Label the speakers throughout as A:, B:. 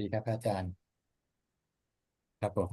A: ดีครับอาจารย์ครับผม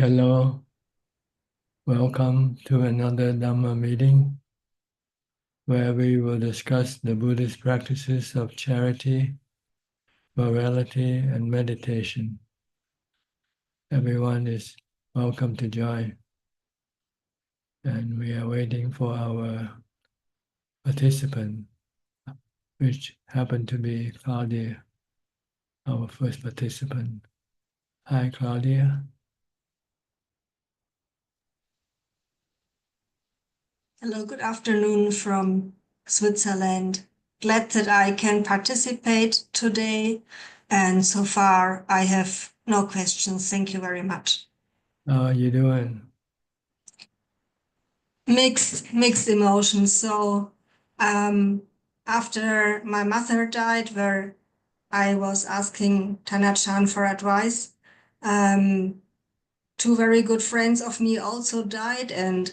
B: Hello, welcome to another Dhamma meeting where we will discuss the Buddhist practices of charity, morality, and meditation. Everyone is welcome to join, and we are waiting for our participant, which happened to be Claudia, our first participant. Hi, Claudia.
C: Hello, good afternoon from Switzerland. Glad that I can participate today. And so far, I have no questions. Thank you very much.
B: How are you doing?
C: Mixed emotions. So, after my mother died, where I was asking Tanachan for advice, two very good friends of me also died, and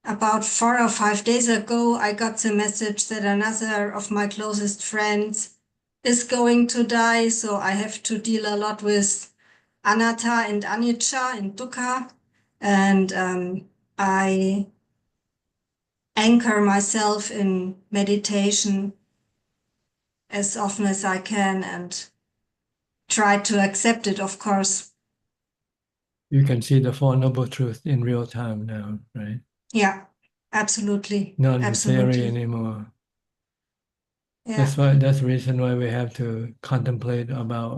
C: about 4 or 5 days ago, I got the message that another of my closest friends is going to die. So I have to deal a lot with anatta and anicca and dukkha. And I anchor myself in meditation as often as I can and try to accept it, of course.
B: You can see the Four Noble Truths in real time now, right?
C: Yeah, absolutely.
B: Not in theory
C: Absolutely.
B: anymore.
C: Yeah.
B: That's the reason why we have to contemplate about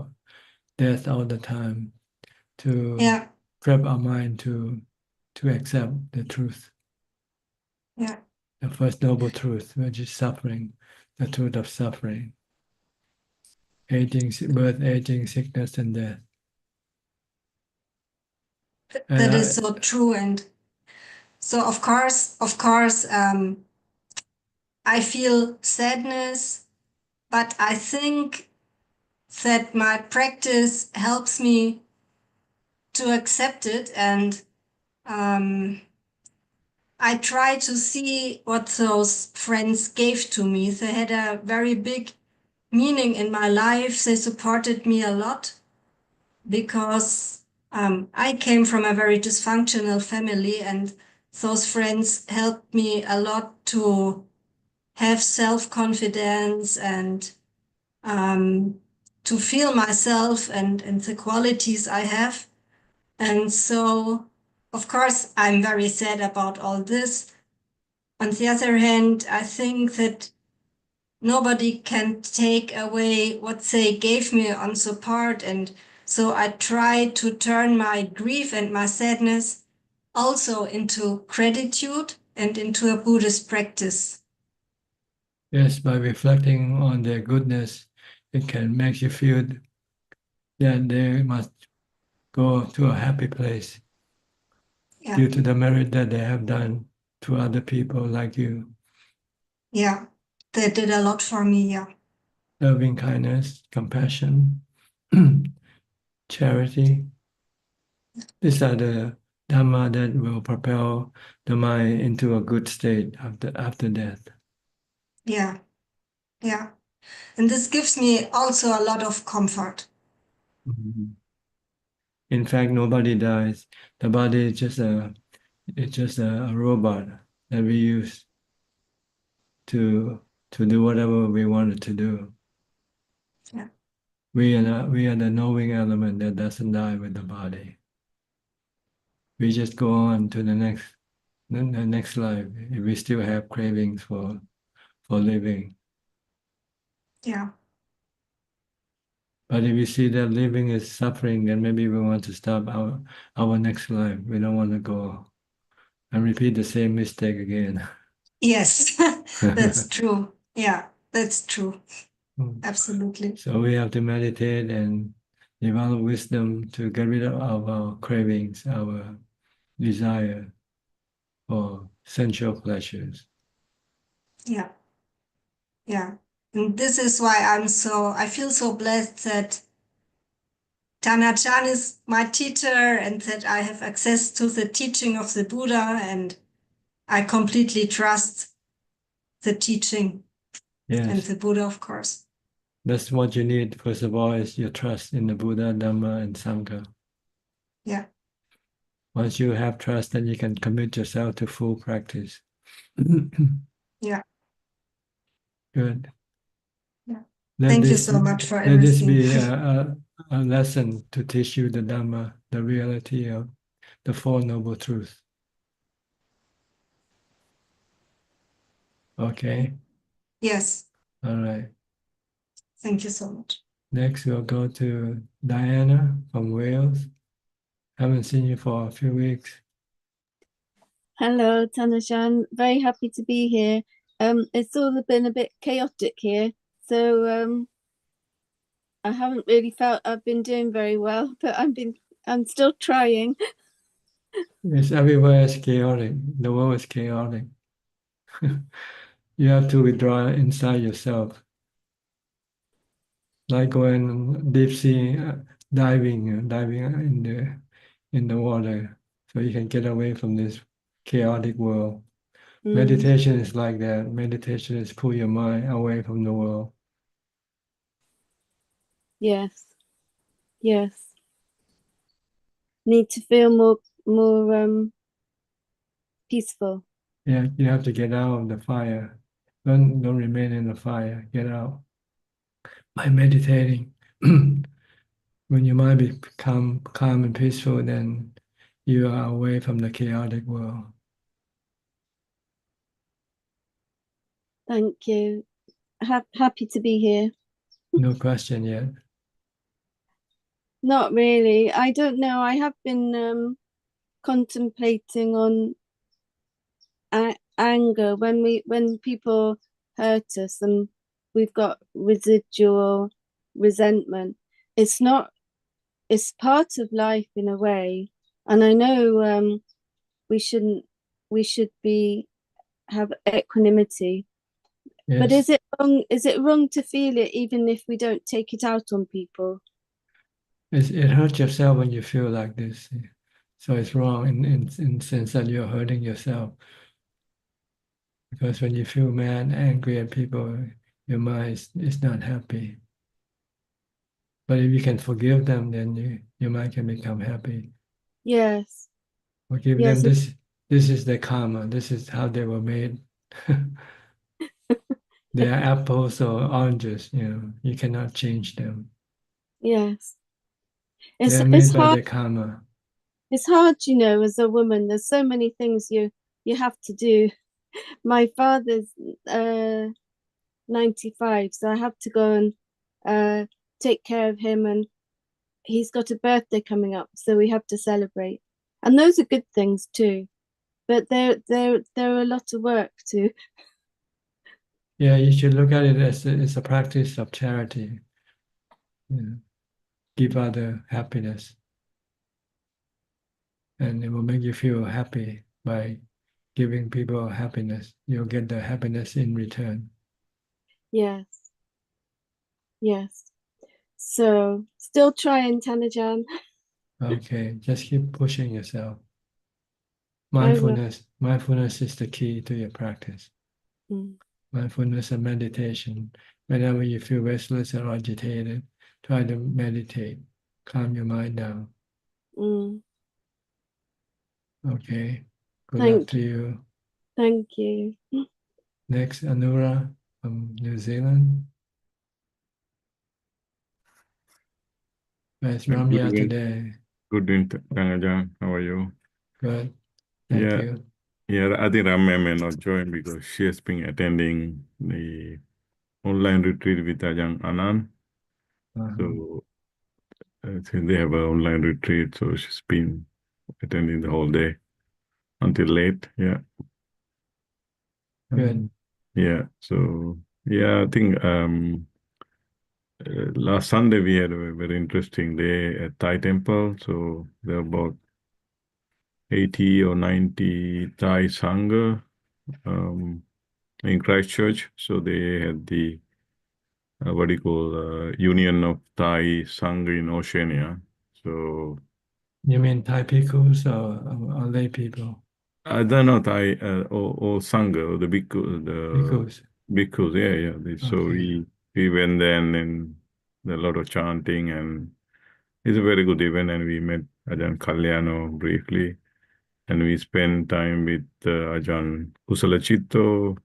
B: death all the time, to
C: Yeah.
B: prep our mind to accept the truth,
C: Yeah.
B: the first noble truth, which is suffering, the truth of suffering, birth, aging, sickness, and death. And
C: That is so true. And so, of course, I feel sadness, but I think that my practice helps me to accept it. And I try to see what those friends gave to me. They had a very big meaning in my life. They supported me a lot because I came from a very dysfunctional family, and those friends helped me a lot to have self-confidence and to feel myself and the qualities I have. And so, of course, I'm very sad about all this. On the other hand, I think that nobody can take away what they gave me on support. And so I try to turn my grief and my sadness also into gratitude and into a Buddhist practice.
B: yes, by reflecting on their goodness, it can make you feel that they must go to a happy place
C: Yeah.
B: due to the merit that they have done to other people like you.
C: Yeah. That did a lot for me. Yeah.
B: Loving kindness, compassion, charity. These are the Dhamma that will propel the mind into a good state after death.
C: Yeah. Yeah. And this gives me also a lot of comfort.
B: Mhm. In fact, nobody dies. The body is just a robot that we use to do whatever we wanted to do.
C: Yeah.
B: We are the knowing element that doesn't die with the body. We just go on to the next life if we still have cravings for living.
C: Yeah.
B: But if we see that living is suffering, then maybe we want to stop our next life. We don't want to go and repeat the same mistake again.
C: Yes, that's true. Yeah, that's true. Absolutely.
B: So we have to meditate and develop wisdom to get rid of our cravings, our desire for sensual pleasures.
C: Yeah. Yeah. And this is why I feel so blessed that Ajaan is my teacher and that I have access to the teaching of the Buddha, and I completely trust the teaching and
B: Yes,
C: the Buddha, of course.
B: that's what you need. First of all, is your trust in the Buddha, Dhamma, and Sangha.
C: Yeah.
B: Once you have trust, then you can commit yourself to full practice.
C: Yeah.
B: Good.
C: Yeah.
B: Let
C: Thank you
B: this
C: so much for
B: let this
C: everything.
B: be a lesson to teach you the Dhamma, the reality of the Four Noble Truths. Okay.
C: Yes.
B: All right.
C: Thank you so much.
B: Next, we'll go to Diana from Wales. Haven't seen you for a few weeks.
D: Hello, Tanashan. Very happy to be here. It's all been a bit chaotic here, so I haven't really felt I've been doing very well, but I'm still trying.
B: Yes, everywhere is chaotic. The world is chaotic. You have to withdraw inside yourself, like going deep sea diving, diving in the water, so you can get away from this chaotic world. Meditation is like that. Meditation is pull your mind away from the world.
D: Yes, yes. Need to feel more peaceful.
B: Yeah, you have to get out of the fire. Don't remain in the fire. Get out by meditating. When your mind become calm and peaceful, then you are away from the chaotic world.
D: Thank you. Happy to be here.
B: No question yet.
D: Not really. I don't know. I have been contemplating on anger when people hurt us and we've got residual resentment. It's part of life in a way, and I know we should have equanimity.
B: Yes.
D: But is it wrong to feel it even if we don't take it out on people?
B: It hurts yourself when you feel like this. So it's wrong in sense that you're hurting yourself. Because when you feel mad, angry at people, your mind is not happy. But if you can forgive them, then your mind can become happy.
D: Yes.
B: Forgive
D: Yes.
B: them. This is their karma. This is how they were made. They are apples or oranges. You cannot change them.
D: Yes.
B: They are made by their karma.
D: It's hard, as a woman. There's so many things you have to do. My father's 95, so I have to go and take care of him, and he's got a birthday coming up, so we have to celebrate. And those are good things too, but they're a lot of work too.
B: Yeah, you should look at it as a practice of charity. Give other happiness, and it will make you feel happy by giving people happiness. You'll get the happiness in return.
D: Yes. Yes. So still trying, Tanajan.
B: Okay, just keep pushing yourself. Mindfulness is the key to your practice. Mindfulness and meditation. Whenever you feel restless or agitated, try to meditate. Calm your mind down. Okay. Good luck to you.
D: Thank you.
B: Next, Anura from New Zealand. Where's
E: Good
B: Ramya
E: evening.
B: today?
E: Good evening, Ajaan. How are you?
B: Good. Thank
E: Yeah,
B: you.
E: yeah. I think Ramya may not join because she has been attending the online retreat with Ajaan Anand. So I think they have an online retreat. So she's been attending the whole day until late. Yeah.
B: Good.
E: Yeah. So yeah, I think last Sunday we had a very interesting day at Thai temple. So there were about 80 or 90 Thai Sangha in Christchurch. So they had the what do you call Union of Thai Sangha in Oceania. So
B: You mean Thai peoples or lay people?
E: I don't know Thai or Sangha or the
B: Because,
E: bhikkhus. Yeah, yeah. So
B: okay.
E: we went there and a lot of chanting and it's a very good event. And we met Ajahn Kalyano briefly. And we spent time with Ajahn Kusalachitto,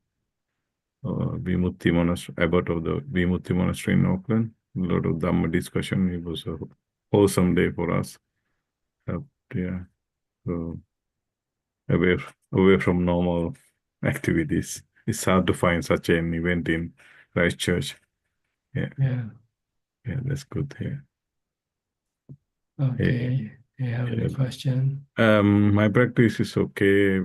E: Vimutti Monastery, abbot of the Vimutti Monastery in Auckland. A lot of Dhamma discussion. It was a wholesome day for us. Yeah, so away from normal activities. It's hard to find such an event in Christchurch. Yeah,
B: Yeah.
E: yeah, that's good. Yeah.
B: Okay. You have any
E: Yeah.
B: question?
E: My practice is okay.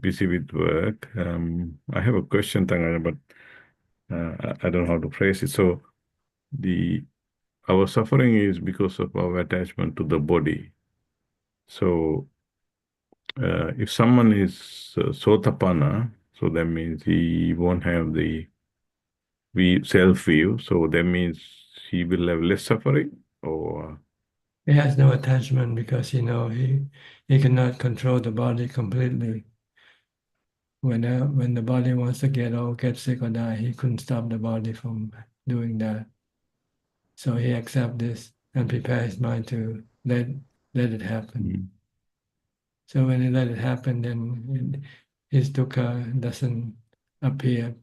E: Busy with work. I have a question, Tangana, but I don't know how to phrase it. So our suffering is because of our attachment to the body. So if someone is Sotapanna, so that means he won't have the self view. So that means he will have less suffering, or
B: He has no attachment because he cannot control the body completely. When the body wants to get old, get sick or die, he couldn't stop the body from doing that. So he accepts this and prepares his mind to let it happen. So when he let it happen, then his dukkha doesn't appear,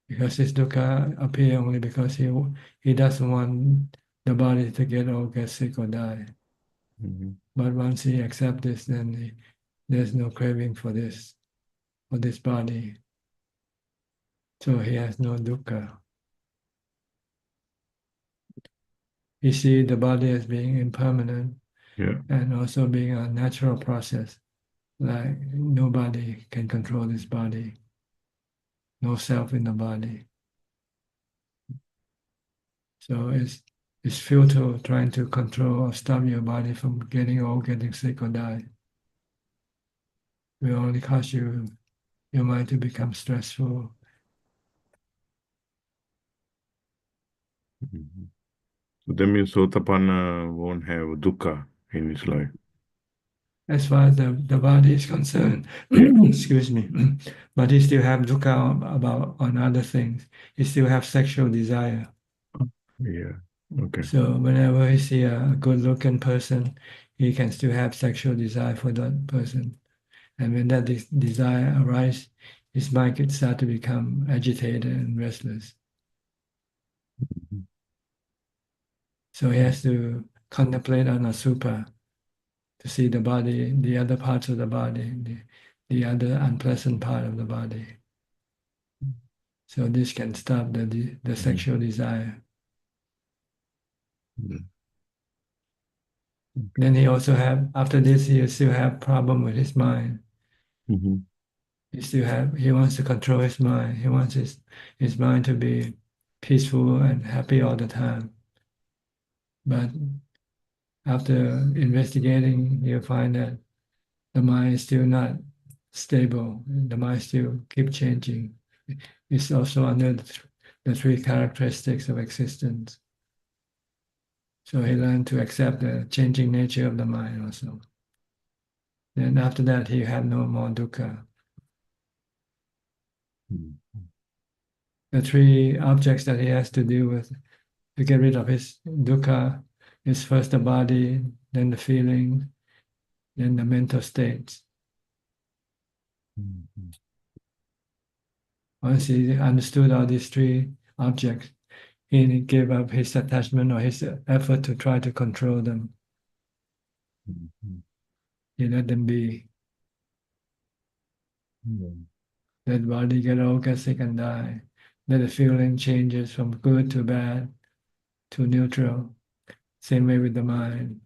B: because his dukkha appear only because he doesn't want the body to get old, get sick or die. But once he accepts this, then there's no craving for this body. So he has no dukkha. He sees the body as being impermanent,
E: yeah.
B: and also being a natural process. Like nobody can control this body, no self in the body. So it's futile trying to control or stop your body from getting old, getting sick or die. It will only cause your mind to become stressful.
E: So that means Sotapanna won't have dukkha in his life.
B: As far as the body is concerned, excuse me, but he still have dukkha on other things. He still have sexual desire.
E: Yeah. Okay.
B: So whenever he see a good-looking person, he can still have sexual desire for that person. And when that desire arises, his mind could start to become agitated and restless. So he has to contemplate on asubha to see the body, the other parts of the body, the other unpleasant part of the body. So this can stop the sexual desire. Then he also after this, he still have problem with his mind. He wants to control his mind. He wants his mind to be peaceful and happy all the time. But after investigating, you find that the mind is still not stable. The mind still keep changing. It's also under the three characteristics of existence. So he learned to accept the changing nature of the mind also. Then after that, he had no more dukkha. The three objects that he has to deal with to get rid of his dukkha is first the body, then the feeling, then the mental states. Once he understood all these three objects, he gave up his attachment or his effort to try to control them. He let them be. Let body get old, get sick, and die. Let the feeling changes from good to bad to neutral. Same way with the mind.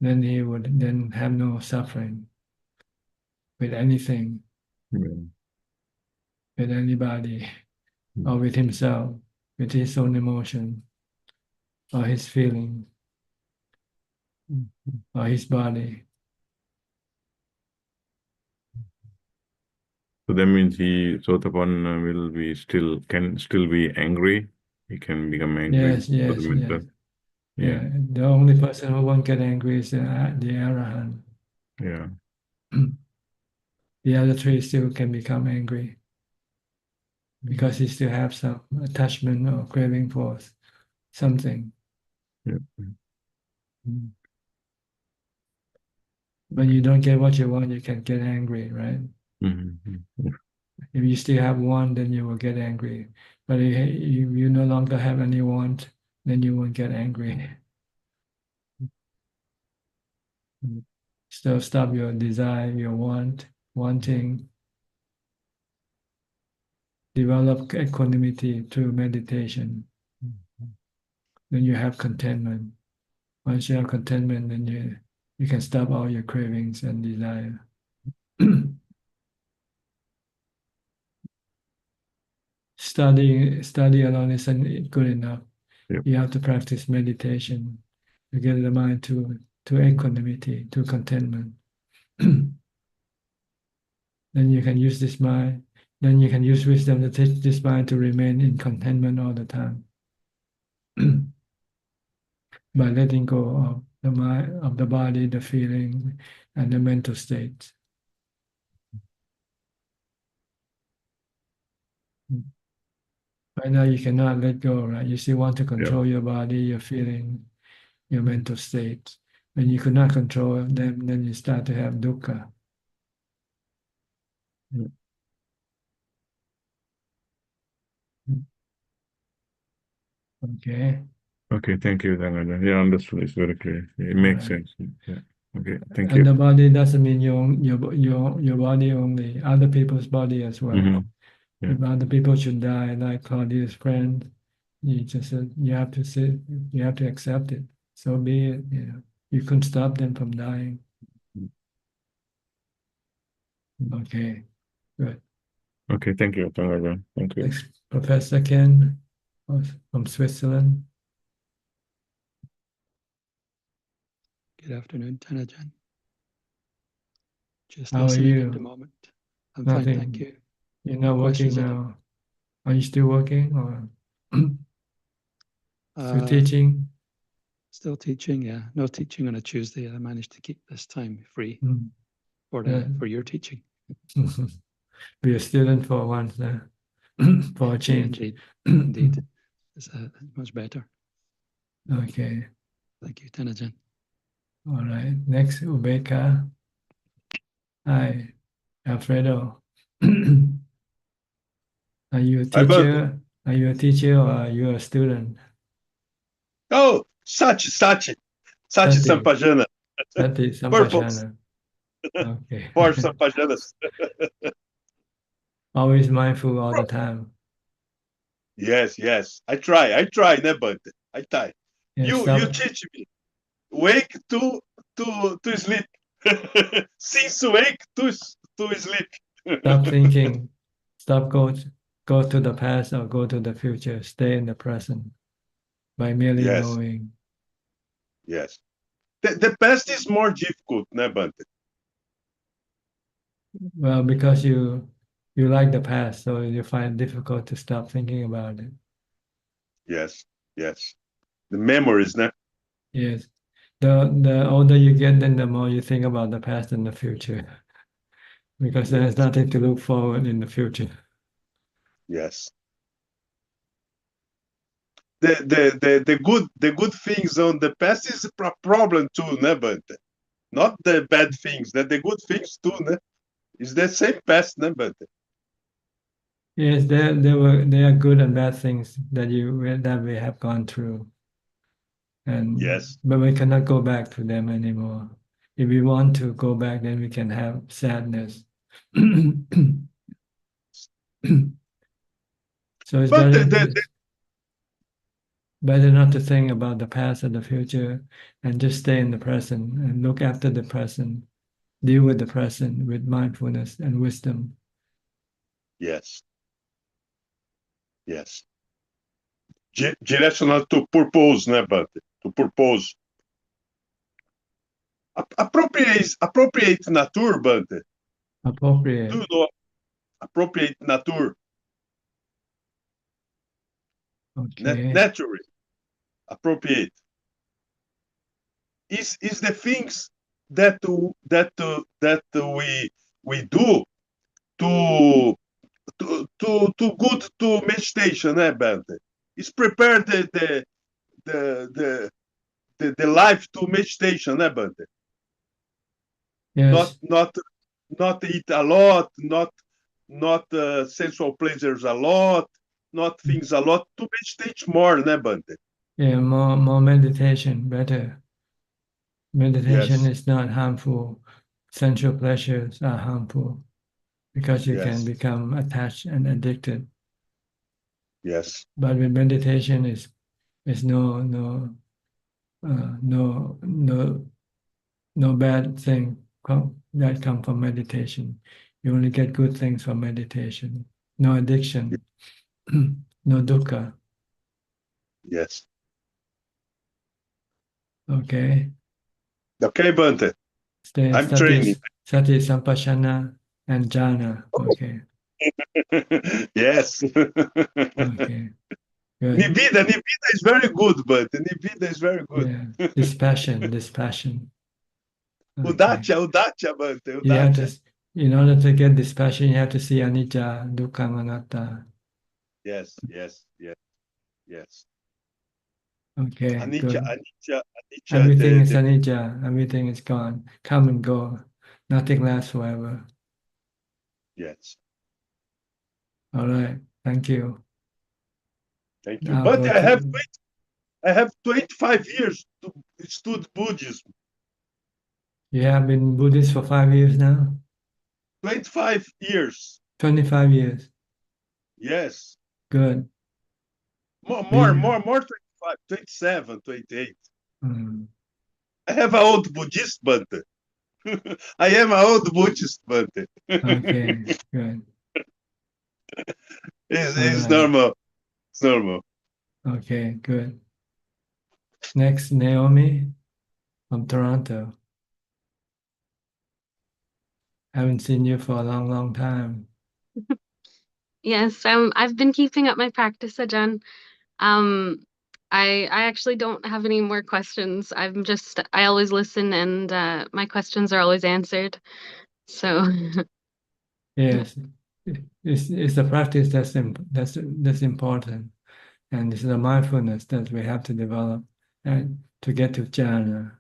B: Then he would then have no suffering with anything, with anybody, or with himself, with his own emotion, or his feeling, or his body.
E: So that means he Sotapanna will be can still be angry. He can become angry.
B: Yes, yes,
E: for the
B: yes.
E: mental.
B: Yeah. The only person who won't get angry is the Arahant.
E: Yeah.
B: The other three still can become angry because he still have some attachment or craving for something.
E: Yeah.
B: When you don't get what you want, you can get angry, right?
E: Mm-hmm.
B: If you still have one, then you will get angry. But if you no longer have any want, then you won't get angry. So stop your desire, your wanting. Develop equanimity through meditation. Then you have contentment. Once you have contentment, then you can stop all your cravings and desire. Study alone isn't good enough.
E: Yep.
B: You have to practice meditation to get the mind to equanimity, to contentment. Then you can use this mind. Then you can use wisdom to teach this mind to remain in contentment all the time. By letting go of the mind, of the body, the feeling, and the mental states. Right now, you cannot let go, right? You still want to control your body, your feeling, your mental states. When you could not control them, then you start to have dukkha. Okay.
E: Okay, thank you, Dhangajan. Yeah, understood. It's very clear. It makes
B: Right.
E: sense. Yeah. Okay, thank
B: And
E: you.
B: the body doesn't mean your body only, other people's body as well.
E: Mhm. Yeah.
B: If other people should die, like Claudia's friend, you just you have to sit, you have to accept it. So be it. You couldn't stop them from dying. Okay, good.
E: Okay, thank you, Dhangajan. Thank you.
B: Next, Professor Ken from Switzerland.
F: Good afternoon, Tanajan. Just
B: How are
F: listening
B: you?
F: at the moment. I'm fine, thank you.
B: You're not working
F: Questions
B: now. Are you still working or still teaching?
F: Still teaching, yeah. No teaching on a Tuesday. I managed to keep this time free for your teaching.
B: Be a student for once, for a change.
F: Indeed. It's much better.
B: Okay.
F: Thank you, Tanajan.
B: All right. Next, Ubeka. Hi, Alfredo. Are you a teacher? Are you a teacher or are you a student?
G: Oh, Sachi Sampajana.
B: Sati Sampajana. Okay.
G: For Sampajanas.
B: Always mindful all the time.
G: Yes. I try, never. I try.
B: Yeah,
G: You teach me. Wake to sleep. Since wake to sleep.
B: Stop thinking. Stop go to the past or go to the future. Stay in the present by merely knowing.
G: Yes. The past is more difficult, never.
B: Well, because you like the past, so you find it difficult to stop thinking about it.
G: Yes. The memories, ne?
B: Yes. The older you get, then the more you think about the past and the future. Because there's nothing to look forward in the future.
G: Yes. The good things on the past is a problem too, never. Not the bad things, the good things too, ne? It's the same past, né, Bante?
B: Yes, there are good and bad things that we have gone through, and
G: Yes.
B: but we cannot go back to them anymore. If we want to go back, then we can have sadness. So it's
G: But
B: better not to think about the past or the future, and just stay in the present and look after the present, deal with the present with mindfulness and wisdom.
G: yes. Yes. Directional to purpose, né, Bante? To purpose. Appropriate nature, Bante.
B: Appropriate.
G: Do you know appropriate nature?
B: Okay.
G: Naturally. Appropriate. Is the things that we do to good to meditation, né, Bante? It's prepare the life to meditation, né, Bante?
B: Yes.
G: Not eat a lot, not sensual pleasures a lot, not things a lot, to meditate more, né, Bante?
B: Yeah, more meditation, better. Meditation
G: Yes.
B: is not harmful. Sensual pleasures are harmful because you can
G: Yes.
B: become attached and addicted.
G: Yes.
B: But with meditation is no bad thing that come from meditation. You only get good things from meditation. No addiction, no dukkha.
G: Yes.
B: Okay.
G: Okay, Bante.
B: Stay
G: I'm training.
B: sati sampashana and jhana. Okay.
G: Yes.
B: Okay. Good.
G: Nibida is very good, Bante. Nibida is very good.
B: Yeah. Dispassion. Okay.
G: Udacha, Bante.
B: You have
G: Udacha.
B: to, in order to get dispassion, you have to see anicca, dukkha, anatta.
G: Yes. Yes.
B: Okay,
G: Anicca,
B: good. Everything is
G: the
B: anicca. Everything is gone. Come and go. Nothing lasts forever.
G: yes.
B: All right. Thank you.
G: Thank you.
B: I'll
G: But
B: go
G: I have 25 years to study Buddhism.
B: You have been Buddhist for 5 years now?
G: 25 years.
B: 25 years.
G: Yes.
B: Good.
G: More,
B: Be-
G: 25, 27, 28.
B: Mm,
G: I have an old Buddhist, but I am an old Buddhist, but
B: okay, good.
G: it's
B: All right.
G: normal. It's normal.
B: Okay, good. Next, Naomi from Toronto. Haven't seen you for a long time.
H: Yes, I've been keeping up my practice, Ajaan. I actually don't have any more questions. I always listen and my questions are always answered. So
B: Yes, it's the practice that's important, and it's the mindfulness that we have to develop and to get to jhana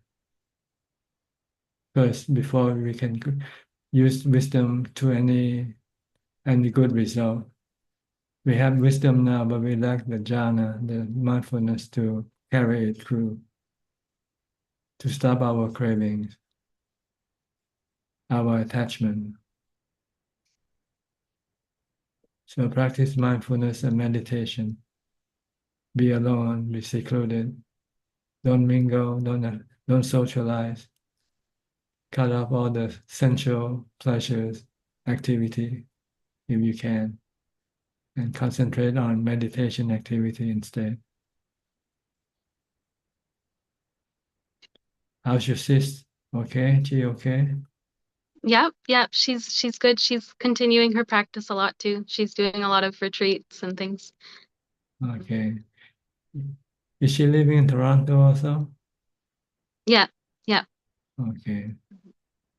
B: first before we can use wisdom to any good result. We have wisdom now, but we lack the jhana, the mindfulness to carry it through, to stop our cravings, our attachment. So practice mindfulness and meditation. Be alone, be secluded. Don't mingle, don't socialize. Cut off all the sensual pleasures, activity, if you can, and concentrate on meditation activity instead. How's your sis? Okay, she okay?
H: yeah, she's good. She's continuing her practice a lot too. She's doing a lot of retreats and things.
B: Okay. Is she living in Toronto also?
H: Yeah.
B: Okay,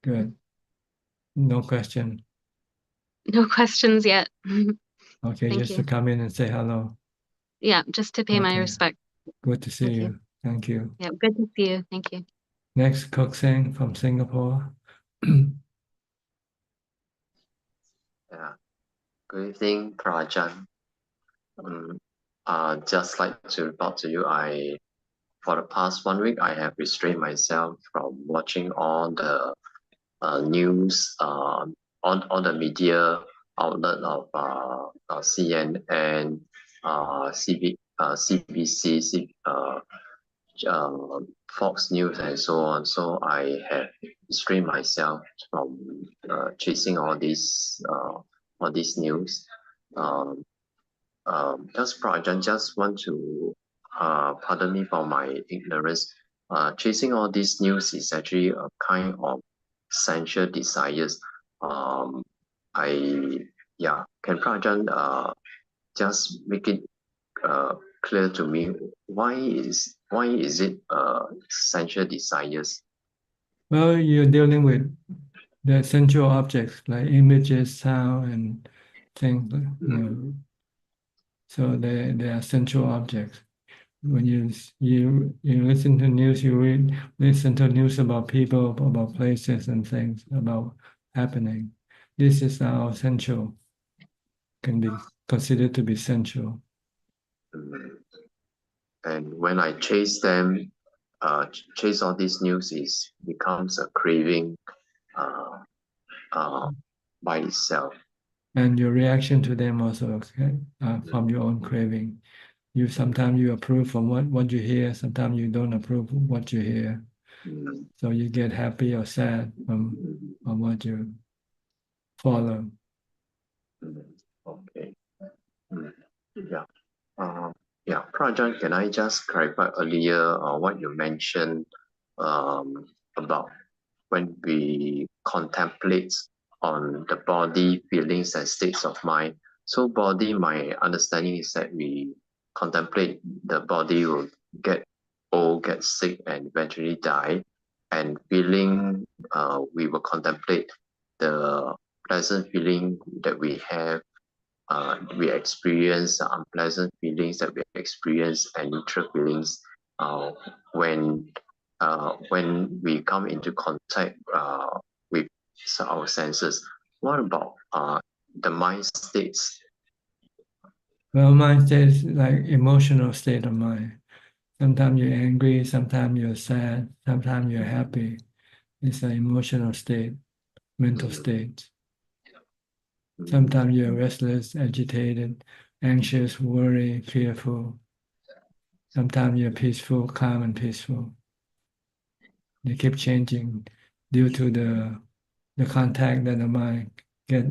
B: good. No question.
H: No questions yet.
B: Okay,
H: Thank
B: just
H: you.
B: to come in and say hello.
H: Yeah, just to pay my
B: Okay.
H: respect.
B: Good to see
H: Thank
B: you.
H: you.
B: Thank you.
H: Yeah, good to see you. Thank you.
B: Next, Kokseng from Singapore.
I: Yeah. Good evening, Prajan. Just like to report to you, for the past 1 week, I have restrained myself from watching all the news on the media outlet of CNN, CBC, Fox News, and so on. So I have restrained myself from chasing all these news. Just Prajan, just want to pardon me for my ignorance. Chasing all these news is actually a kind of sensual desires. Can Prajan just make it clear to me why is it sensual desires?
B: Well, you're dealing with the sensual objects like images, sound, and things. So they are sensual objects. When you listen to news, you listen to news about people, about places, and things about happening. This is now sensual. Can be considered to be sensual.
I: And when I chase them, chase all these news, becomes a craving by itself.
B: And your reaction to them also from your own craving. Sometimes you approve from what you hear, sometimes you don't approve of what you hear. So you get happy or sad from what you follow.
I: Okay. Prajan, can I just clarify earlier what you mentioned about when we contemplate on the body, feelings, and states of mind? So body, my understanding is that we contemplate the body will get old, get sick, and eventually die. And feeling, we will contemplate the pleasant feeling that we have. We experience unpleasant feelings that we experience and neutral feelings when we come into contact with our senses. What about the mind states?
B: Well, mind state is like emotional state of mind. Sometimes you're angry, sometimes you're sad, sometimes you're happy. It's an emotional state, mental state. Sometimes you're restless, agitated, anxious, worried, fearful. Sometimes you're peaceful, calm, and peaceful. They keep changing due to the contact that the mind get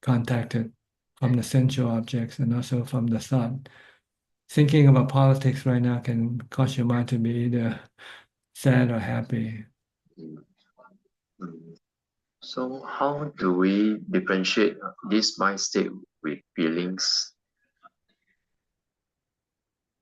B: contacted from the sensual objects and also from the thought. Thinking about politics right now can cause your mind to be either sad or happy.
I: So how do we differentiate this mind state with feelings?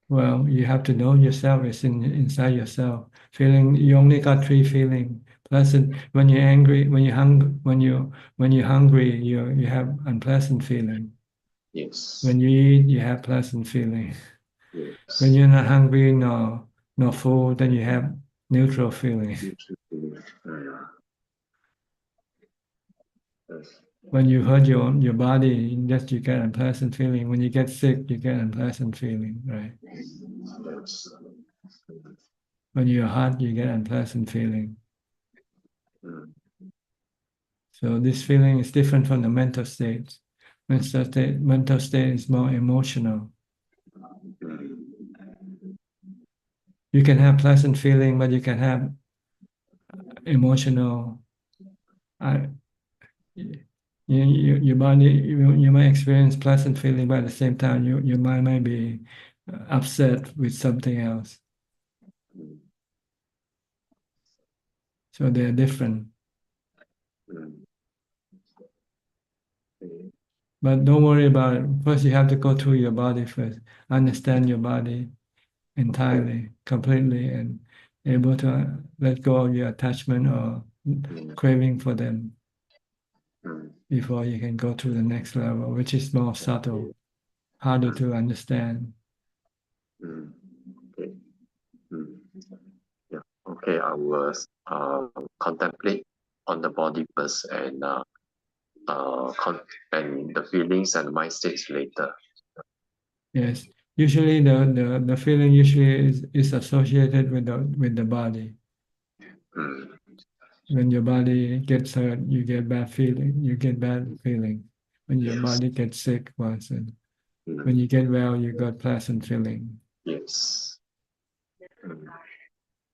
B: Well, you have to know yourself. It's inside yourself. Feeling. You only got 3 feelings. Pleasant. When you're angry, when you're hungry, you have unpleasant feeling.
I: Yes.
B: When you eat, you have pleasant feeling.
I: Yes.
B: When you're not hungry nor full, then you have neutral feeling. When you hurt your body, you get unpleasant feeling. When you get sick, you get unpleasant feeling, right? When you're hot, you get unpleasant feeling. So this feeling is different from the mental state. Mental state is more emotional. You can have pleasant feeling, but you can have emotional. Your body, you might experience pleasant feeling, but at the same time, your mind might be upset with something else. So they're different. But don't worry about it. First, you have to go through your body first. Understand your body entirely, completely, and able to let go of your attachment or craving for them before you can go to the next level, which is more subtle, harder to understand.
I: Okay. Okay, I will contemplate on the body first and and the feelings and mind states later.
B: Yes. Usually the feeling usually is associated with the body.
I: Mm.
B: When your body gets hurt, you get bad feeling. You get bad feeling. When your
I: Yes.
B: body gets sick, once, and
I: Mm.
B: when you get well, you got pleasant feeling.
I: Yes. Mm.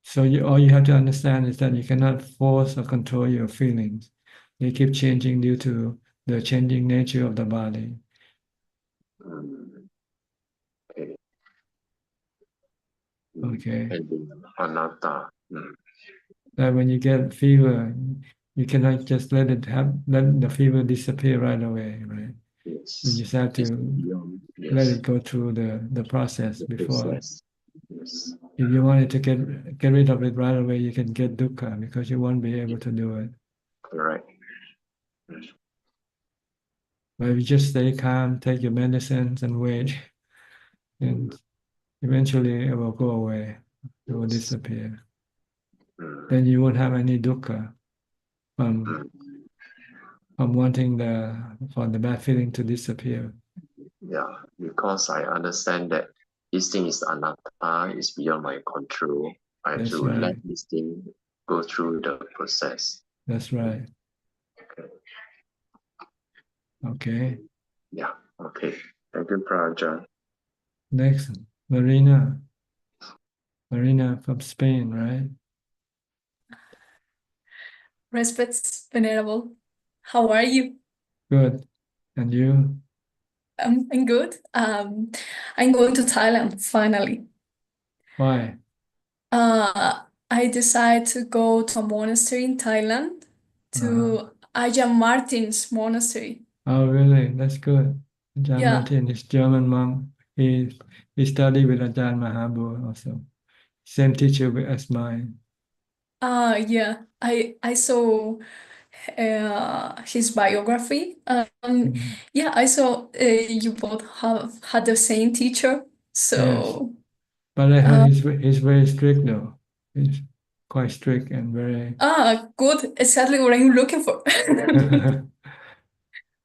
B: So all you have to understand is that you cannot force or control your feelings. They keep changing due to the changing nature of the body.
I: Mm. Okay.
B: Okay.
I: And anatta. Mm.
B: That when you get fever, you cannot just let the fever disappear right away, right?
I: Yes.
B: You just have
I: It's
B: to
I: beyond.
B: let
I: Yes.
B: it go through the process
I: The
B: before.
I: process. Yes.
B: If you wanted to get rid of it right away, you can get dukkha because you won't be able to do it.
I: Correct.
B: But if you just stay calm, take your medicines and wait, and eventually it will go away. It will
I: Yes.
B: disappear.
I: Mm.
B: Then you won't have any dukkha from
I: Mm.
B: wanting for the bad feeling to disappear.
I: Yeah, because I understand that this thing is anatta, is beyond my control. I have
B: That's
I: to let
B: right.
I: this thing go through the process.
B: That's right.
I: Okay.
B: Okay.
I: Yeah. Okay. Thank you, Praja.
B: Next, Marina. Marina from Spain, right?
J: Respects, Venerable. How are you?
B: Good. And you?
J: I'm good. I'm going to Thailand finally.
B: Why?
J: I decided to go to a monastery in Thailand, to Ajaan Martin's monastery.
B: Oh, really? That's good. Ajaan
J: Yeah.
B: Martin is German monk. He studied with Ajaan Mahabur also. Same teacher as mine.
J: Yeah. I saw his biography. Yeah, I saw you both have had the same teacher.
B: Yes.
J: So
B: But I heard he's very strict though. He's quite strict and very
J: good. Exactly what I'm looking for.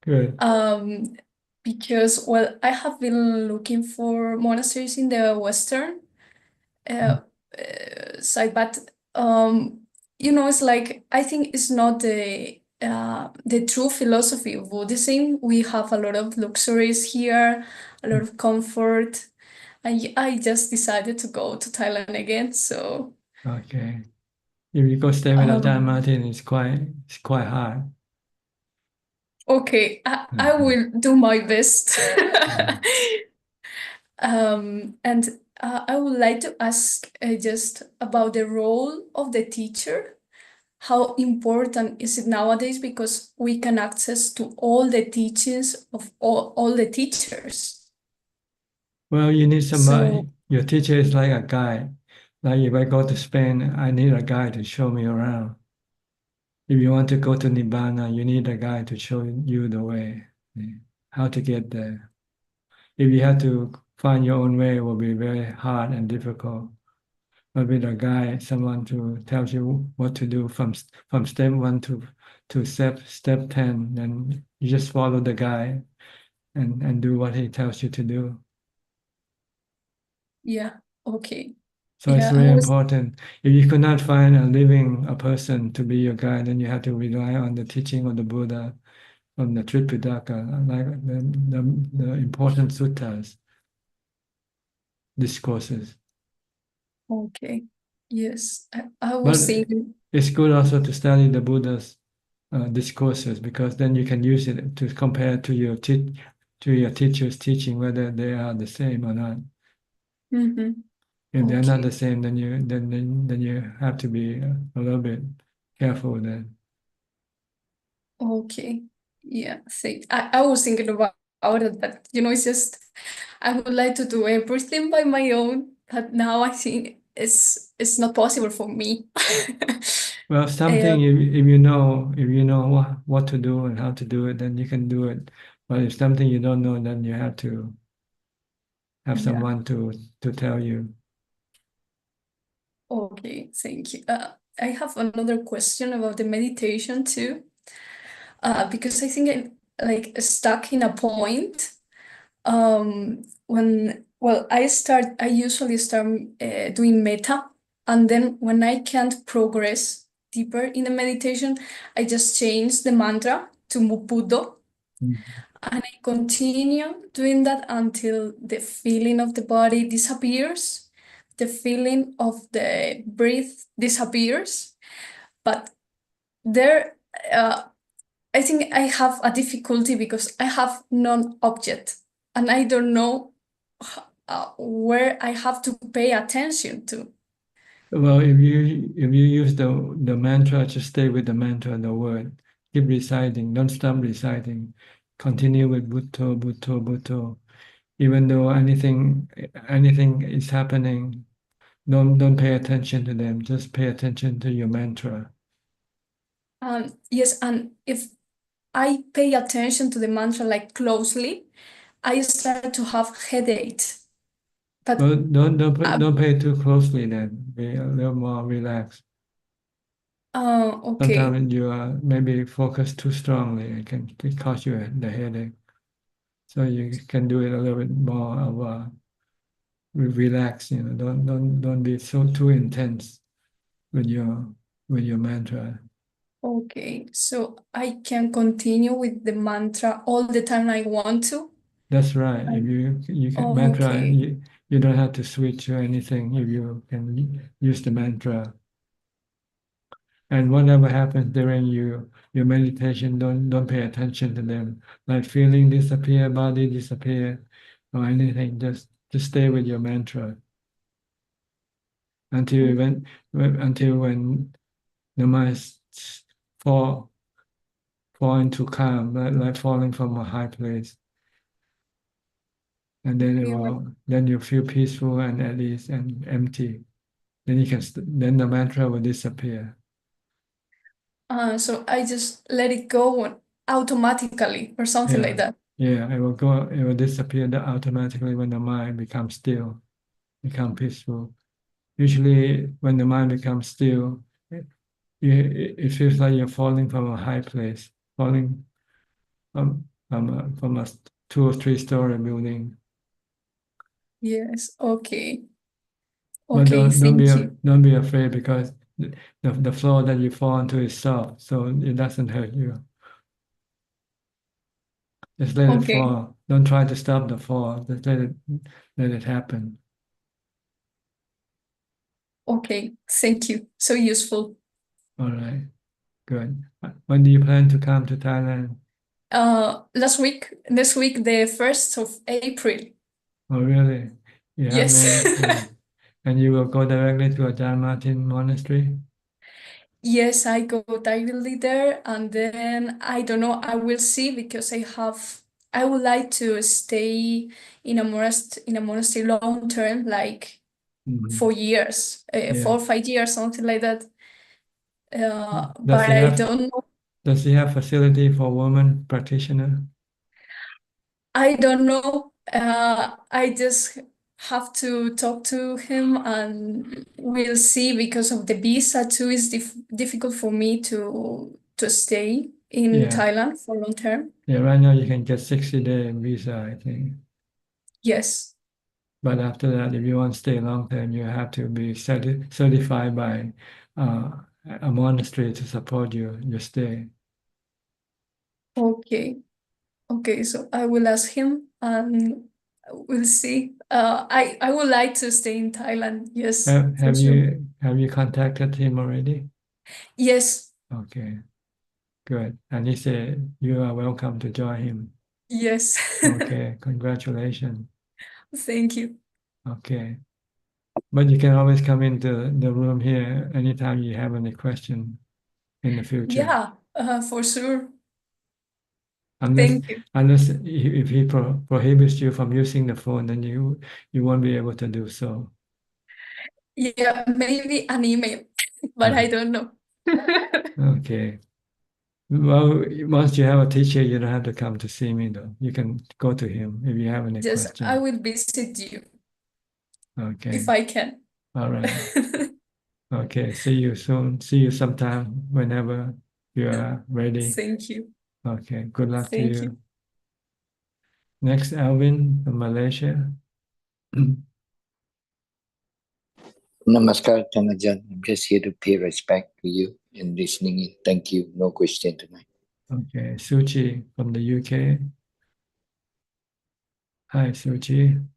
B: good.
J: Because well, I have been looking for monasteries in the Western side, but it's like I think it's not the true philosophy of Buddhism. We have a lot of luxuries here, a lot of comfort, and I just decided to go to Thailand again. So
B: Okay. If you go stay with Ajaan Martin, it's quite hard.
J: okay, I will do my best. And I would like to ask just about the role of the teacher. How important is it nowadays? Because we can access to all the teachings of all the teachers.
B: Well, you need somebody.
J: So,
B: Your teacher is like a guide. Like if I go to Spain, I need a guide to show me around. If you want to go to Nibbana, you need a guide to show you the way, how to get there. If you have to find your own way, it will be very hard and difficult. But with a guide, someone to tell you what to do from step one to step 10, then you just follow the guide and do what he tells you to do.
J: yeah, okay.
B: So it's
J: Yeah,
B: very important. If you could not find a person to be your guide, then you have to rely on the teaching of the Buddha from the Tripitaka, like the important suttas, discourses.
J: Okay. Yes, I was
B: But
J: thinking.
B: it's good also to study the Buddha's discourses because then you can use it to compare to your teacher's teaching whether they are the same or not. If they're not
J: Okay.
B: the same, then you have to be a little bit careful then.
J: Okay. Yeah, I was thinking about it, but it's just I would like to do everything by my own, but now I think it's not possible for me.
B: Well, something if you know what to do and how to do it, then you can do it. But if something you don't know, then you have to have
J: Yeah.
B: someone to tell you.
J: Okay, thank you. I have another question about the meditation too. because I think I'm like stuck in a point. I usually start doing metta, and then when I can't progress deeper in the meditation, I just change the mantra to Mupudo, and I continue doing that until the feeling of the body disappears, the feeling of the breath disappears. But there, I think I have a difficulty because I have non-object, and I don't know where I have to pay attention to.
B: Well, if you use the mantra, just stay with the mantra, the word. Keep reciting. Don't stop reciting. Continue with Bhutto, Bhutto, Bhutto. Even though anything is happening, don't pay attention to them. Just pay attention to your mantra.
J: Yes, and if I pay attention to the mantra like closely, I start to have headache. But
B: Well, don't pay too closely then. Be a little more relaxed.
J: okay.
B: Sometimes you are maybe focused too strongly. It can cause you the headache. So you can do it a little bit more of a relax. Don't be too intense with your mantra.
J: Okay, so I can continue with the mantra all the time I want to.
B: That's right. If you can mantra,
J: okay.
B: you don't have to switch or anything. If you can use the mantra, and whatever happens during your meditation, don't pay attention to them. Like feeling disappear, body disappear, or anything. Just stay with your mantra until when the mind fall into calm, like falling from a high place. And then you feel peaceful and at ease and empty. Then then the mantra will disappear.
J: So I just let it go automatically or something like that.
B: Yeah, it will disappear automatically when the mind becomes still, become peaceful. Usually when the mind becomes still, it feels like you're falling from a high place, falling from a 2 or 3 story building.
J: Yes, okay.
B: But
J: Okay, thank you.
B: don't be afraid because the floor that you fall onto is soft, so it doesn't hurt you. Just let it fall. Don't try to stop the fall. Just let it happen.
J: Okay, thank you. So useful.
B: All right, good. When do you plan to come to Thailand?
J: This week, the 1st of April.
B: Oh, really? You have
J: Yes.
B: yeah. And you will go directly to Ajaan Martin Monastery?
J: Yes, I go directly there, and then I don't know, I will see because I would like to stay in a monastery long term, like 4 years, 4 or 5 years, something like that. But I don't know.
B: Does he have facility for women practitioner?
J: I don't know. I just have to talk to him and we'll see because of the visa too. It's difficult for me to stay in Thailand for long term.
B: Yeah, right now you can get 60-day visa, I think.
J: Yes.
B: But after that, if you want to stay long term, you have to be certified by a monastery to support your stay.
J: Okay. Okay, so I will ask him and we'll see. I would like to stay in Thailand. Yes, for sure.
B: Have you contacted him already?
J: Yes.
B: Okay, good. And he said you are welcome to join him.
J: Yes.
B: Okay, congratulations.
J: Thank you.
B: Okay. But you can always come into the room here anytime you have any question in the future.
J: Yeah, for sure.
B: Unless
J: Thank you.
B: if he prohibits you from using the phone, then you won't be able to do so.
J: Yeah, maybe an email, but I don't know.
B: Okay. Well, once you have a teacher, you don't have to come to see me though. You can go to him if you have any
J: Just
B: question.
J: I will visit you
B: Okay.
J: if I can.
B: All right. Okay. See you soon. See you sometime whenever you are ready.
J: Thank you.
B: Okay, good luck to
J: Thank
B: you.
J: you.
B: Next, Alvin from Malaysia.
K: Namaskar, Ajaan. I'm just here to pay respect to you and listening in. Thank you. No question tonight.
B: Okay, Suji from the UK. Hi, Suji.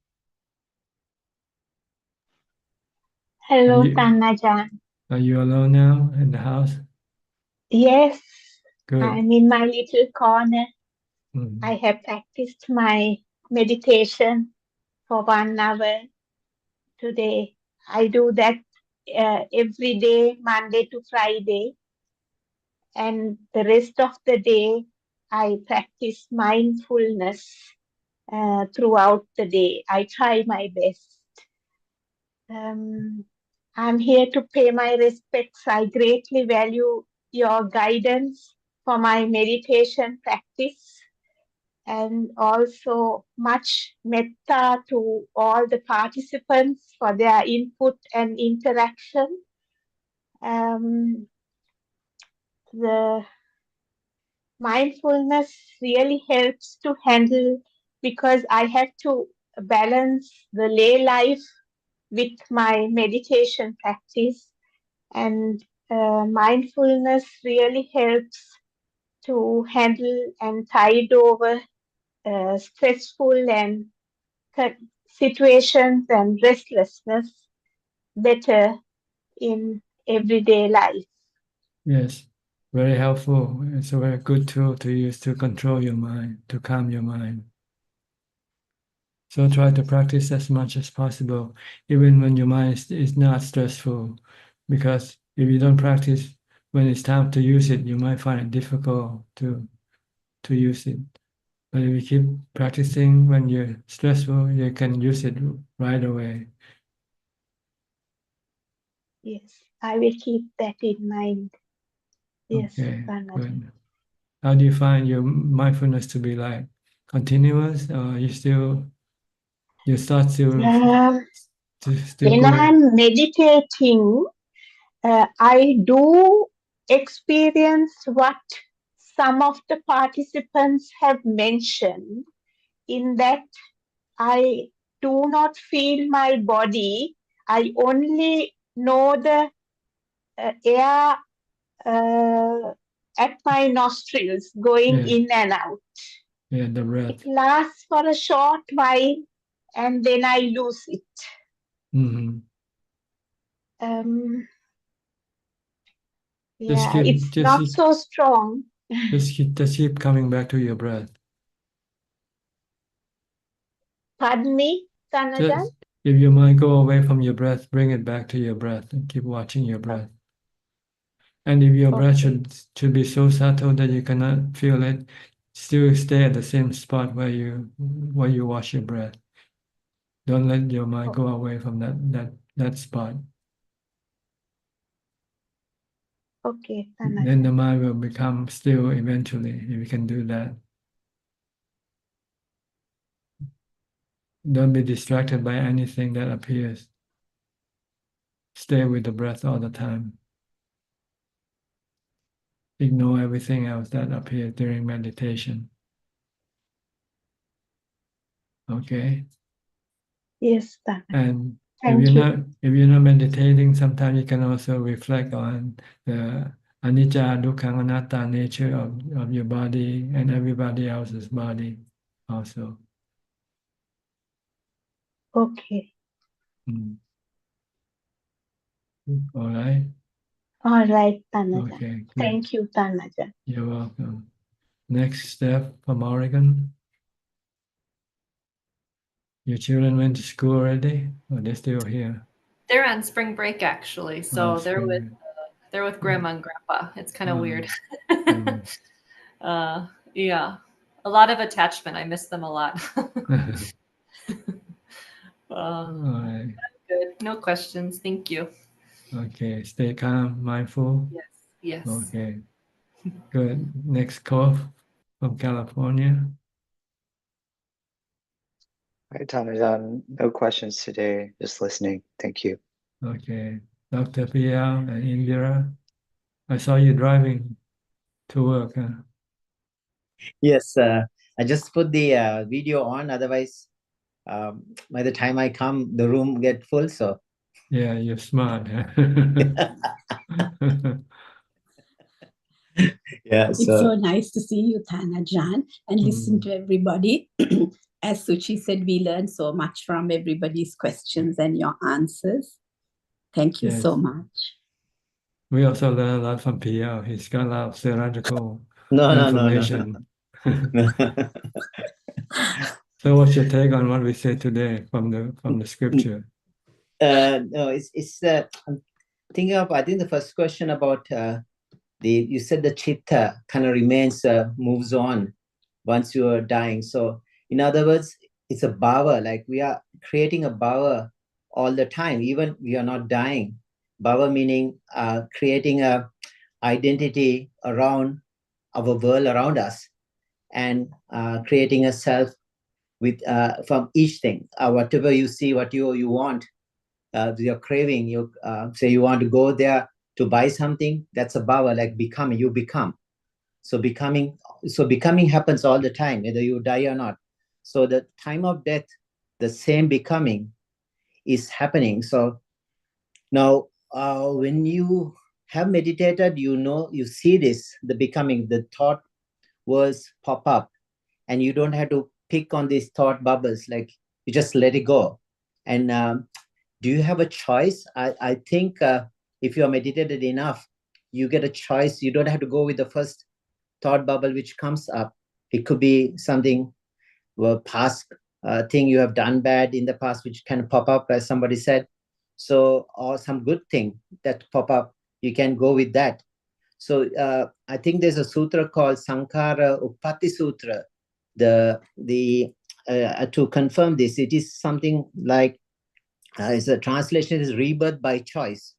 L: Hello,
B: Are you,
L: Ajaan.
B: are you alone now in the house?
L: Yes,
B: Good.
L: I'm in my little corner.
B: Mhm.
L: I have practiced my meditation for 1 hour today. I do that every day, Monday to Friday. And the rest of the day, I practice mindfulness throughout the day. I try my best. I'm here to pay my respects. I greatly value your guidance for my meditation practice and also much metta to all the participants for their input and interaction. The mindfulness really helps to handle because I have to balance the lay life with my meditation practice, and mindfulness really helps to handle and tide over stressful and situations and restlessness better in everyday life.
B: Yes, very helpful. It's a very good tool to use to control your mind, to calm your mind. So try to practice as much as possible, even when your mind is not stressful. Because if you don't practice when it's time to use it, you might find it difficult to use it. But if you keep practicing when you're stressful, you can use it right away.
L: Yes, I will keep that in mind. Yes,
B: Okay,
L: Ajaan.
B: good. How do you find your mindfulness to be like continuous, or you still start to still
L: When
B: go?
L: I'm meditating, I do experience what some of the participants have mentioned, in that I do not feel my body. I only know the air at my nostrils going
B: Yeah,
L: in and out.
B: yeah, the
L: It
B: breath.
L: lasts for a short while and then I lose it.
B: Mm-hmm.
L: Yeah, it's not so strong.
B: Just keep coming back to your breath.
L: Pardon me, Ajaan?
B: Just if your mind go away from your breath, bring it back to your breath and keep watching your breath. And if your breath should be so subtle that you cannot feel it, still stay at the same spot where you watch your breath. Don't let your mind go away from that spot.
L: Okay,
B: Then the mind will become still eventually, if you can do that. Don't be distracted by anything that appears. Stay with the breath all the time. Ignore everything else that appears during meditation. Okay?
L: Yes,
B: And
L: thank you.
B: if you're not meditating, sometimes you can also reflect on the anicca, dukkha, anatta nature of your body and everybody else's body also.
L: Okay.
B: All right?
L: All right, Ajaan.
B: Okay, good.
L: Thank you, Ajaan.
B: You're welcome. Next step from Oregon. Your children went to school already, or they're still here?
M: They're on spring break actually, so they're with grandma and grandpa. It's kind of weird. Yeah, a lot of attachment. I miss them a lot.
B: All right.
M: Good. No questions. Thank you.
B: Okay. Stay calm, mindful.
M: Yes. Yes.
B: Okay. Good. Next call from California.
N: Hi, Ajaan. No questions today. Just listening. Thank you.
B: Okay. Dr. Piyal and Indira. I saw you driving to work. Huh?
O: Yes, I just put the video on. Otherwise, by the time I come, the room get full. So
B: Yeah, you're smart.
O: yeah,
P: It's so nice to see you, Ajaan, and listen to everybody. As Suchi said, we learn so much from everybody's questions and your answers. Thank you so
B: Yes.
P: much.
B: We also learn a lot from Piyal. He's got a lot of theoretical
O: no.
B: information. So what's your take on what we said today from the scripture?
O: No, it's I'm thinking of, I think the first question about you said the chitta kind of remains, moves on once you are dying. So in other words, it's a bhava, like we are creating a bhava all the time, even we are not dying. Bhava meaning creating a identity around our world around us, and creating a self with from each thing, whatever you see, what you want, you're craving, you say you want to go there to buy something, that's a bhava, like becoming, you become. So becoming happens all the time, whether you die or not. So the time of death, the same becoming is happening. So now when you have meditated, you see this, the becoming, the thought words pop up, and you don't have to pick on these thought bubbles, like you just let it go. And do you have a choice? I think if you are meditated enough, you get a choice. You don't have to go with the first thought bubble which comes up. It could be something, past thing you have done bad in the past, which can pop up, as somebody said. So, or some good thing that pop up, you can go with that. So I think there's a sutra called Sankara Uppatti Sutra. To confirm this, it is something like, it's a translation is rebirth by choice,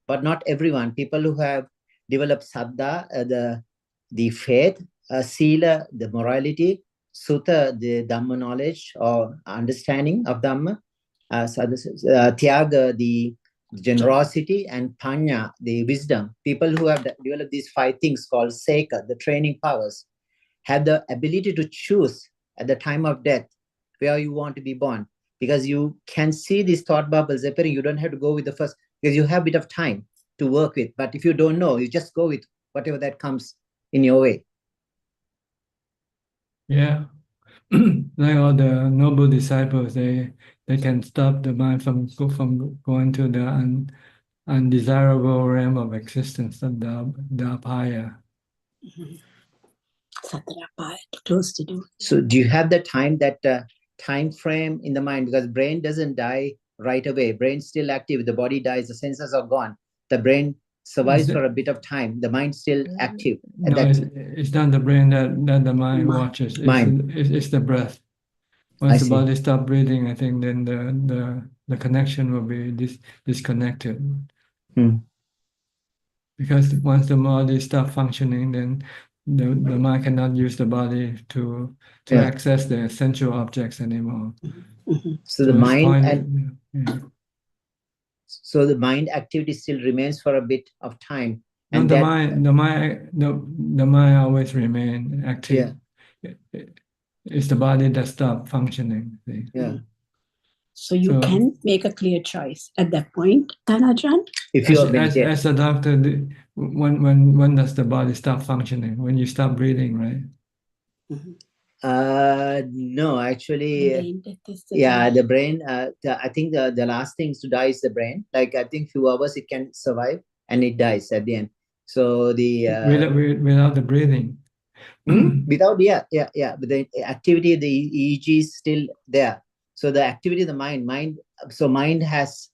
O: but not everyone. People who have developed saddha, the faith, sila, the morality, sutta, the Dhamma knowledge or understanding of Dhamma, tyaga, the generosity, and panya, the wisdom. People who have developed these 5 things called seka, the training powers, have the ability to choose at the time of death where you want to be born, because you can see these thought bubbles appearing. You don't have to go with the first, because you have a bit of time to work with. But if you don't know, you just go with whatever that comes in your way.
B: Yeah. Like all the noble disciples, they can stop the mind from going to the undesirable realm of existence, of the apaya.
P: Close to do.
O: So do you have the time, that time frame in the mind? Because brain doesn't die right away. Brain's still active. The body dies, the senses are gone. The brain survives for a bit of time. The mind's still active.
B: No, it's not the brain that the mind watches. It's the breath. Once the body stops breathing, I think then the connection will be disconnected. Because once the body stops functioning, then the mind cannot use the body to access the essential objects anymore.
O: So the mind so the mind activity still remains for a bit of time.
B: And the mind always remain active. Yeah. It's the body that stops functioning.
O: Yeah.
P: So you can make a clear choice at that point, Ajaan?
O: If you
B: as a doctor, when does the body stop functioning? When you stop breathing, right?
O: No, actually, the brain. I think the last things to die is the brain. Like I think few hours it can survive and it dies at the end. So the
B: without the breathing.
O: Without but the activity, the EEG is still there. So the activity of the mind. So mind has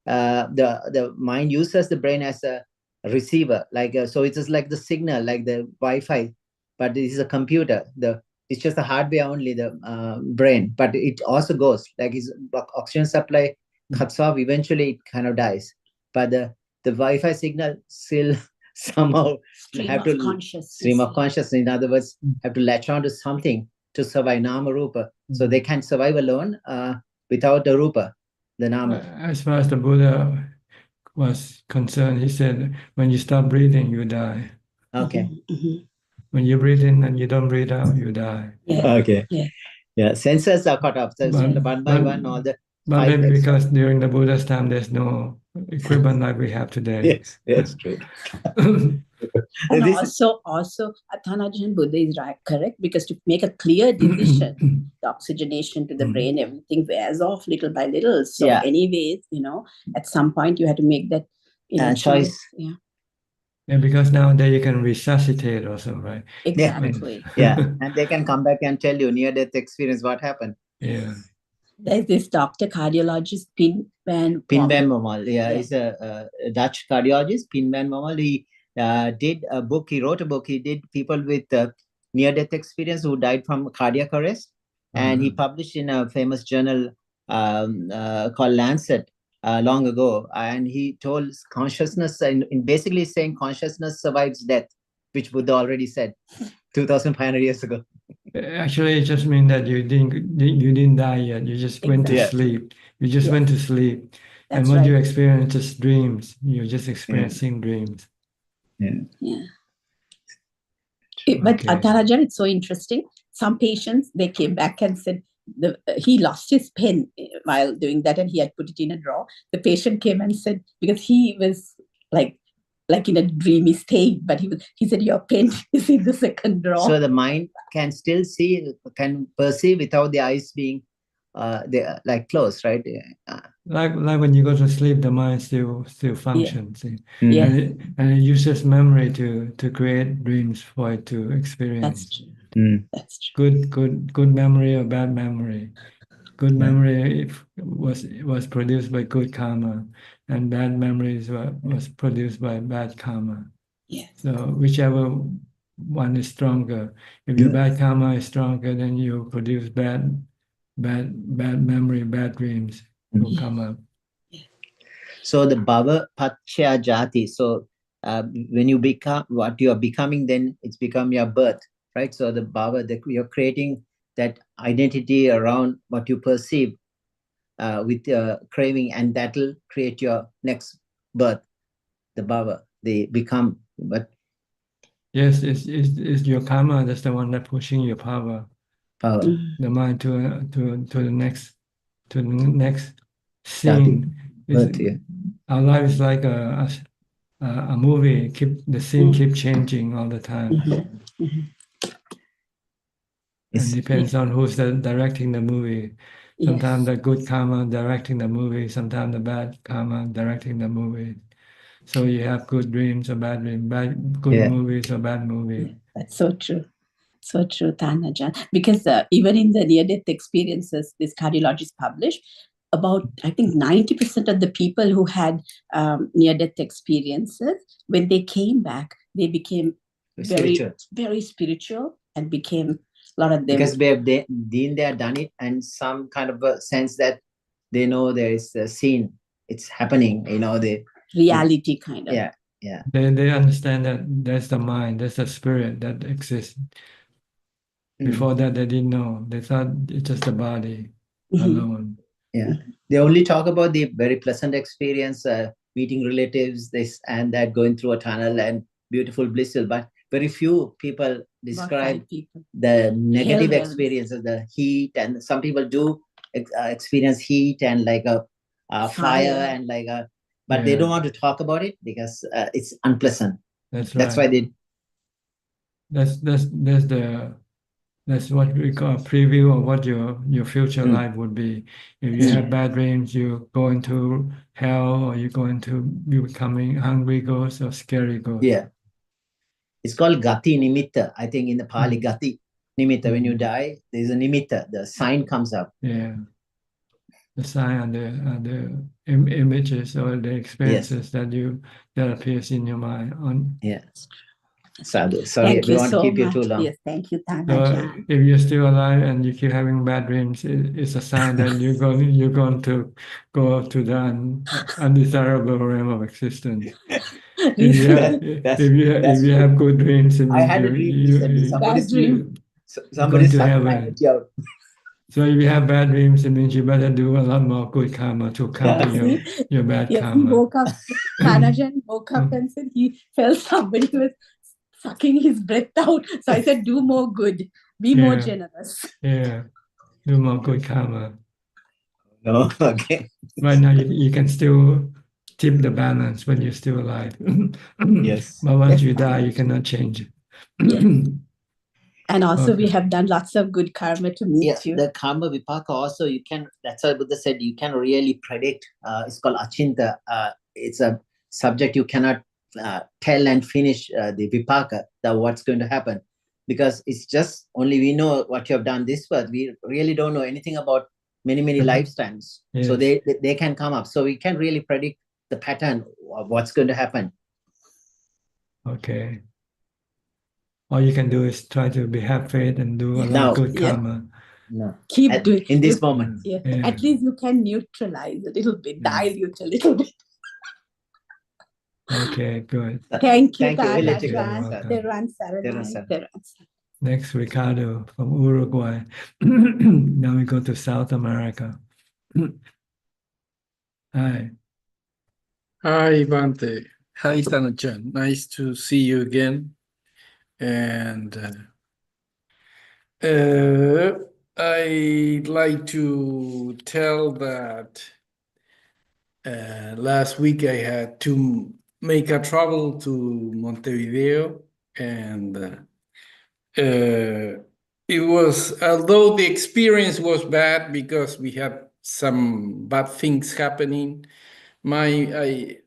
O: the mind uses the brain as a receiver. Like so, it is like the signal, like the Wi-Fi, but this is a computer. It's just the hardware only, the brain, but it also goes, like his oxygen supply cuts off, eventually it kind of dies. But the Wi-Fi signal still somehow stream of consciousness. In other words, have to latch on to something to survive, nama rupa. So they can survive alone without the rupa, the nama.
B: As far as the Buddha was concerned, he said, when you stop breathing, you die.
O: Okay.
B: when you breathe in and you don't breathe out, you die.
O: Okay.
P: Yeah.
O: Senses are cut off. So one by one, all the
B: But
O: five
B: maybe
O: extra-
B: because during the Buddha's time, there's no equipment like we have today.
O: Yes, that's true.
P: And
O: This
P: also, Athanajan Buddha is right, correct? Because to make a clear decision, the oxygenation to the brain, everything wears off little by little. So,
O: Yeah.
P: anyways, at some point you have to make that
O: choice.
P: Yeah,
B: And because nowadays you can resuscitate also, right?
P: exactly.
O: Yeah, and they can come back and tell you near-death experience what happened.
B: Yeah.
P: There's this doctor, cardiologist, Pin Van
O: Momal. Yeah, he's a Dutch cardiologist. Pin Van Momal. He did a book. He wrote a book. He did people with near-death experience who died from cardiac arrest, and he published in a famous journal called Lancet long ago. And he told consciousness, and basically saying consciousness survives death, which Buddha already said 2,500 years ago.
B: Actually, it just means that you didn't die yet. You just went to sleep. You just went to sleep.
P: That's
B: and what
P: right.
B: you experience is dreams. You're just experiencing dreams.
P: Yeah. But
B: Okay.
P: Athanajan, it's so interesting. Some patients, they came back and said he lost his pen while doing that and he had put it in a drawer. The patient came and said, because he was like in a dreamy state, but he said, your pen is in the second drawer.
O: So the mind can still see, can perceive without the eyes being like closed, right?
B: Like when you go to sleep, the mind still functions.
P: Yeah.
B: And it uses memory to create dreams for it to experience.
P: That's true. That's
B: true. Good memory or bad memory. Good memory was produced by good karma, and bad memories was produced by bad karma.
P: Yes.
B: So whichever one is stronger. If your bad karma is stronger, then you produce bad memory, bad dreams will come up.
O: So the bhava pachya jati. So when you become what you are becoming, then it's become your birth, right? So the bhava, you're creating that identity around what you perceive with craving, and that'll create your next birth. The bhava, they become. But
B: yes, it's your karma that's the one that pushing your power. The mind to the next scene. Our life is like a movie. The scene keep changing all the time. It depends on who's directing the movie. Sometimes the good karma directing the movie, sometimes the bad karma directing the movie. So you have good dreams or bad dreams, good movies or bad movies.
P: That's so true. So true, Thanajan. Because even in the near-death experiences, this cardiologist published, about, I think, 90% of the people who had near-death experiences, when they came back, they became very spiritual and became a lot of them.
O: Because they have done it, and some kind of a sense that they know there is a scene, it's happening, the
P: reality kind of.
O: Yeah.
B: They understand that there's the mind, there's the spirit that exists. Before that, they didn't know. They thought it's just the body alone.
O: Yeah. They only talk about the very pleasant experience, meeting relatives, this and that, going through a tunnel and beautiful, blissful, but very few people describe the negative experiences, the heat, and some people do experience heat and like a fire and like a, but they don't want to talk about it because it's unpleasant.
B: That's right.
O: That's why they.
B: That's what we call a preview of what your future life would be. If you have bad dreams, you go into hell, or you becoming hungry ghost or scary ghost.
O: Yeah. It's called Gati Nimitta. I think in the Pali, Gati Nimitta. When you die, there's a Nimitta. The sign comes up.
B: Yeah. The sign and the images or the experiences that appears in your mind.
O: Yes. Sadhu. Sorry, we want to keep you too long.
P: Yes, thank you, Thanajan.
B: So if you're still alive and you keep having bad dreams, it's a sign that you're going to go to the undesirable realm of existence. If you have good dreams,
O: I had a dream. Somebody's
B: to heaven. So if you have bad dreams, it means you better do a lot more good karma to counter your bad karma.
P: He woke up, Thanajan woke up and said he felt somebody was sucking his breath out. So I said, do more good, be more generous.
B: Yeah, do more good karma.
O: No, okay.
B: Right now, you can still tip the balance when you're still alive.
O: Yes.
B: But once you die, you cannot change it.
P: Yes. And also,
B: Okay.
P: we have done lots of good karma to meet you.
O: The karma vipaka also, you can, that's why Buddha said, you can really predict. It's called achinta. It's a subject you cannot tell and finish the vipaka, what's going to happen. Because it's just only we know what you have done this birth. We really don't know anything about many lifetimes.
B: Yes.
O: So they can come up. So we can really predict the pattern of what's going to happen.
B: Okay. All you can do is try to be have faith and do a lot
O: Now,
B: of good karma.
O: No.
P: Keep doing
O: in this moment.
P: Yeah.
B: Yeah.
P: At least you can neutralize a little bit, dilute a little bit.
B: Okay, good.
P: Thank you,
O: We'll let you go.
P: Teruan Saranai.
B: Next, Ricardo from Uruguay. Now we go to South America. Hi.
Q: Hi, Bante. Hi, Tanajan. Nice to see you again. And I'd like to tell that last week I had to make a travel to Montevideo, and it was, although the experience was bad because we had some bad things happening, I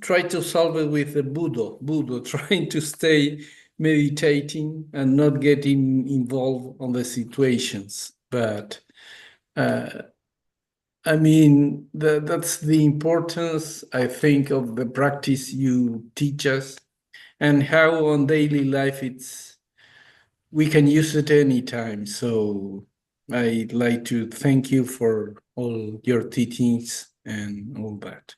Q: tried to solve it with the Buddha, trying to stay meditating and not getting involved on the situations. But I mean, that's the importance, I think, of the practice you teach us, and how on daily life we can use it anytime. So I'd like to thank you for all your teachings and all that.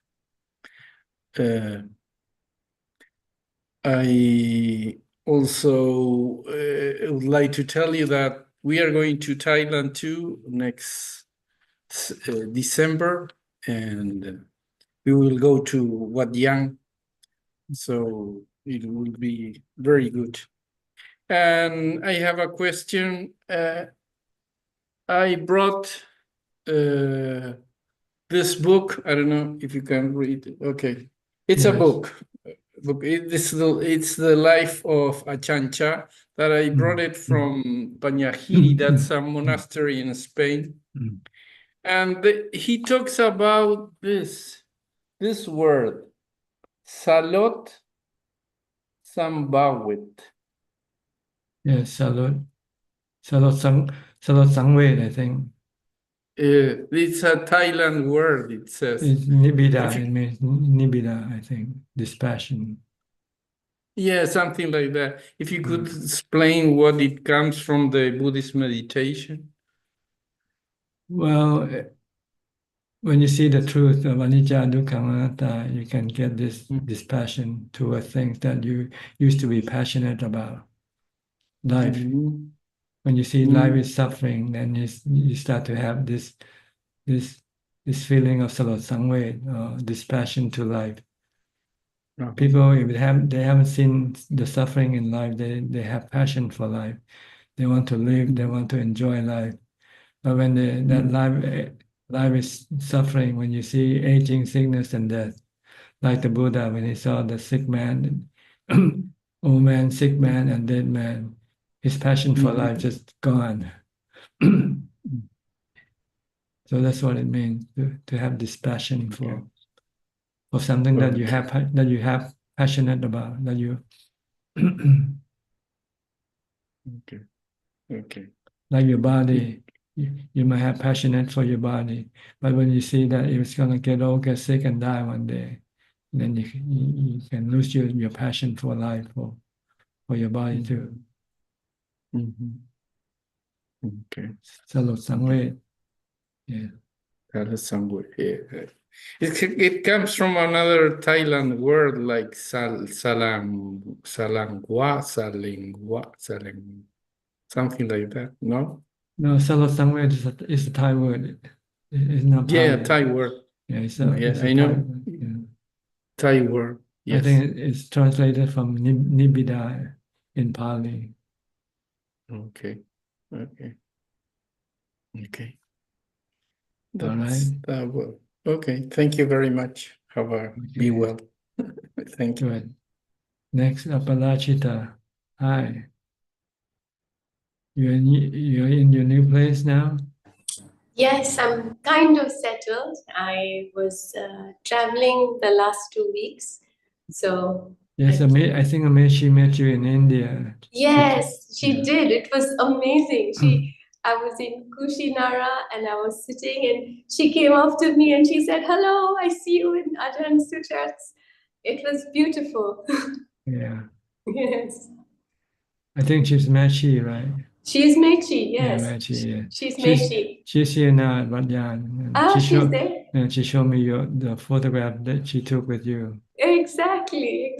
Q: I also would like to tell you that we are going to Thailand too next December, and we will go to Wat Yang, so it will be very good. And I have a question. I brought this book. I don't know if you can read it. Okay, it's a book. It's the life of Ajaan that I brought it from Panyahiri. That's a monastery in Spain. And he talks about this word, Salot Sambawit.
B: Yes, Salot Sangwet, I think.
Q: It's a Thailand word, it says.
B: It's Nibbida, it means Nibbida, I think, dispassion.
Q: Yeah, something like that. If you could explain what it comes from the Buddhist meditation.
B: Well, when you see the truth of anicca, dukkha, anatta, you can get this dispassion toward things that you used to be passionate about. Life. When you see life is suffering, then you start to have this feeling of salot sangwet, or dispassion to life. People, if they haven't seen the suffering in life, they have passion for life. They want to live. They want to enjoy life. But when that life is suffering, when you see aging, sickness, and death, like the Buddha when he saw the sick man, old man, sick man, and dead man, his passion for life just gone. So that's what it means to have this passion for something that you have passionate about, that you
Q: Okay.
B: like your body. You might have passionate for your body, but when you see that it's gonna get old, get sick, and die one day, then you can lose your passion for life, for your body too.
Q: Okay.
B: Salot sangwet. Yeah.
Q: Salot sangwet. Yeah. It comes from another Thailand word like salangwa, something like that. No.
B: No, salot sangwet is a Thai word. It's not Pali.
Q: Yeah, Thai word.
B: Yeah, it's
Q: I
B: a
Q: know.
B: Thai word. Yeah.
Q: Thai word.
B: I think it's translated from Nibbida in Pali.
Q: Okay. Okay. Okay.
B: All right.
Q: Well, okay. Thank you very much. Be well. Thank you.
B: Good. Next, Aparajita. Hi. You're in your new place now?
R: Yes, I'm kind of settled. I was traveling the last 2 weeks. So,
B: Yes, I think she met you in India.
R: yes, she did. It was amazing. I was in Kushinara and I was sitting and she came up to me and she said, "Hello, I see you in Ajaan Suchart." It was beautiful.
B: Yeah.
R: Yes.
B: I think she's Mechi, right?
R: She's Mechi, yes.
B: Yeah, Mechi, yeah.
R: She's Mechi.
B: She's here now at Ajaan.
R: She's there.
B: And she showed me the photograph that she took with you.
R: Exactly.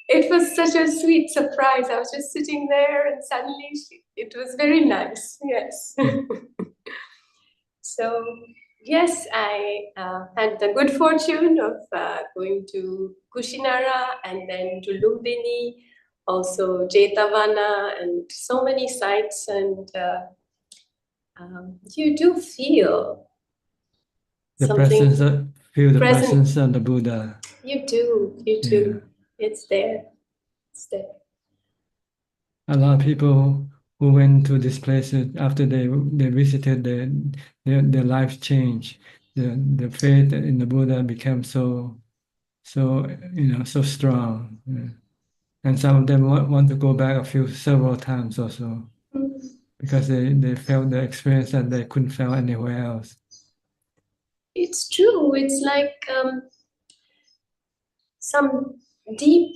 R: It was such a sweet surprise. I was just sitting there and suddenly it was very nice. Yes. So, yes, I had the good fortune of going to Kushinara and then to Lumbini, also Jetavana, and so many sites. And you do feel
B: the
R: something
B: presence of the Buddha.
R: You do.
B: Yeah.
R: It's there.
B: A lot of people who went to these places after they visited, their life changed. The faith in the Buddha became so strong. Yeah. And some of them want to go back several times also, because they felt the experience that they couldn't feel anywhere else.
R: It's true. It's like some deep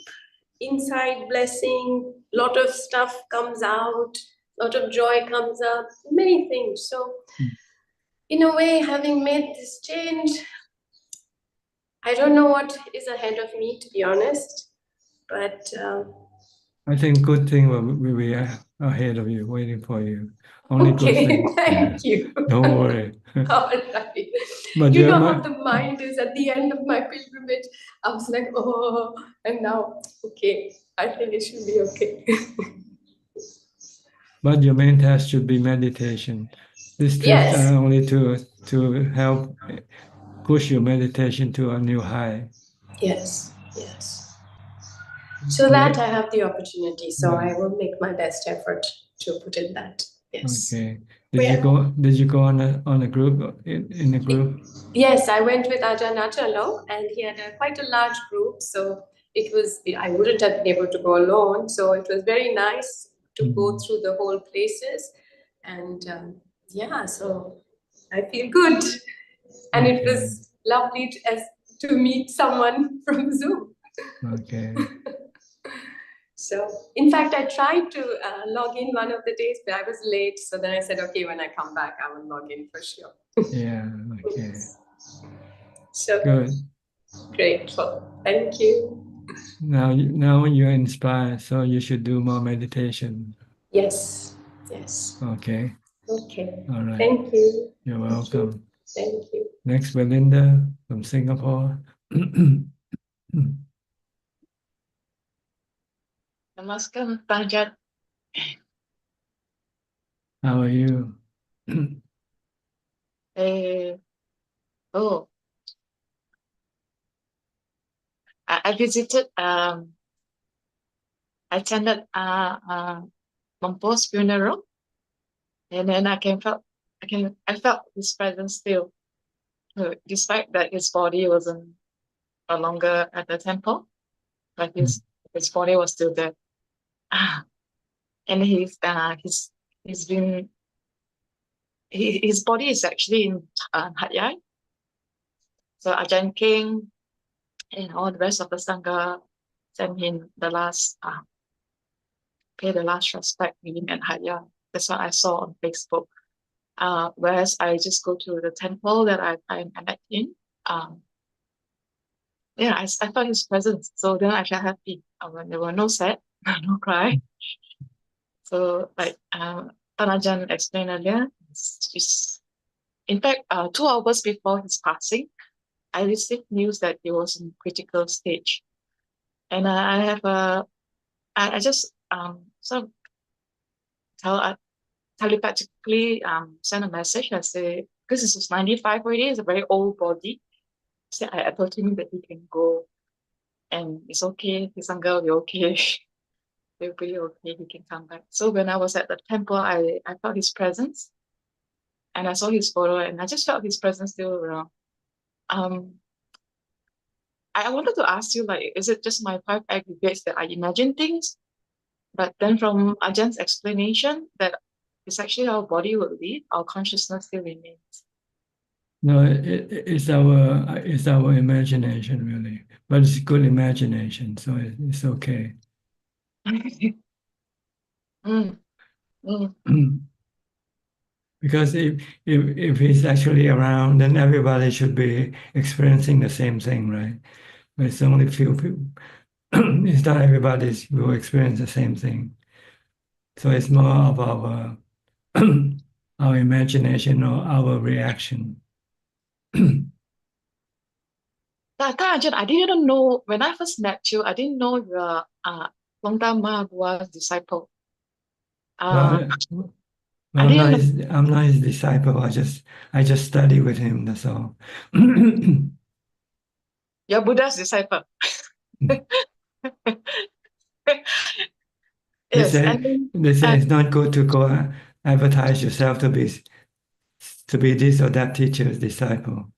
R: inside blessing, lot of stuff comes out, lot of joy comes up, many things. So in a way, having made this change, I don't know what is ahead of me, to be honest, but
B: I think good thing will be ahead of you, waiting for you. Only good things.
R: Thank you.
B: Don't worry.
R: All right.
B: But
R: you know how the mind is at the end of my pilgrimage. I was like, oh, and now, okay, I think it should be okay.
B: But your main task should be meditation. These trips are only to help push your meditation to a new high.
R: Yes. So that I have the opportunity. So I will make my best effort to put in that. Yes.
B: Okay. Did you go on a group in a group?
R: Yes, I went with Ajaan alone, and he had quite a large group. So I wouldn't have been able to go alone. So it was very nice to go through the whole places. And so I feel good. And it was lovely to meet someone from Zoom.
B: Okay.
R: So, in fact, I tried to log in one of the days, but I was late. So then I said, okay, when I come back, I will log in for sure.
B: Yeah, okay.
R: So
B: good.
R: Grateful. Thank you.
B: Now you're inspired, so you should do more meditation.
R: Yes.
B: Okay.
R: Okay.
B: All right.
R: Thank you.
B: You're welcome.
R: Thank you.
B: Next, Belinda from Singapore.
S: Namaskar, Ajaan.
B: How are you?
S: I visited, I attended Mompo's funeral, and then I felt his presence still, despite that his body wasn't no longer at the temple, but his body was still there. And his body is actually in Hat Yai. So Ajaan came and all the rest of the Sangha sent him pay the last respect to him at Hat Yai. That's what I saw on Facebook. Whereas I just go to the temple that I met in. I felt his presence. So then I felt happy. When there were no sad, no cry. So like Ajaan explained earlier, in fact, 2 hours before his passing, I received news that he was in critical stage. And I just sort of telepathically sent a message. I say, because this was 95 already, it's a very old body. So I told him that he can go and it's okay, his uncle will be okay. He'll be okay, he can come back. So when I was at the temple, I felt his presence and I saw his photo and I just felt his presence still around. I wanted to ask you, like, is it just my five aggregates that I imagine things? But then from Ajaan's explanation that it's actually our body will leave, our consciousness still remains.
B: No, it's our imagination really, but it's good imagination, so it's okay. Because if he's actually around, then everybody should be experiencing the same thing, right? But it's only few people. It's not everybody will experience the same thing. So it's more of our our imagination or our reaction.
S: Ajaan, I didn't know, when I first met you, I didn't know you're Longda Mahabua's disciple.
B: Well, I'm not his disciple. I just study with him. That's all.
S: You're Buddha's disciple.
B: They say it's not good to go advertise yourself to be this or that teacher's disciple.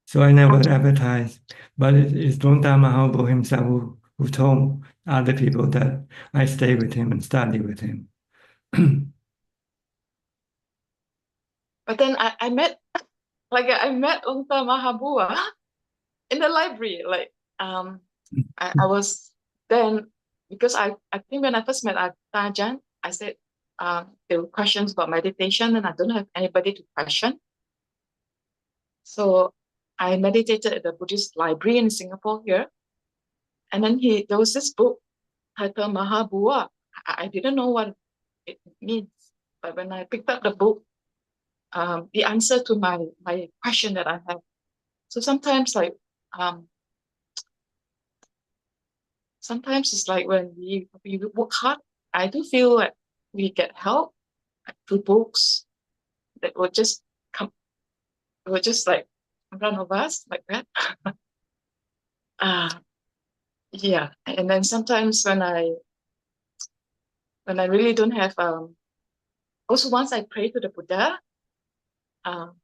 B: So I never advertised, but it's Dhamma Mahaprabhu himself who told other people that I stay with him and study with him.
S: But then I met Longda Mahabua in the library. Like I was then, because I think when I first met Ajaan, I said there were questions about meditation and I don't have anybody to question. So I meditated at the Buddhist library in Singapore here. And then there was this book titled Mahabua. I didn't know what it means. But when I picked up the book, the answer to my question that I have. So sometimes sometimes it's like when we work hard, I do feel like we get help through books that will just come, will just like in front of us like that. Yeah, and then sometimes when I really don't have also once I pray to the Buddha, and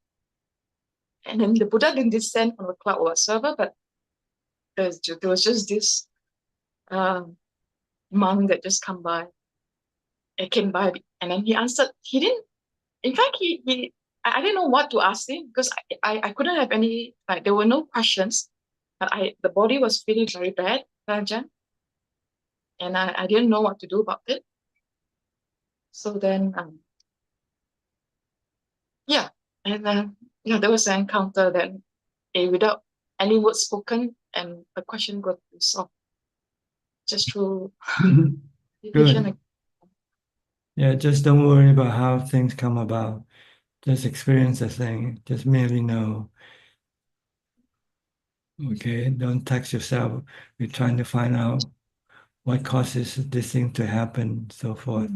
S: then the Buddha didn't descend from the cloud whatsoever, but there was just this monk that just came by, and then he answered. He didn't. In fact, I didn't know what to ask him because I couldn't have any, like, there were no questions, but the body was feeling very bad, Ajaan, and I didn't know what to do about it. So then, yeah, and then there was an encounter then, without any words spoken, and the question got resolved just through meditation.
B: Good. Yeah, just don't worry about how things come about. Just experience the thing. Just merely know. Okay, don't tax yourself with trying to find out what causes this thing to happen, so forth.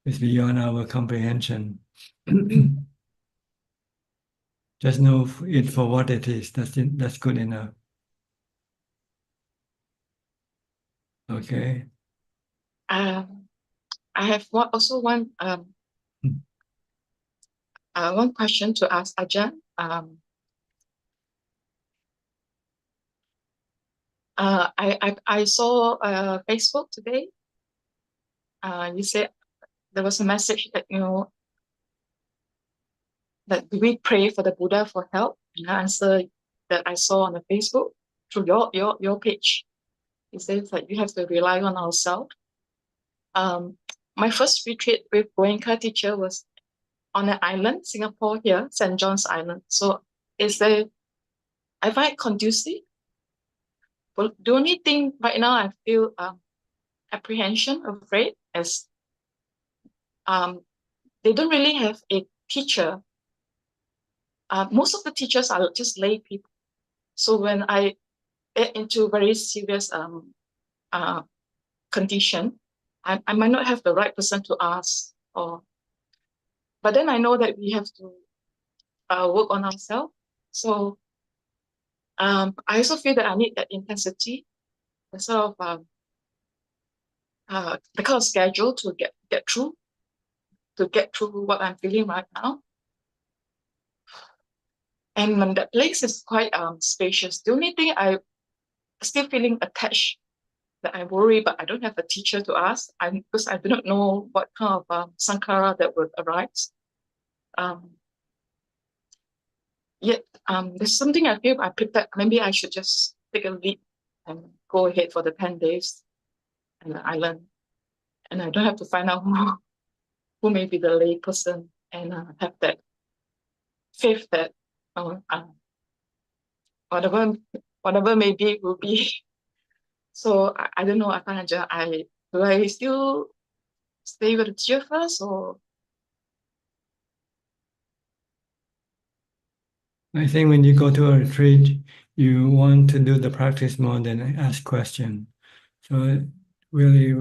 B: It's beyond our comprehension. Just know it for what it is. That's good enough. Okay.
S: I have also one question to ask Ajaan. I saw Facebook today. You said there was a message that that we pray for the Buddha for help. And the answer that I saw on the Facebook through your page, it says that you have to rely on ourselves. My first retreat with Goenka teacher was on an island, Singapore here, St. John's Island. So I find it conducive. But the only thing right now I feel apprehension, afraid, as they don't really have a teacher most of the teachers are just lay people. So when I get into very serious condition, I might not have the right person to ask. But then I know that we have to work on ourselves. So I also feel that I need that intensity, the sort of the kind of schedule to get through what I'm feeling right now. And when that place is quite spacious, the only thing I still feeling attached, that I worry, but I don't have a teacher to ask. Because I do not know what kind of sankhara that would arise. Yet there's something I feel I picked up. Maybe I should just take a leap and go ahead for the 10 days in the island, and I don't have to find out who may be the lay person, and have that faith that whatever may be will be. So I don't know, Aparajita, do I still stay with the teacher first, or?
B: I think when you go to a retreat, you want to do the practice more than ask question. So really,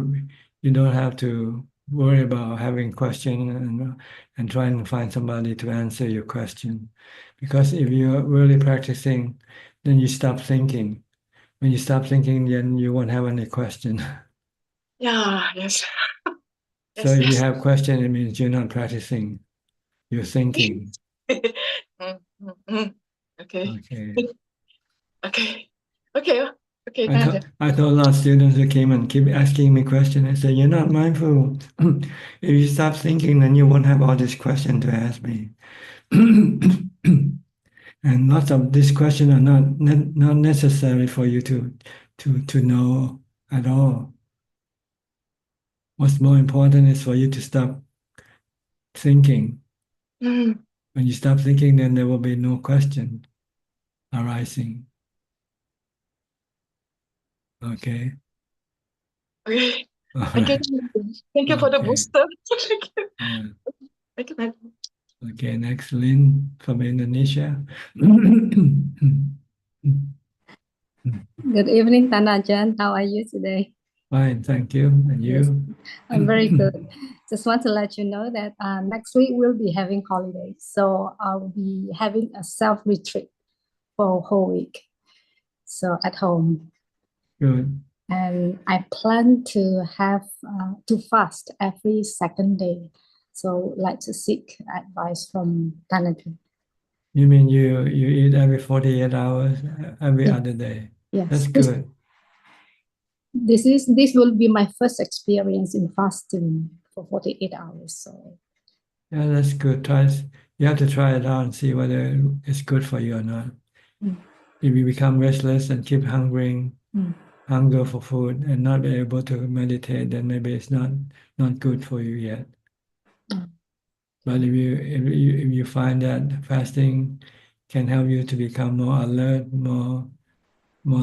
B: you don't have to worry about having question and trying to find somebody to answer your question. Because if you're really practicing, then you stop thinking. When you stop thinking, then you won't have any question.
S: Yeah, yes.
B: So if you have question, it means you're not practicing. You're thinking.
S: Okay.
B: Okay.
S: Okay.
B: I told a lot of students who came and keep asking me questions. I said, "You're not mindful. If you stop thinking, then you won't have all these questions to ask me." And lots of these questions are not necessary for you to know at all. What's more important is for you to stop thinking.
S: Mm.
B: When you stop thinking, then there will be no question arising. Okay.
S: Okay.
B: All
S: Thank
B: right.
S: you. Thank you for the
B: Okay.
S: booster.
B: Yeah.
S: Thank you.
B: Okay, next, Lynn from Indonesia.
T: Good evening, Tanajan. How are you today?
B: Fine, thank you. And you?
T: Yes, I'm very good. Just want to let you know that next week we'll be having holidays. So I'll be having a self-retreat for a whole week. So at home.
B: Good.
T: And I plan to have to fast every second day. So like to seek advice from Tanajan.
B: You mean you eat every 48 hours, every other day?
T: Yes.
B: That's good.
T: This will be my first experience in fasting for 48 hours. So
B: Yeah, that's good. You have to try it out and see whether it's good for you or not. If you become restless and keep hunger for food and not be able to meditate, then maybe it's not good for you yet. But if you find that fasting can help you to become more alert, more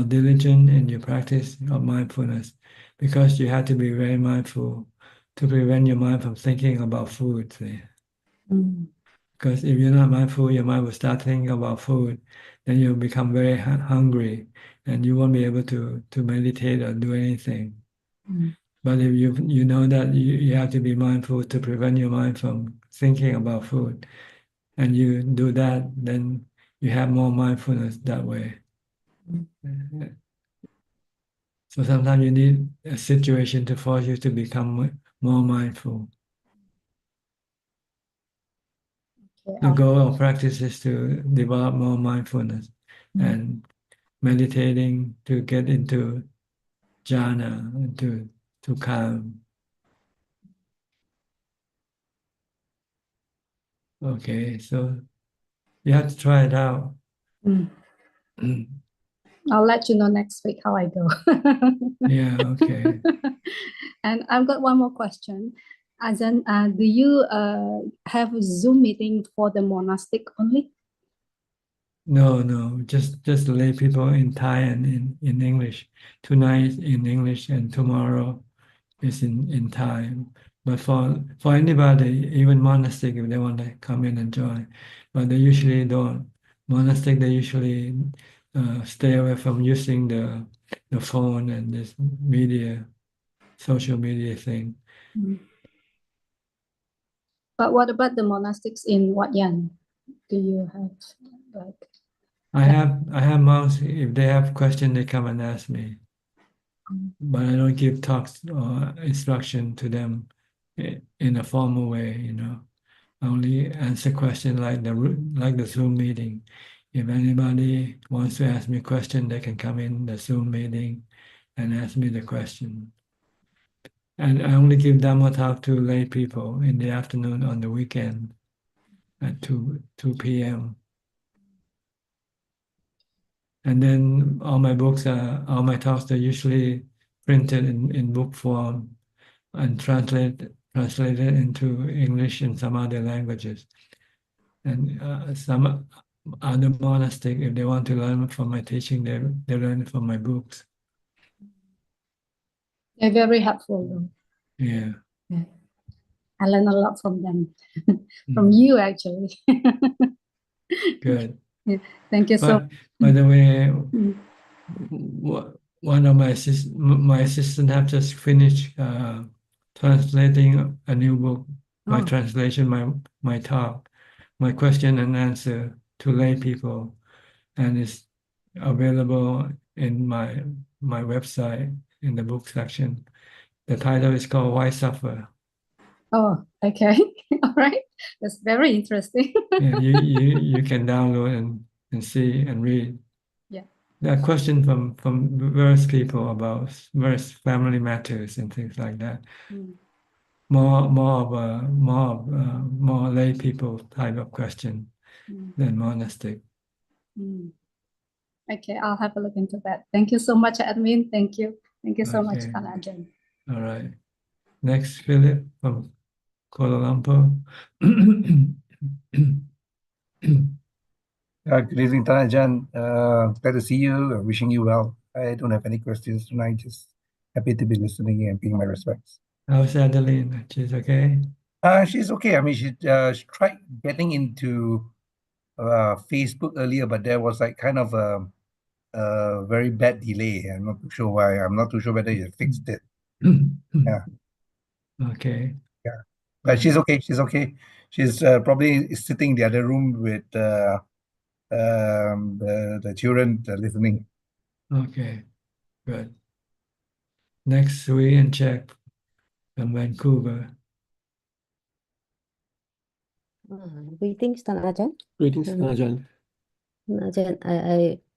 B: diligent in your practice of mindfulness, because you have to be very mindful to prevent your mind from thinking about food. See? Because if you're not mindful, your mind will start thinking about food, then you'll become very hungry, and you won't be able to meditate or do anything. But if you know that you have to be mindful to prevent your mind from thinking about food, and you do that, then you have more mindfulness that way. So sometimes you need a situation to force you to become more mindful. The goal of practice is to develop more mindfulness and meditating to get into jhana, to calm. Okay, so you have to try it out.
T: I'll let you know next week how I go.
B: Yeah, okay.
T: And I've got one more question. Ajaan, do you have a Zoom meeting for the monastic only?
B: No, just lay people in Thai and in English. Tonight in English and tomorrow is in Thai. But for anybody, even monastic, if they want to come in and join, but they usually don't. Monastic, they usually stay away from using the phone and this media, social media thing.
T: But what about the monastics in Wat Yan? Do you have like?
B: I have monks. If they have questions, they come and ask me. But I don't give talks or instruction to them in a formal way. You know, I only answer questions like the Zoom meeting. If anybody wants to ask me a question, they can come in the Zoom meeting and ask me the question. And I only give Dhamma talk to lay people in the afternoon on the weekend at 2 p.m. And then all my talks are usually printed in book form and translated into English and some other languages. And some other monastic, if they want to learn from my teaching, they learn from my books.
T: They're very helpful though.
B: Yeah.
T: Yeah. I learn a lot from them, from you actually.
B: Good.
T: Yeah. Thank you so much.
B: By the way, one of my assistant have just finished translating a new book. My translation, my talk, my question and answer to lay people, and it's available in my website in the book section. The title is called Why Suffer?
T: Oh, okay. All right. That's very interesting.
B: Yeah, you can download and see and read.
T: Yeah.
B: There are questions from various people about various family matters and things like that. More lay people type of question than monastic.
T: Okay, I'll have a look into that. Thank you so much, admin. Thank you. Thank you so much,
B: Okay.
T: Ajaan.
B: All right. Next, Philip from Kuala Lumpur.
U: Good evening, Ajaan. Glad to see you. Wishing you well. I don't have any questions tonight. Just happy to be listening and paying my respects.
B: How's Adeline? She's okay?
U: She's okay. I mean, she tried getting into Facebook earlier, but there was like kind of a very bad delay. I'm not too sure why. I'm not too sure whether you fixed it. Yeah.
B: Okay.
U: Yeah. But she's okay. She's okay. She's probably sitting in the other room with the children listening.
B: Okay, good. Next, Swee Chek from Vancouver.
V: Greetings, Ajaan.
W: Greetings, Ajaan.
V: Ajaan,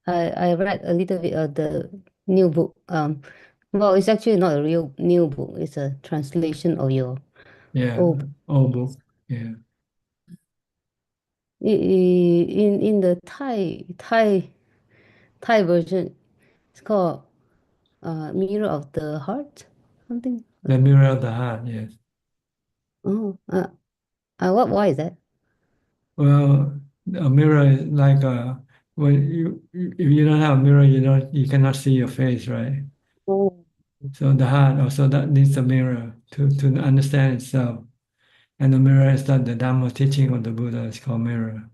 V: I read a little bit of the new book. Well, it's actually not a real new book. It's a translation of your old
B: book. Yeah.
V: In the Thai version, it's called Mirror of the Heart, something.
B: The Mirror of the Heart, yes.
V: Oh, why is that?
B: Well, a mirror is like when if you don't have a mirror, you cannot see your face, right?
V: Oh.
B: So the heart also that needs a mirror to understand itself. And the mirror is that the Dhamma teaching of the Buddha is called mirror.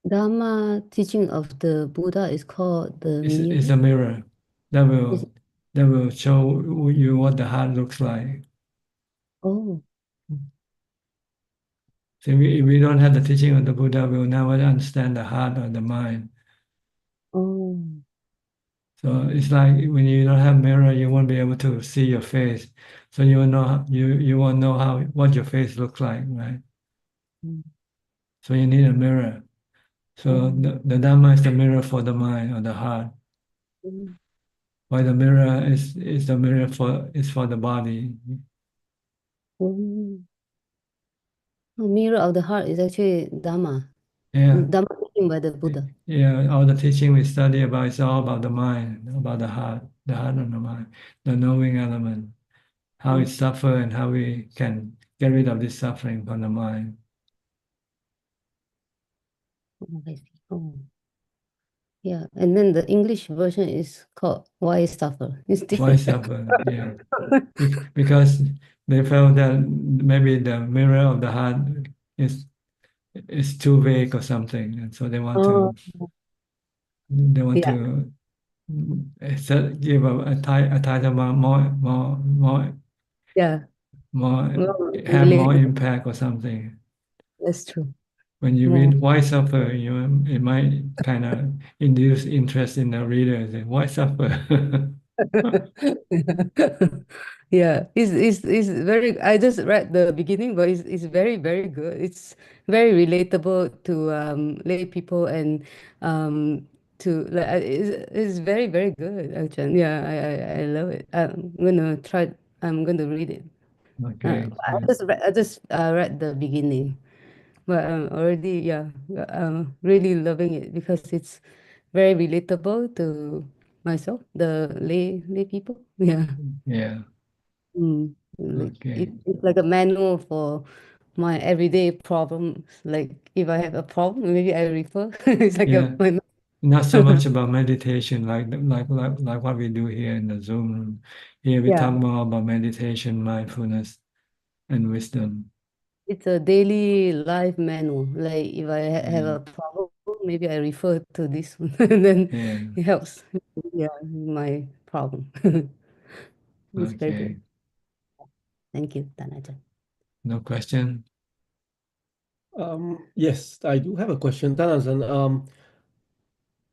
V: Dhamma teaching of the Buddha is called the mirror.
B: It's a mirror that will show you what the heart looks like.
V: Oh.
B: So if we don't have the teaching of the Buddha, we will never understand the heart or the mind.
V: Oh.
B: So it's like when you don't have mirror, you won't be able to see your face. So you will know you won't know what your face looks like, right? So you need a mirror. So the Dhamma is the mirror for the mind or the heart. While the mirror is the mirror for the body.
V: The mirror of the heart is actually Dhamma.
B: Yeah.
V: Dhamma teaching by the Buddha.
B: Yeah, all the teaching we study about is all about the mind, about the heart and the mind, the knowing element, how it suffers and how we can get rid of this suffering from the mind.
V: Oh, I see. Oh. Yeah, and then the English version is called Why Suffer.
B: Why Suffer? Yeah, because they felt that maybe the mirror of the heart is too vague or something, and so they want
V: Oh, yeah.
B: to give a tighter, more
V: Yeah.
B: more
V: Well,
B: have more
V: really,
B: impact or something.
V: that's true.
B: When you
V: Yeah.
B: read Why Suffer, it might kind of induce interest in the reader. Say, why suffer?
V: Yeah, it's very. I just read the beginning, but it's very very good. It's very relatable to lay people and to like it's very very good. Actually, yeah, I love it. I'm gonna try. I'm gonna read it.
B: Okay.
V: I just read the beginning, but I'm already really loving it because it's very relatable to myself, the lay people. Yeah.
B: Yeah. Okay.
V: It's like a manual for my everyday problems. Like if I have a problem, maybe I refer. It's like
B: Yeah.
V: my
B: Not so much about meditation like what we do here in the Zoom room. Here we
V: yeah.
B: talk more about meditation, mindfulness, and wisdom.
V: It's a daily life manual. Like if I have
B: Yeah.
V: a problem, maybe I refer to this one, and then
B: Yeah.
V: it helps. Yeah, my problem. It's very
B: Okay.
V: good. Thank you, Tanaja.
B: No question?
A: Yes, I do have a question, Tanazan.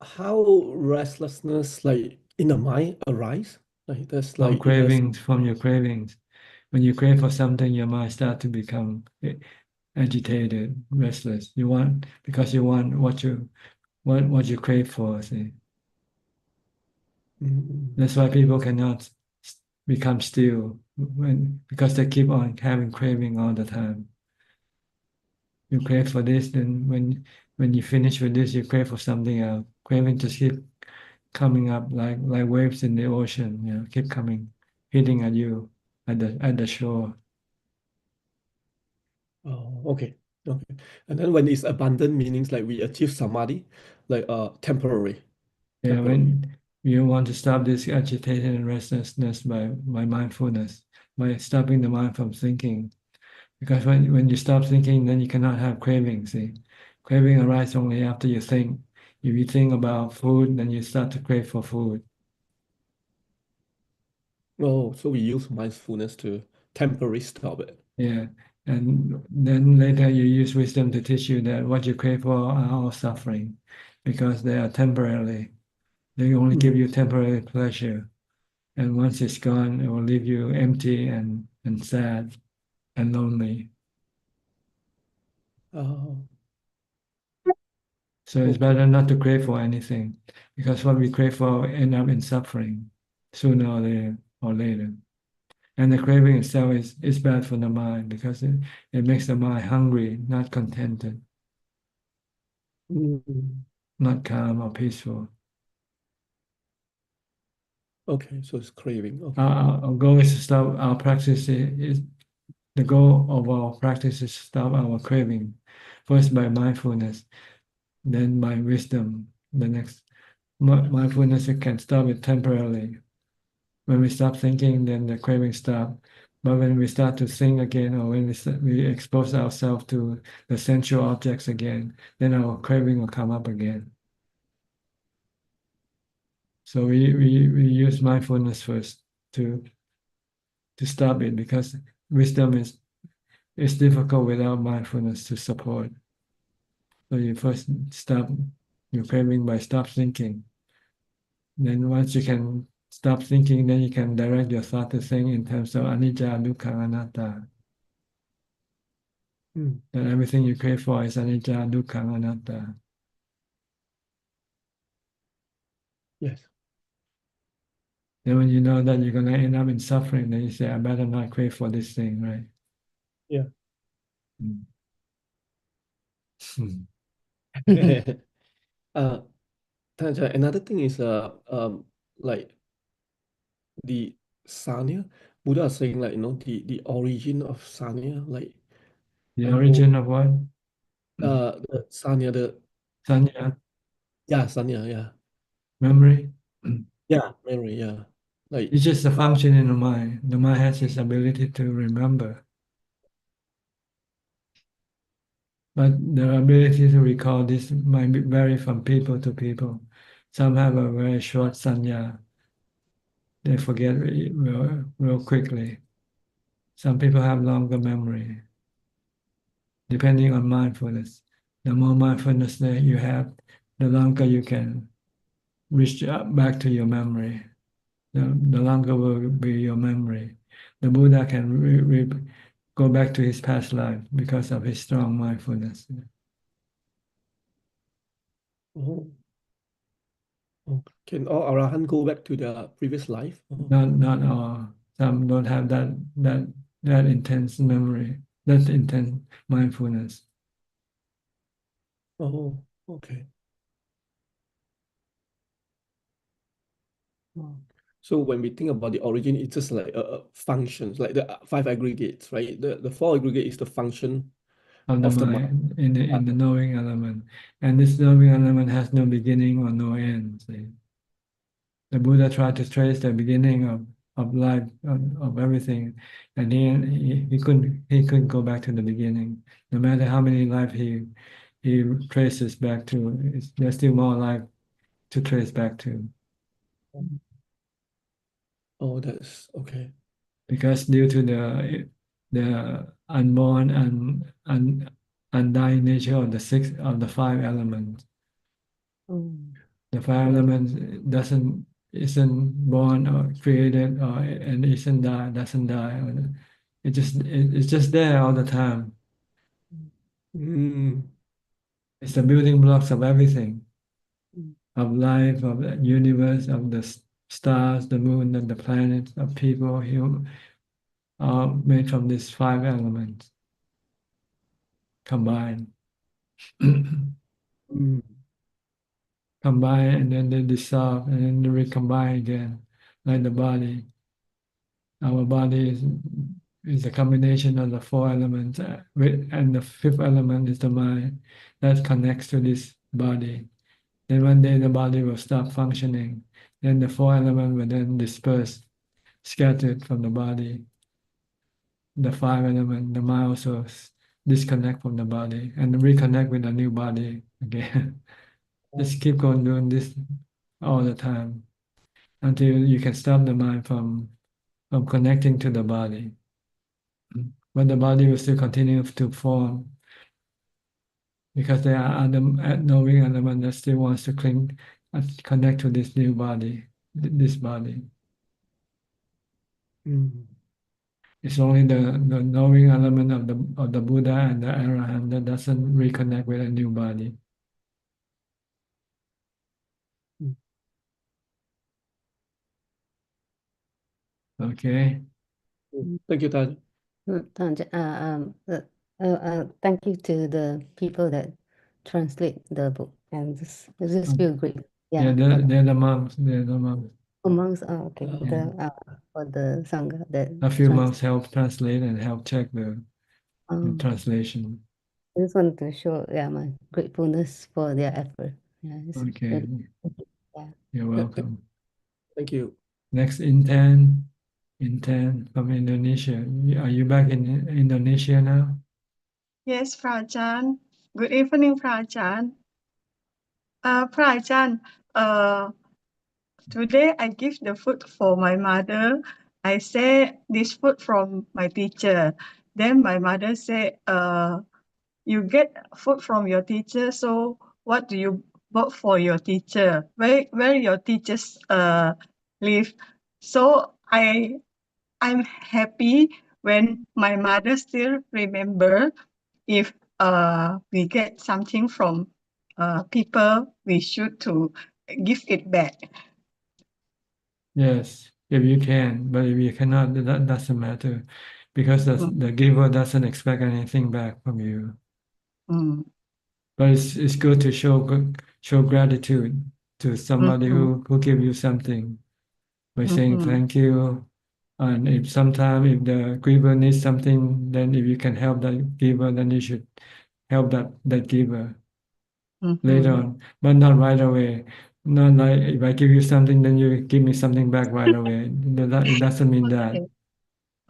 A: How restlessness like in the mind arise? Like there's
B: From
A: like it has
B: cravings, from your cravings. When you crave for something, your mind starts to become agitated, restless. You want because you want what you crave for. See, that's why people cannot become still because they keep on having craving all the time. You crave for this, then when you finish with this, you crave for something else. Craving just keep coming up like waves in the ocean. Keep coming, hitting at you at the shore.
A: Oh, okay. Okay. And then when it's abundant, meanings like we achieve samadhi, like temporary.
B: Yeah, when you want to stop this agitation and restlessness by mindfulness, by stopping the mind from thinking. Because when you stop thinking, then you cannot have craving, see. Craving arises only after you think. If you think about food, then you start to crave for food.
A: Oh, so we use mindfulness to temporarily stop it.
B: Yeah. And then later you use wisdom to teach you that what you crave for are all suffering because they are temporarily. They only give you temporary pleasure. And once it's gone, it will leave you empty and sad and lonely.
A: Oh,
B: So it's better not to crave for anything because what we crave for end up in suffering sooner or later. And the craving itself is bad for the mind because it makes the mind hungry, not contented, not calm or peaceful.
A: okay, so it's craving. Okay.
B: Our goal is to stop our practice. Is the goal of our practice is to stop our craving, first by mindfulness, then by wisdom. The next mindfulness you can stop it temporarily. When we stop thinking, then the craving stop. But when we start to think again, or when we expose ourselves to the sensual objects again, then our craving will come up again. So we use mindfulness first to stop it because wisdom is difficult without mindfulness to support. So you first stop your craving by stop thinking. Then once you can stop thinking, then you can direct your thought to think in terms of anicca, dukkha, anatta. That everything you crave for is anicca, dukkha, anatta.
A: Yes.
B: Then when you know that you're going to end up in suffering, then you say, I better not crave for this thing, right?
A: Yeah. Tanja, another thing is like the sanya. Buddha is saying like the origin of sanya, like
B: The origin of what?
A: the sanya, the
B: Sanya,
A: yeah, sanya, yeah.
B: memory.
A: Yeah, memory, yeah. Like
B: it's just a function in the mind. The mind has this ability to remember. But the ability to recall this might vary from people to people. Some have a very short sanya. They forget real quickly. Some people have longer memory, depending on mindfulness. The more mindfulness that you have, the longer you can reach back to your memory. The longer will be your memory. The Buddha can go back to his past life because of his strong mindfulness.
A: oh, oh, can all Arahant go back to their previous life? Oh,
B: Not all. Some don't have that intense memory, that intense mindfulness.
A: oh, okay. Oh. So when we think about the origin, it's just like functions, like the five aggregates, right? The four aggregate is the function
B: Of the
A: of the mind.
B: mind in the knowing element, and this knowing element has no beginning or no end. See? The Buddha tried to trace the beginning of life of everything, and he couldn't go back to the beginning. No matter how many life he traces back to, there's still more life to trace back to.
A: Oh, that's okay.
B: Because due to the unborn and undying nature of the five elements, the five elements isn't born or created or and doesn't die. It's just there all the time.
A: Mm.
B: It's the building blocks of everything, of life, of the universe, of the stars, the moon, and the planets, of people, human, are made from these five elements combined.
A: Mm.
B: Combine and then they dissolve and then they recombine again, like the body. Our body is a combination of the four elements, and the fifth element is the mind that connects to this body. Then one day the body will stop functioning. Then the four elements will then disperse, scattered from the body. The five elements, the mind also disconnect from the body and reconnect with a new body again. Just keep on doing this all the time until you can stop the mind from connecting to the body. But the body will still continue to form because there are other knowing element that still wants to cling and connect to this new body, this body.
A: Mm.
B: It's only the knowing element of the Buddha and the Arahant that doesn't reconnect with a new body. Okay.
A: Thank you, Taj.
V: Thank you to the people that translate the book, and this feel great.
B: Yeah, they're the monks. They're the monks.
V: Monks, okay.
B: Yeah.
V: For the sangha that
B: A few monks help translate and help check the
V: Oh.
B: translation.
V: I just want to show my gratefulness for their effort. Yeah, it's
B: Okay.
V: really, yeah.
B: You're welcome.
A: Thank you.
B: Next, Intan from Indonesia. Are you back in Indonesia now?
C: Yes, Prajan. Good evening, Prajan. Prajan, today I give the food for my mother. I say this food from my teacher. Then my mother say, you get food from your teacher, so what do you bought for your teacher? Where your teachers live? So I'm happy when my mother still remember if we get something from people, we should to give it back.
B: Yes, if you can, but if you cannot, that doesn't matter because the giver doesn't expect anything back from you.
C: Mm.
B: But it's good to show gratitude to somebody who give you something by saying thank you. And if the giver needs something, then if you can help that giver, then you should help that giver later on, but not right away. Not like if I give you something, then you give me something back right away. It doesn't mean that.
C: Okay.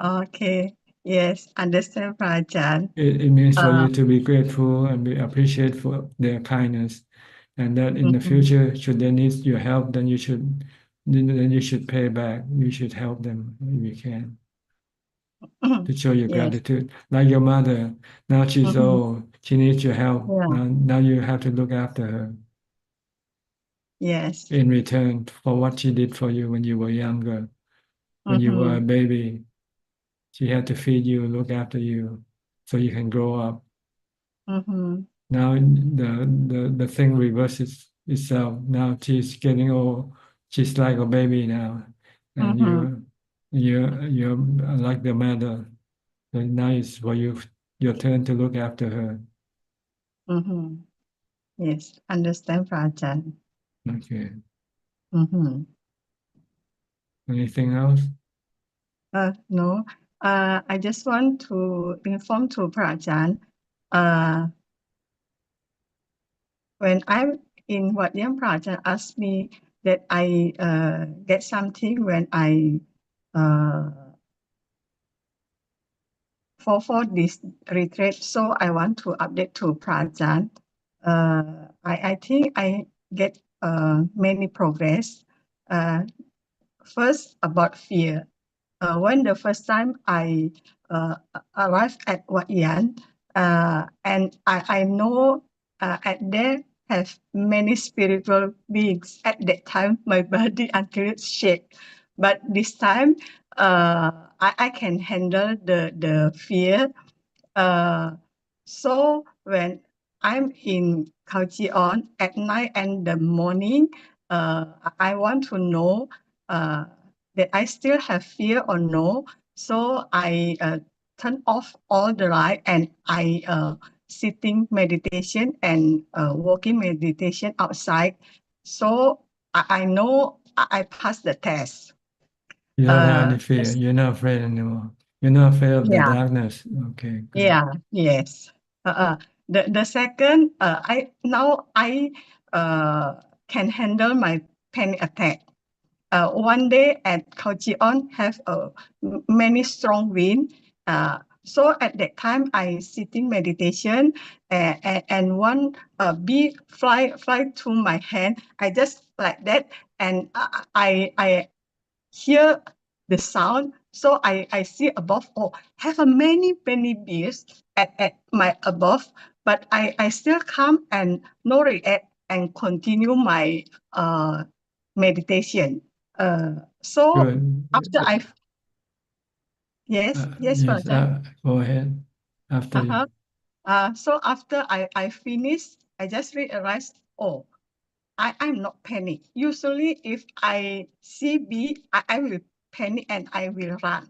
C: Okay. Yes, understand, Ajahn.
B: It means for you to be grateful and be appreciate for their kindness, and that in the future, should they need your help, then you should pay back. You should help them if you can to show your
C: Yes.
B: gratitude. Like your mother, now she's
C: Mhm.
B: old, she needs your help.
C: Yeah.
B: Now you have to look after her
C: Yes.
B: in return for what she did for you when you were younger, when you were a baby. She had to feed you, look after you, so you can grow up.
C: Mhm.
B: Now the thing reverses itself. Now she's getting old. She's like a baby now, and you're like the mother. So now it's for you your turn to look after her.
C: Mhm. Yes, understand, Ajahn.
B: Okay.
C: Mhm.
B: Anything else?
C: No. I just want to inform to Ajahn. When I'm in Wat Yam, Ajahn asked me that I get something when I for this retreat. So I want to update to Ajahn. I think I get many progress. First about fear. When the first time I arrived at Wat Yan, and I know at there have many spiritual beings. At that time, my body until shake, but this time I can handle the fear. So when I'm in Kauchion at night and the morning, I want to know that I still have fear or no. So I turn off all the light and I sitting meditation and walking meditation outside. So I know I passed the test.
B: You don't have any fear. You're not afraid anymore. You're not afraid of the
C: Yeah.
B: darkness. Okay. Good.
C: Yeah, yes. The second, I can handle my panic attack. One day at Kauchion have many strong wind. So at that time I sitting meditation and one bee fly to my hand. I just like that and I hear the sound. So I see above, have a many bees at my above, but I still come and no react and continue my meditation. So
B: Good.
C: after yes,
B: Yes,
C: Prajan.
B: go ahead. After you.
C: So after I finish, I just realize, I'm not panic. Usually if I see bee, I will panic and I will run.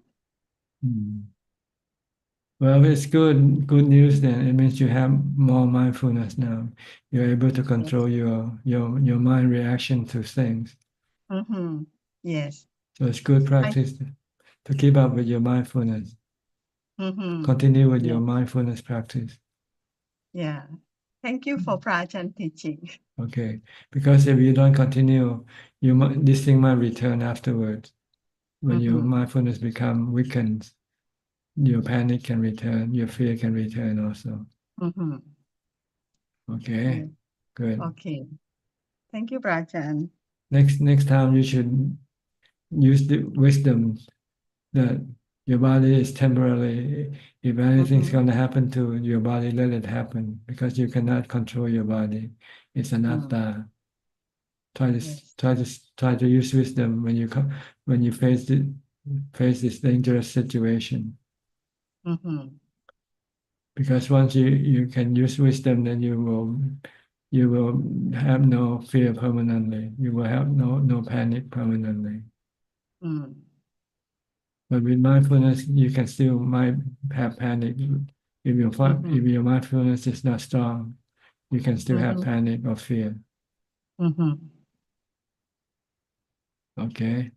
B: Well, it's good news then. It means you have more mindfulness now. You're able to control your mind reaction to things.
C: Yes.
B: So it's good practice to keep up with your mindfulness. Continue with your mindfulness practice.
C: Yeah. Thank you for Prajan teaching.
B: Okay. Because if you don't continue, this thing might return afterwards. When your mindfulness become weakened, your panic can return, your fear can return also. Okay.
C: Yeah.
B: Good.
C: Okay. Thank you, Prajan.
B: Next time you should use the wisdom that your body is temporary. If anything's going to happen to your body, let it happen because you cannot control your body. It's anatta. Try to use wisdom when you face this dangerous situation. Because once you can use wisdom, then you will have no fear permanently. You will have no panic permanently. But with mindfulness, you can still might have panic. If your mindfulness is not strong, you can still have panic or fear. Okay.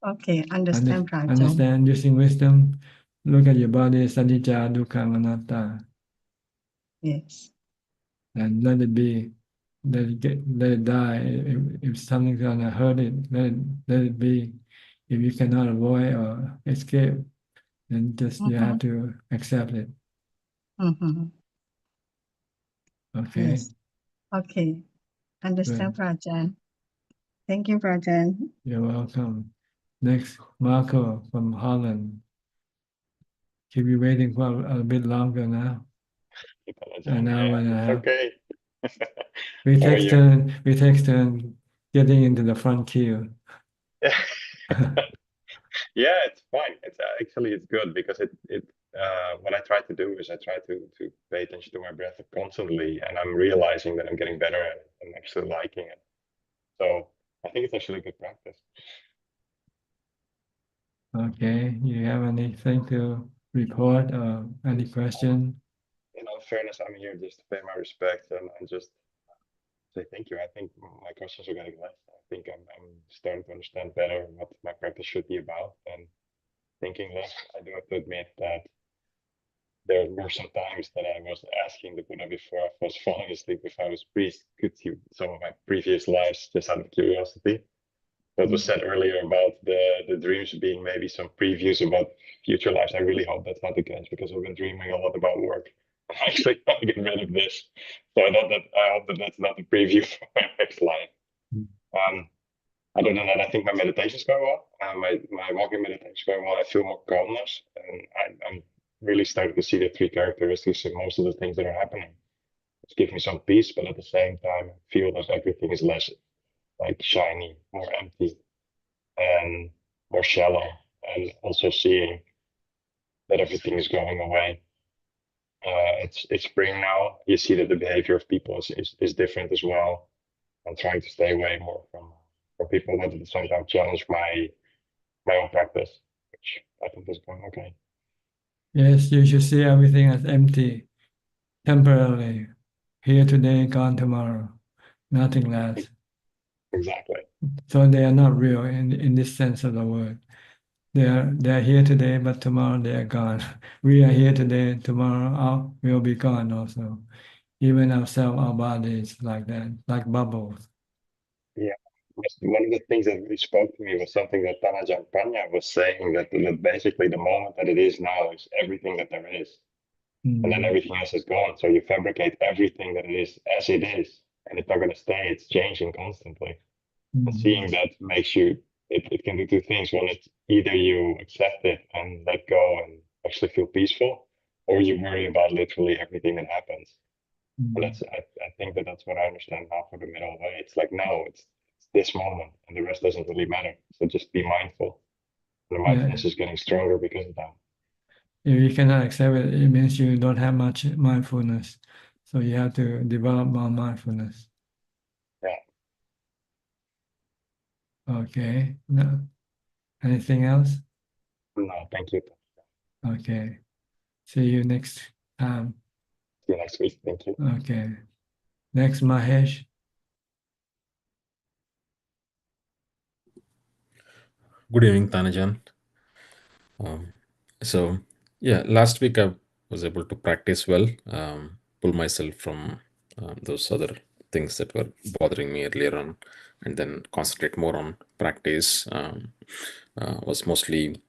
C: Okay, understand, Prajan.
B: Understand using wisdom. Look at your body as anicca, dukkha, anatta,
C: Yes.
B: and let it be let it die. If something's gonna hurt it, let it be. If you cannot avoid or escape, then just you have to accept it. Okay.
C: Yes. Okay. Understand,
B: Good.
C: Prajan. Thank you, Prajan.
B: You're welcome. Next, Marco from Holland. Keep you waiting for a bit longer now. An hour and a half.
D: Okay.
B: We
D: How are
B: take
D: you?
B: turn getting into the front queue.
D: Yeah, it's fine. It's actually it's good because it what I try to do is I try to pay attention to my breath constantly, and I'm realizing that I'm getting better at it and actually liking it. So I think it's actually a good practice.
B: Okay, you have anything to report or any question?
D: In all fairness, I'm here just to pay my respect and just say thank you. I think my questions are getting less. I think I'm starting to understand better what my practice should be about and thinking less. I do have to admit that there were some times that I was asking the Buddha before I was falling asleep if I was priest, could see some of my previous lives just out of curiosity. What was said earlier about the dreams being maybe some previews about future lives. I really hope that's not the case because I've been dreaming a lot about work. I actually want to get rid of this. So I hope that that's not the preview for my next life. Other than that, I think my meditation's going well. My walking meditation's going well. I feel more calmness, and I'm really starting to see the three characteristics in most of the things that are happening. It's giving me some peace, but at the same time, I feel that everything is less like shiny, more empty, and more shallow. And also seeing that everything is going away. It's spring now. You see that the behavior of people is different as well. I'm trying to stay away more from people, but at the same time challenge my own practice, which I think is going okay.
B: Yes, you should see everything as empty, temporarily. Here today, gone tomorrow. Nothing lasts.
D: Exactly.
B: So they are not real in this sense of the word. They are here today, but tomorrow they are gone. We are here today, tomorrow we'll be gone also. Even ourselves, our bodies like that, like bubbles.
D: Yeah. One of the things that really spoke to me was something that Ajaan was saying that basically the moment that it is now is everything that there is. And then everything else is gone. So you fabricate everything that it is as it is. And it's not going to stay, it's changing constantly. And seeing that makes you, it can do two things. One, it's either you accept it and let go and actually feel peaceful, or you worry about literally everything that happens. And I think that's what I understand now for the middle way. It's like, no, it's this moment and the rest doesn't really matter. So just be mindful. And the mindfulness is getting stronger because of that.
B: If you cannot accept it, it means you don't have much mindfulness. So you have to develop more mindfulness.
D: Yeah.
B: Okay. No. Anything else?
D: No, thank you.
B: Okay. See you next time.
D: See you next week. Thank you.
B: Okay. Next, Mahesh.
E: Good evening, Tanajan. So yeah, last week I was able to practice well, pull myself from those other things that were bothering me earlier on, and then concentrate more on practice. Was mostly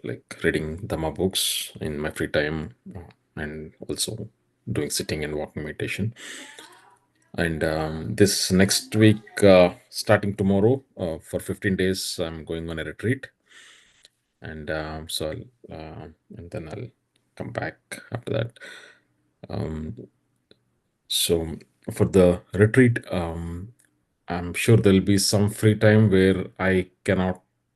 E: like reading Dhamma books in my free time, and also doing sitting and walking meditation. And this next week, starting tomorrow, for 15 days, I'm going on a retreat. And so and then I'll come back after that. So for the retreat, I'm sure there'll be some free time where I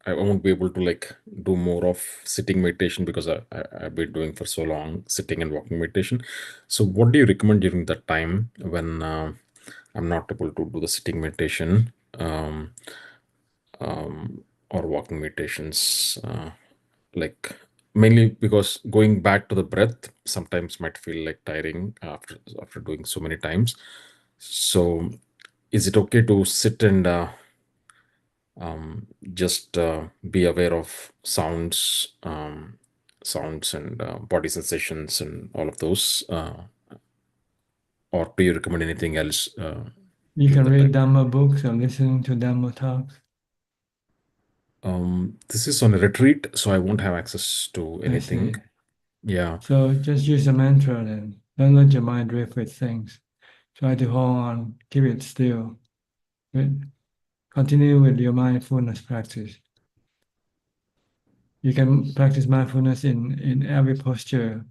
E: won't be able to like do more of sitting meditation because I've been doing for so long sitting and walking meditation. So what do you recommend during that time when I'm not able to do the sitting meditation or walking meditations? Like mainly because going back to the breath sometimes might feel like tiring after doing so many times. So is it okay to sit and just be aware of sounds and body sensations and all of those, or do you recommend anything else?
B: You can
E: during that
B: read
E: time?
B: Dhamma books or listening to Dhamma talks.
E: This is on a retreat, so I won't have access to
B: I
E: anything.
B: see.
E: Yeah.
B: So just use a mantra then. Don't let your mind drift with things. Try to hold on, keep it still. Continue with your mindfulness practice. You can practice mindfulness in every posture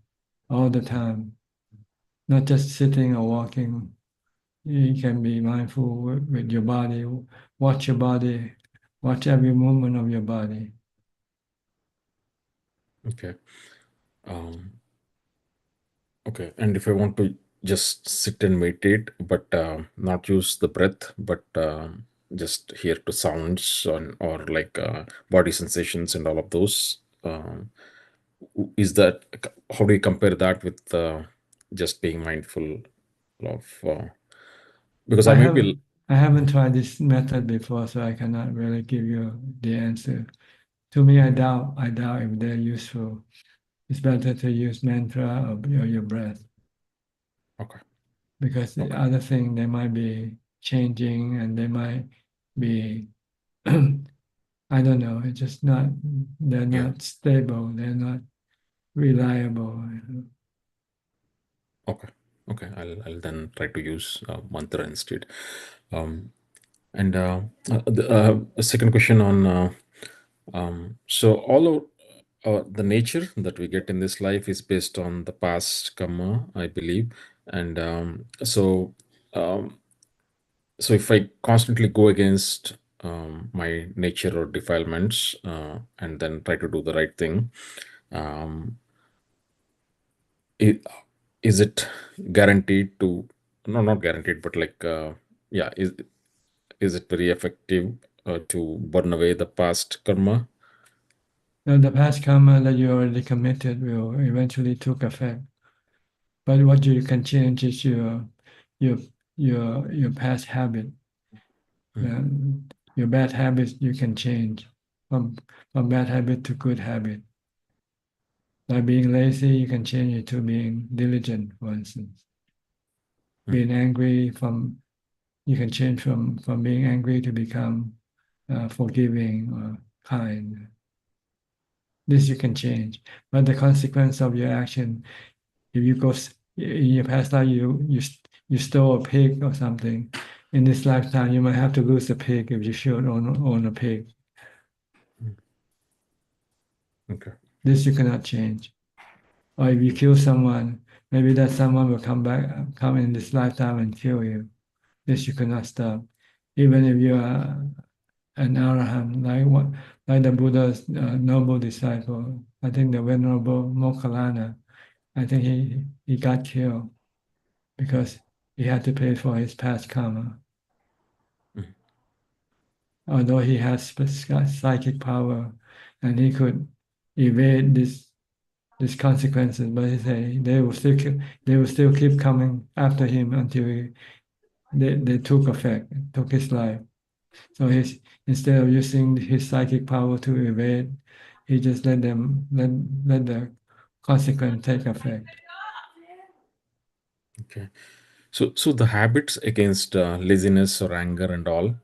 B: all the time, not just sitting or walking. You can be mindful with your body, watch your body, watch every movement of your body.
E: Okay. Okay. And if I want to just sit and meditate, but not use the breath, but just hear to sounds or like body sensations and all of those, is that, how do you compare that with just being mindful of, because I may be.
B: I haven't tried this method before, so I cannot really give you the answer. To me, I doubt if they're useful. It's better to use mantra or your breath.
E: Okay.
B: Because the other thing, they might be changing and they might be, I don't know, it's just not, they're not stable, they're not reliable.
E: Okay. Okay. I'll then try to use mantra instead. And a second question on, so all of the nature that we get in this life is based on the past karma, I believe. And so if I constantly go against my nature or defilements and then try to do the right thing, is it guaranteed to, no, not guaranteed, but like, yeah, is it very effective to burn away the past karma?
B: Now, the past karma that you already committed will eventually take effect. But what you can change is your past habit. Your bad habits you can change from bad habit to good habit. By being lazy, you can change it to being diligent, for instance. Being angry you can change from being angry to become forgiving or kind. This you can change, but the consequence of your action, if you go in your past life, you stole a pig or something. In this lifetime, you might have to lose a pig if you should own a pig.
E: Okay.
B: This you cannot change. Or if you kill someone, maybe that someone will come in this lifetime and kill you. This you cannot stop. Even if you are an arahant, like the Buddha's noble disciple, I think the Venerable Mokkallana, I think he got killed because he had to pay for his past karma. Although he has psychic power and he could evade these consequences, but he say they will still keep coming after him until they took effect, took his life. So instead of using his psychic power to evade, he just let the consequence take effect.
E: Okay. So the habits against laziness or anger and all,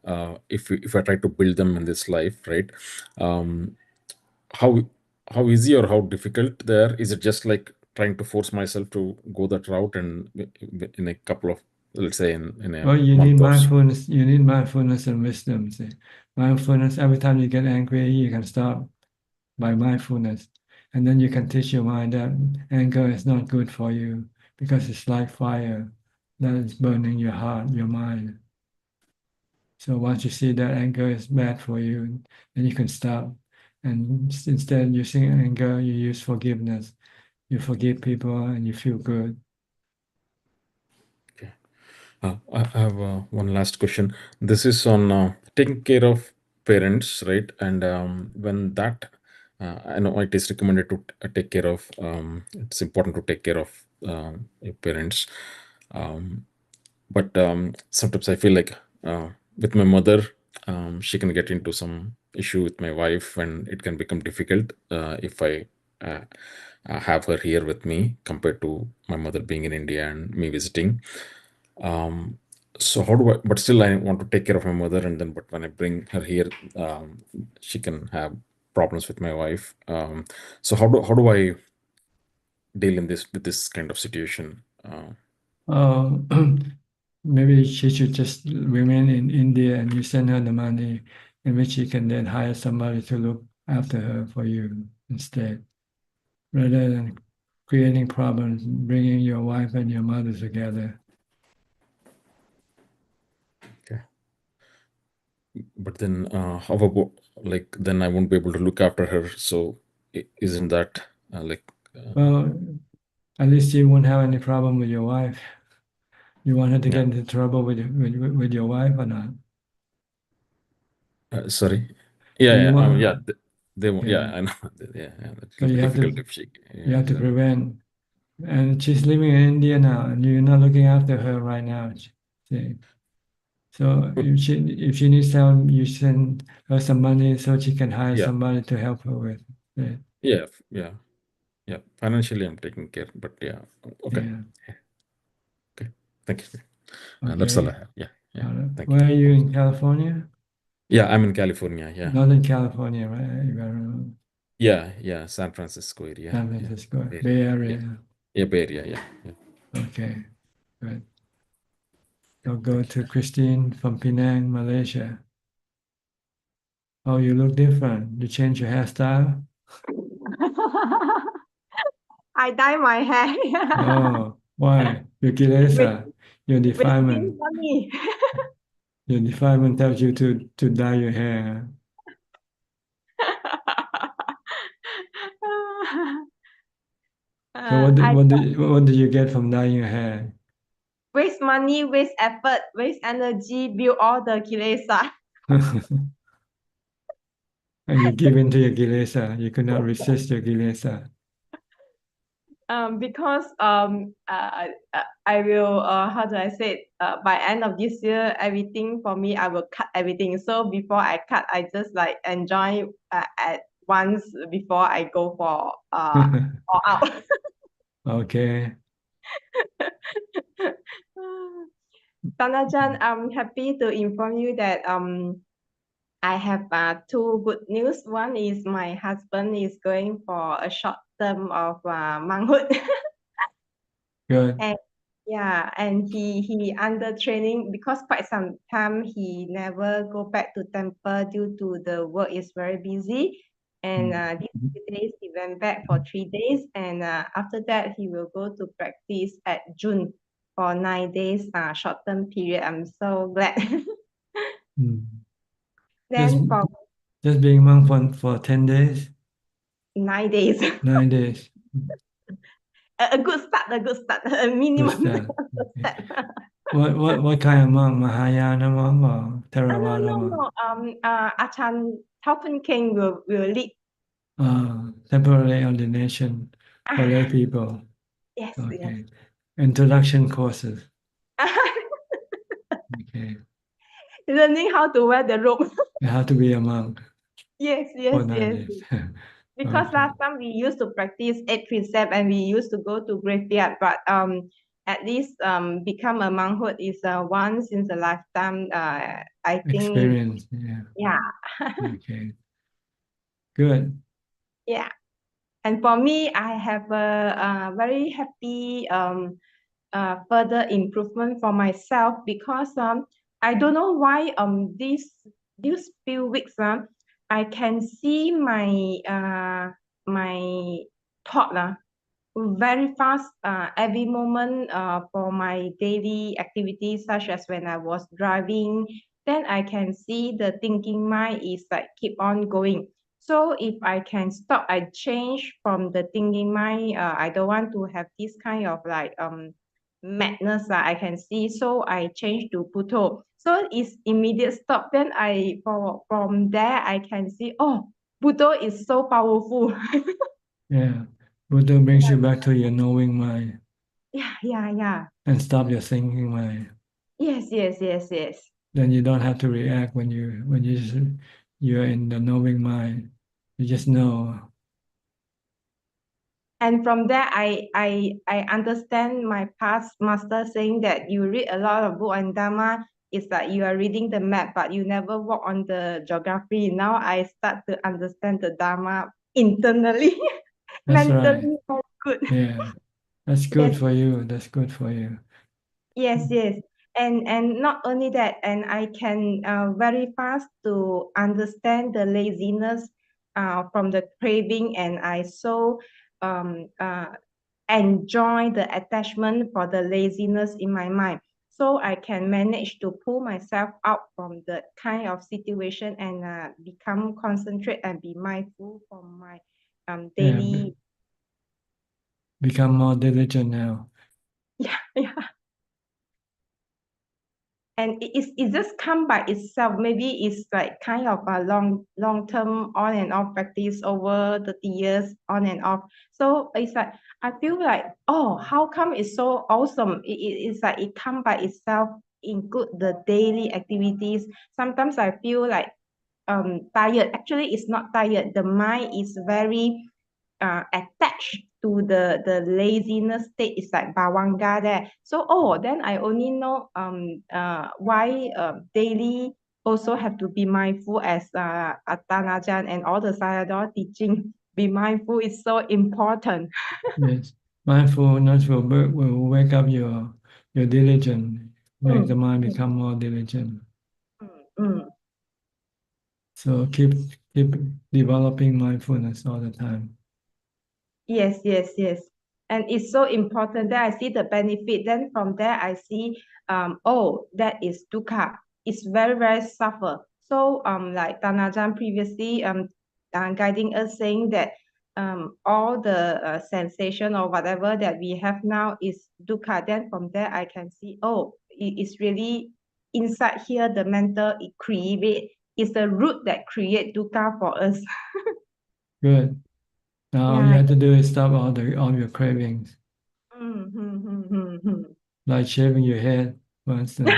E: if I try to build them in this life, right? Um, how how easy or how difficult there is it? Just like trying to force myself to go that route, and in a couple of, let's say, in a
B: Well, you need
E: month or so.
B: mindfulness. You need mindfulness and wisdom. See, mindfulness. Every time you get angry, you can stop by mindfulness, and then you can teach your mind that anger is not good for you because it's like fire that is burning your heart, your mind. So once you see that anger is bad for you, then you can stop. And instead of using anger, you use forgiveness. You forgive people and you feel good.
E: I have one last question. This is on taking care of parents, right? And when that, I know it is recommended to take care of, it's important to take care of your parents. But sometimes I feel like with my mother, she can get into some issue with my wife, and it can become difficult if I have her here with me compared to my mother being in India and me visiting. So how do I? But still, I want to take care of my mother, and then but when I bring her here, she can have problems with my wife. So how do I deal in this with this kind of situation?
B: Maybe she should just remain in India and you send her the money, in which she can then hire somebody to look after her for you instead, rather than creating problems, bringing your wife and your mother together.
E: Okay. But then, how about like then I won't be able to look after her. So isn't that like?
B: Well, at least you won't have any problem with your wife. You want her to get into trouble with your wife or not?
E: Sorry. Yeah, yeah, they won't.
B: Yeah.
E: Yeah, I know. Yeah, it's
B: So you have
E: difficult
B: to
E: if she.
B: you have to prevent. And she's living in India now, and you're not looking after her right now. See? So if she needs help, you send her some money so she can hire
E: Yeah.
B: somebody to help her with it.
E: Yeah. Financially, I'm taking care, but yeah. Okay.
B: Yeah.
E: Okay. Thank you.
B: Okay.
E: That's all I have. Yeah. Thank you.
B: Where are you in California?
E: Yeah, I'm in California. Yeah.
B: Northern California, right? You got
E: Yeah, San Francisco area.
B: San Francisco, Bay Area.
E: Yeah, Bay Area. Yeah.
B: Okay, good. I'll go to Christine from Penang, Malaysia. Oh, you look different. You change your hairstyle?
F: I dye my hair.
B: Oh, why? Your kilesa, your defilement.
F: Money.
B: Your defilement tells you to dye your hair. So what do you get from dyeing your hair?
F: Waste money, waste effort, waste energy, build all the kilesa.
B: And you give in to your kilesa. You could not resist your kilesa.
F: Because I will how do I say it? By end of this year, everything for me, I will cut everything. So before I cut, I just like enjoy at once before I go for all out.
B: Okay.
F: Tanajan, I'm happy to inform you that I have two good news. One is my husband is going for a short term of monkhood.
B: Good.
F: And yeah, and he under training because quite some time he never go back to temple due to the work is very busy. And these 3 days he went back for 3 days, and after that he will go to practice at June for 9 days short term period. I'm so glad. Then for
B: Just being monk for 10 days?
F: 9 days.
B: 9 days.
F: A good start, a minimum.
B: Good start. What kind of monk? Mahayana monk or Theravada monk?
F: Ajaan King will lead.
B: Temporary ordination for lay people.
F: Yes,
B: okay. Introduction courses. Okay.
F: Learning how to wear the robe.
B: How to be a monk.
F: Yes. Because last time we used to practice 8 precepts and we used to go to graveyard, but at least become a monkhood is once in a lifetime. I think.
B: Experience. Yeah. Okay. Good.
F: Yeah. And for me, I have a very happy further improvement for myself because I don't know why these few weeks I can see my thought very fast every moment for my daily activities, such as when I was driving, then I can see the thinking mind is like keep on going. So if I can stop, I change from the thinking mind. I don't want to have this kind of like madness I can see. So I change to Puto. So it's immediate stop. Then from there I can see, oh, Puto is so powerful.
B: Yeah. Buddha brings you back to your knowing mind.
F: Yeah.
B: And stop your thinking mind.
F: Yes.
B: Then you don't have to react when you're in the knowing mind. You just know.
F: And from there, I understand my past master saying that you read a lot of book on Dhamma, it's like you are reading the map, but you never walk on the geography. Now I start to understand the Dhamma internally,
B: That's right.
F: mentally, very good.
B: Yeah. That's good
F: Yes,
B: for you. That's good for you.
F: yes, yes. And not only that, and I can very fast to understand the laziness from the craving, and I so enjoy the attachment for the laziness in my mind. So I can manage to pull myself out from the kind of situation and become concentrate and be mindful from my
B: Yeah.
F: daily.
B: Become more diligent now.
F: Yeah, yeah. And it just come by itself. Maybe it's like kind of a long term on and off practice over 30 years on and off. So it's like I feel like, oh, how come it's so awesome? It's like it come by itself, include the daily activities. Sometimes I feel like tired. Actually, it's not tired. The mind is very attached to the laziness state. It's like bawanga there. So then I only know why daily also have to be mindful as Atanajan and all the Sayadaw teaching. Be mindful is so important.
B: Yes. Mindfulness will wake up your diligence, make the mind become more diligent.
F: Mm.
B: So keep developing mindfulness all the time.
F: Yes, yes, yes. And it's so important that I see the benefit. Then from there, I see, that is dukkha. It's very, very suffer. So, like Tanajan previously, guiding us saying that, all the sensation or whatever that we have now is dukkha. Then from there, I can see, it's really inside here, the mental, it create, it's the root that create dukkha for us.
B: Good. Now all you
F: Yeah.
B: have to do is stop all your cravings,
F: Mm-hmm.
B: like shaving your head, for instance.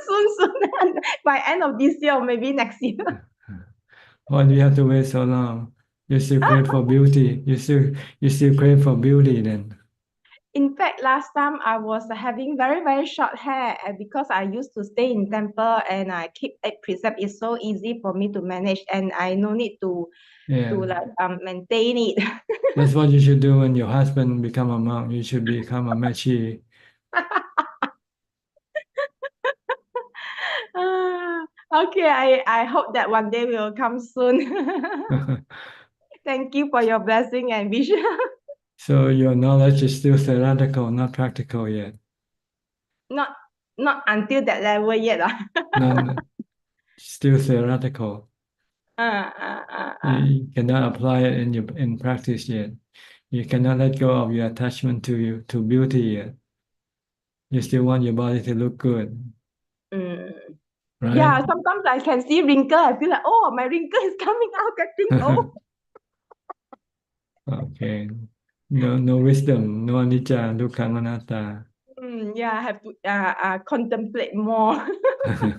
F: Soon, by end of this year or maybe next year.
B: Why do you have to wait so long? You still crave for beauty. You still crave for beauty then.
F: In fact, last time I was having very, very short hair, and because I used to stay in temple and I keep a precept, it's so easy for me to manage, and I no need to
B: Yeah.
F: like maintain it.
B: That's what you should do when your husband become a monk. You should become a mechi.
F: Okay, I hope that one day will come soon. Thank you for your blessing and wish.
B: So your knowledge is still theoretical, not practical yet.
F: Not until that level yet.
B: No, still theoretical. You cannot apply it in practice yet. You cannot let go of your attachment to beauty yet. You still want your body to look good, right?
F: Yeah, sometimes I can see wrinkle. I feel like, oh, my wrinkle is coming out, getting old.
B: Okay. No wisdom, no anicca, dukkha, anatta.
F: Yeah, I have to contemplate more.
B: Okay.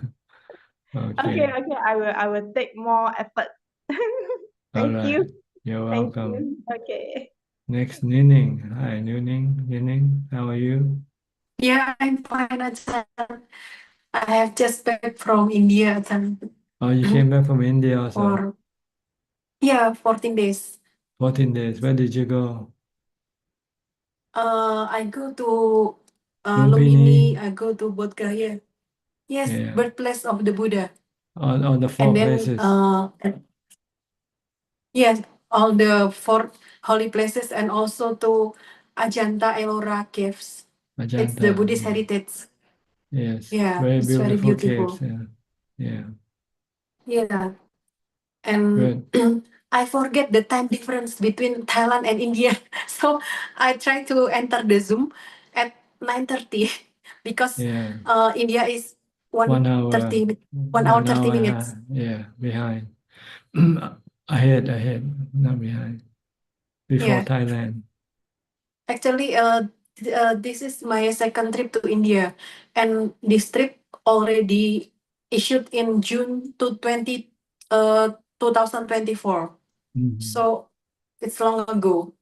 F: Okay, I will take more effort.
B: All
F: Thank
B: right.
F: you.
B: You're
F: Thank
B: welcome.
F: you. Okay.
B: Next, Nining. Hi, Nining. How are you?
G: Yeah, I'm fine, Ajahn. I have just back from India, Ajahn.
B: Oh, you came back from India also?
G: For 14 days.
B: 14 days. Where did you go?
G: I go to
B: Lumpini?
G: Lumpini, I go to Bodh Gaya. Yes,
B: Yeah.
G: birthplace of the Buddha.
B: All the four
G: And then,
B: places.
G: yes, all the 4 holy places and also to Ajanta Ellora caves. It's the
B: Ajanta.
G: Buddhist heritage.
B: Yes.
G: Yeah,
B: Very
G: it's very
B: beautiful caves.
G: beautiful.
B: Yeah.
G: Yeah. And I forget the time difference between Thailand and India. So I try to enter the Zoom at 9:30 because
B: Yeah.
G: India is
B: 1 hour.
G: 1 hour 30 minutes.
B: Yeah, behind. Ahead, not behind. Before
G: Yeah.
B: Thailand.
G: Actually, this is my second trip to India, and this trip already issued in June 2024. So it's long ago.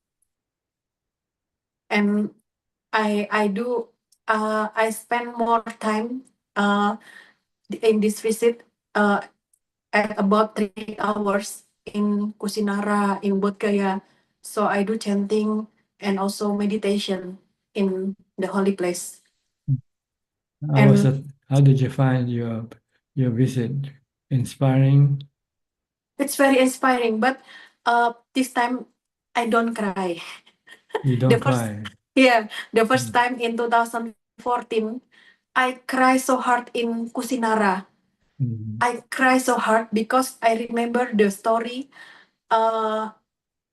G: and I spend more time in this visit at about 3 hours in Kusinara, in Bodh Gaya. So I do chanting and also meditation in the holy place.
B: How did you find your visit? Inspiring?
G: It's very inspiring, but this time I don't cry.
B: You don't cry?
G: The first time in 2014, I cry so hard in Kusinara. I cry so hard because I remember the story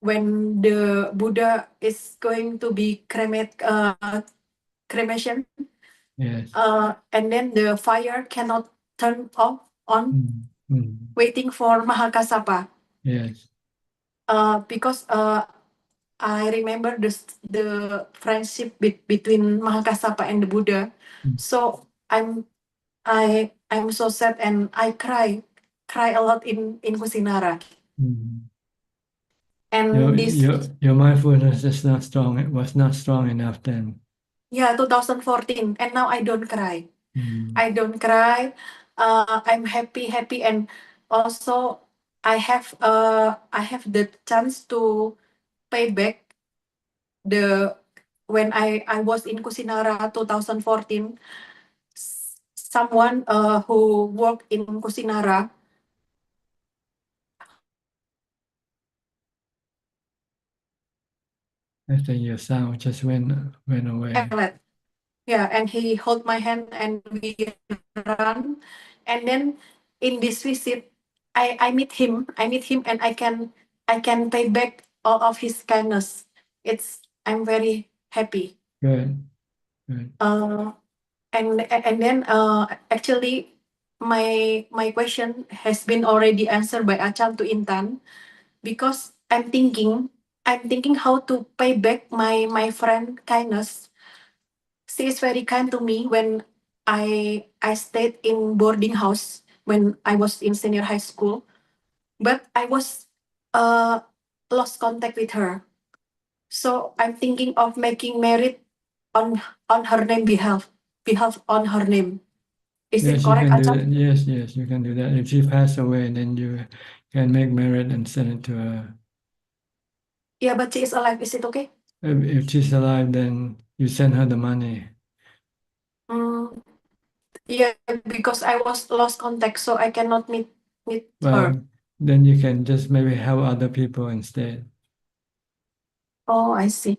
G: when the Buddha is going to be cremation.
B: Yes.
G: And then the fire cannot turn off on, waiting for Mahakasapa.
B: Yes.
G: Because I remember the friendship between Mahakasapa and the Buddha. So I'm so sad and I cry a lot in Kusinara. And
B: your mindfulness is not strong. It was not strong enough then.
G: Yeah, 2014, and now I don't cry. I don't cry. I'm happy, and also I have the chance to pay back when I was in Kusinara 2014. Someone who worked in Kusinara.
B: I think your sound just went away.
G: Yeah, and he held my hand and we run. And then in this visit, I meet him. And I can pay back all of his kindness. I'm very happy.
B: Good.
G: And then actually my question has been already answered by Ajaan to Intan, because I'm thinking how to pay back my friend kindness. She is very kind to me when I stayed in boarding house when I was in senior high school, but I was lost contact with her. So I'm thinking of making merit on her name behalf on her name. Is it correct, Ajaan?
B: Yes, you can do that. If she passed away, then you can make merit and send it to her.
G: Yeah, but she is alive. Is it okay?
B: If she's alive, then you send her the money.
G: Yeah, because I was lost contact, so I cannot meet her.
B: Well, then you can just maybe help other people instead.
G: Oh, I see.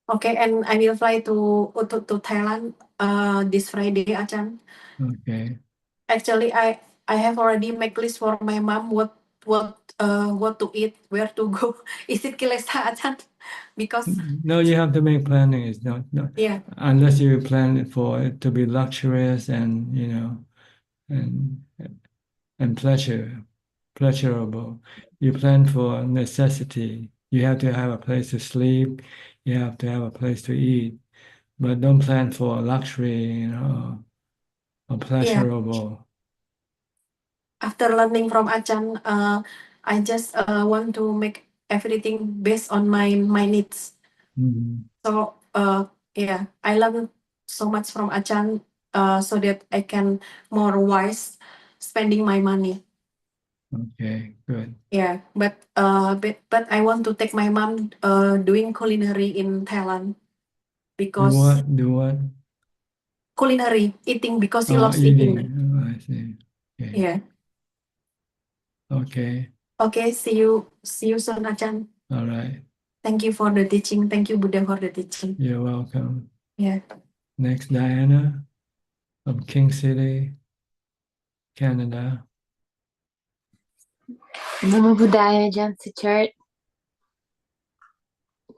G: Okay, and I will fly to Thailand this Friday, Ajaan.
B: Okay.
G: Actually, I have already make list for my mom what to eat, where to go. Is it Kilesa, Ajaan? Because
B: No, you have to make planning. It's not
G: yeah.
B: Unless you plan it for it to be luxurious and and pleasurable. You plan for necessity. You have to have a place to sleep. You have to have a place to eat. But don't plan for luxury, or pleasurable.
G: After learning from Ajaan, I just want to make everything based on my needs. So yeah, I learn so much from Ajaan, so that I can more wise spending my money.
B: Okay, good.
G: Yeah, but I want to take my mom doing culinary in Thailand, because
B: Do what?
G: culinary, eating, because she loves eating.
B: Oh, I see. Okay.
G: Yeah.
B: Okay.
G: Okay, see you soon, Ajaan.
B: All right.
G: Thank you for the teaching. Thank you, Buddha, for the teaching.
B: You're welcome.
G: Yeah.
B: Next, Diana from King City, Canada.
H: Namo Buddhaya, Ajaan Suchart.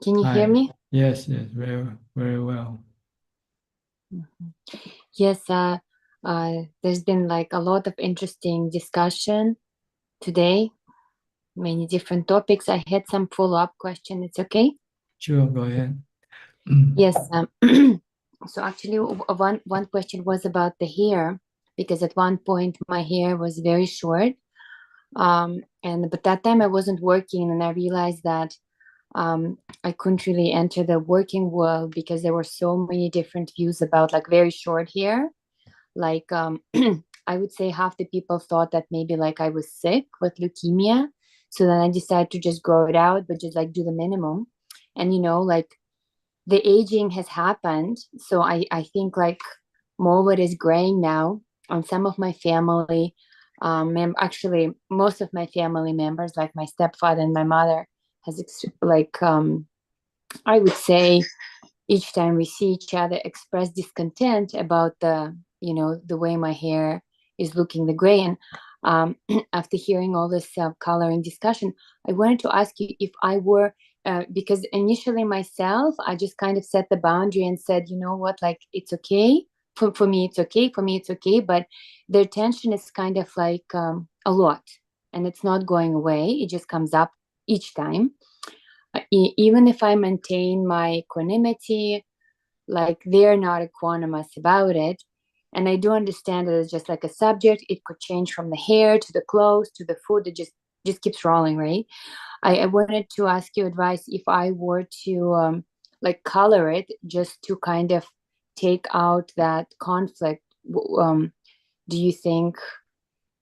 H: Can you hear me?
B: Yes, very, very well.
H: Yes, there's been like a lot of interesting discussion today, many different topics. I had some follow-up question. It's okay?
B: Sure, go ahead.
H: Yes. So actually, one question was about the hair, because at one point my hair was very short, but that time I wasn't working, and I realized that I couldn't really enter the working world because there were so many different views about like very short hair. Like I would say half the people thought that maybe like I was sick with leukemia. So then I decided to just grow it out, but just like do the minimum. And you know, like the aging has happened. So I think like more of it is graying now on some of my family. Actually, most of my family members, like my stepfather and my mother, has I would say each time we see each other express discontent about the way my hair is looking the gray. And after hearing all this coloring discussion, I wanted to ask you if I were because initially myself, I just kind of set the boundary and said, you know what, like it's okay. For me, it's okay. For me, it's okay. But the attention is kind of like a lot, and it's not going away. It just comes up each time. Even if I maintain my equanimity, like they're not equanimous about it. And I do understand that it's just like a subject. It could change from the hair to the clothes to the food. It just keeps rolling, right? I wanted to ask you advice if I were to like color it just to kind of take out that conflict. Do you think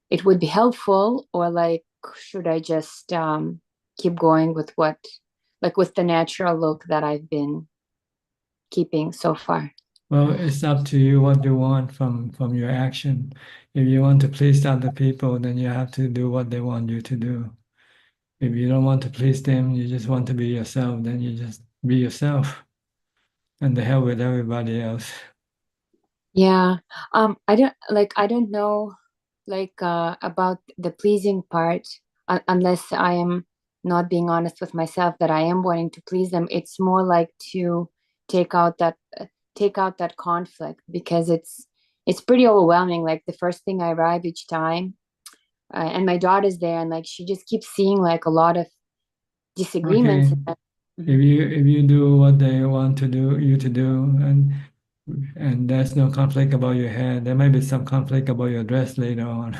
H: it would be helpful, or like should I just keep going with with the natural look that I've been keeping so far?
B: Well, it's up to you what you want from your action. If you want to please other people, then you have to do what they want you to do. If you don't want to please them, you just want to be yourself, then you just be yourself. And the hell with everybody else.
H: Yeah. I don't know about the pleasing part unless I am not being honest with myself that I am wanting to please them. It's more like to take out that conflict, because it's pretty overwhelming. Like the first thing I arrive each time, and my daughter's there, and like she just keeps seeing like a lot of disagreements.
B: Okay. If you do what they want to do you to do, and there's no conflict about your hair, there might be some conflict about your dress later on.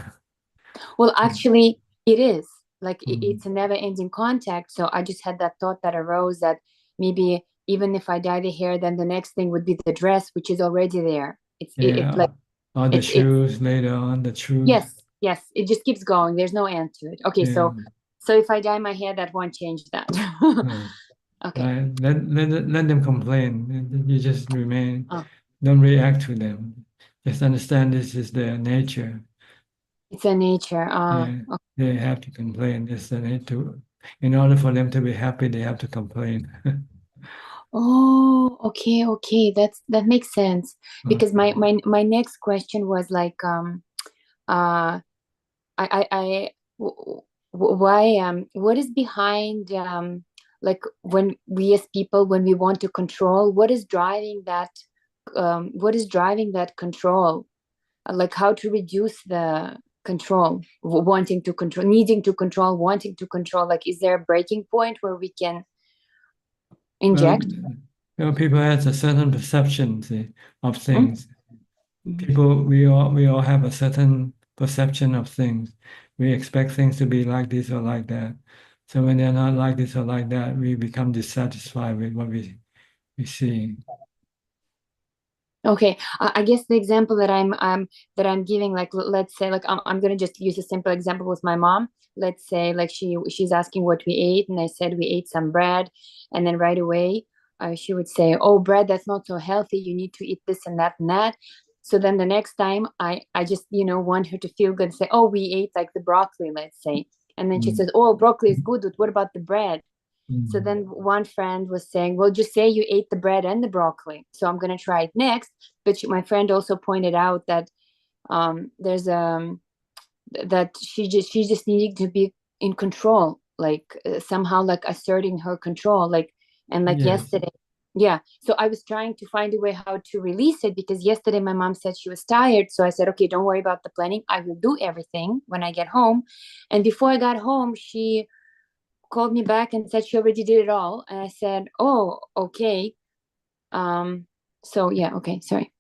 H: Well, actually, it is like it's a never-ending contact. So I just had that thought that arose that maybe even if I dye the hair, then the next thing would be the dress, which is already there. It's like
B: or the shoes later on, the shoes.
H: Yes, it just keeps going. There's no end to it. Okay,
B: Yeah.
H: so if I dye my hair, that won't change that. Okay.
B: Right. Let them complain. You just remain.
H: Oh.
B: Don't react to them. Just understand this is their nature.
H: It's a nature.
B: Yeah, they have to complain. It's the nature. In order for them to be happy, they have to complain.
H: Oh, okay. That makes sense. Because my next question was like, why what is behind like when we as people, when we want to control, what is driving that control? Like how to reduce the control, wanting to control, needing to control, wanting to control. Like, is there a breaking point where we can inject?
B: People have a certain perception, of things. People, we all have a certain perception of things. We expect things to be like this or like that. So when they're not like this or like that, we become dissatisfied with what we see.
H: Okay, I guess the example that I'm giving, like let's say, like I'm gonna just use a simple example with my mom. Let's say like she's asking what we ate, and I said we ate some bread, and then right away she would say, "Oh, bread, that's not so healthy. You need to eat this and that and that." So then the next time I just want her to feel good and say, "Oh, we ate like the broccoli, let's say," and then she says, "Oh, broccoli is good, but what about the bread?" So then one friend was saying, well, just say you ate the bread and the broccoli. So I'm going to try it next. But my friend also pointed out that there's that she just needed to be in control, like somehow like asserting her control, like, and like yesterday. Yeah. So I was trying to find a way how to release it, because yesterday my mom said she was tired. So I said, okay, don't worry about the planning. I will do everything when I get home. And before I got home, she called me back and said she already did it all. And I said, oh, okay. So yeah, okay, sorry.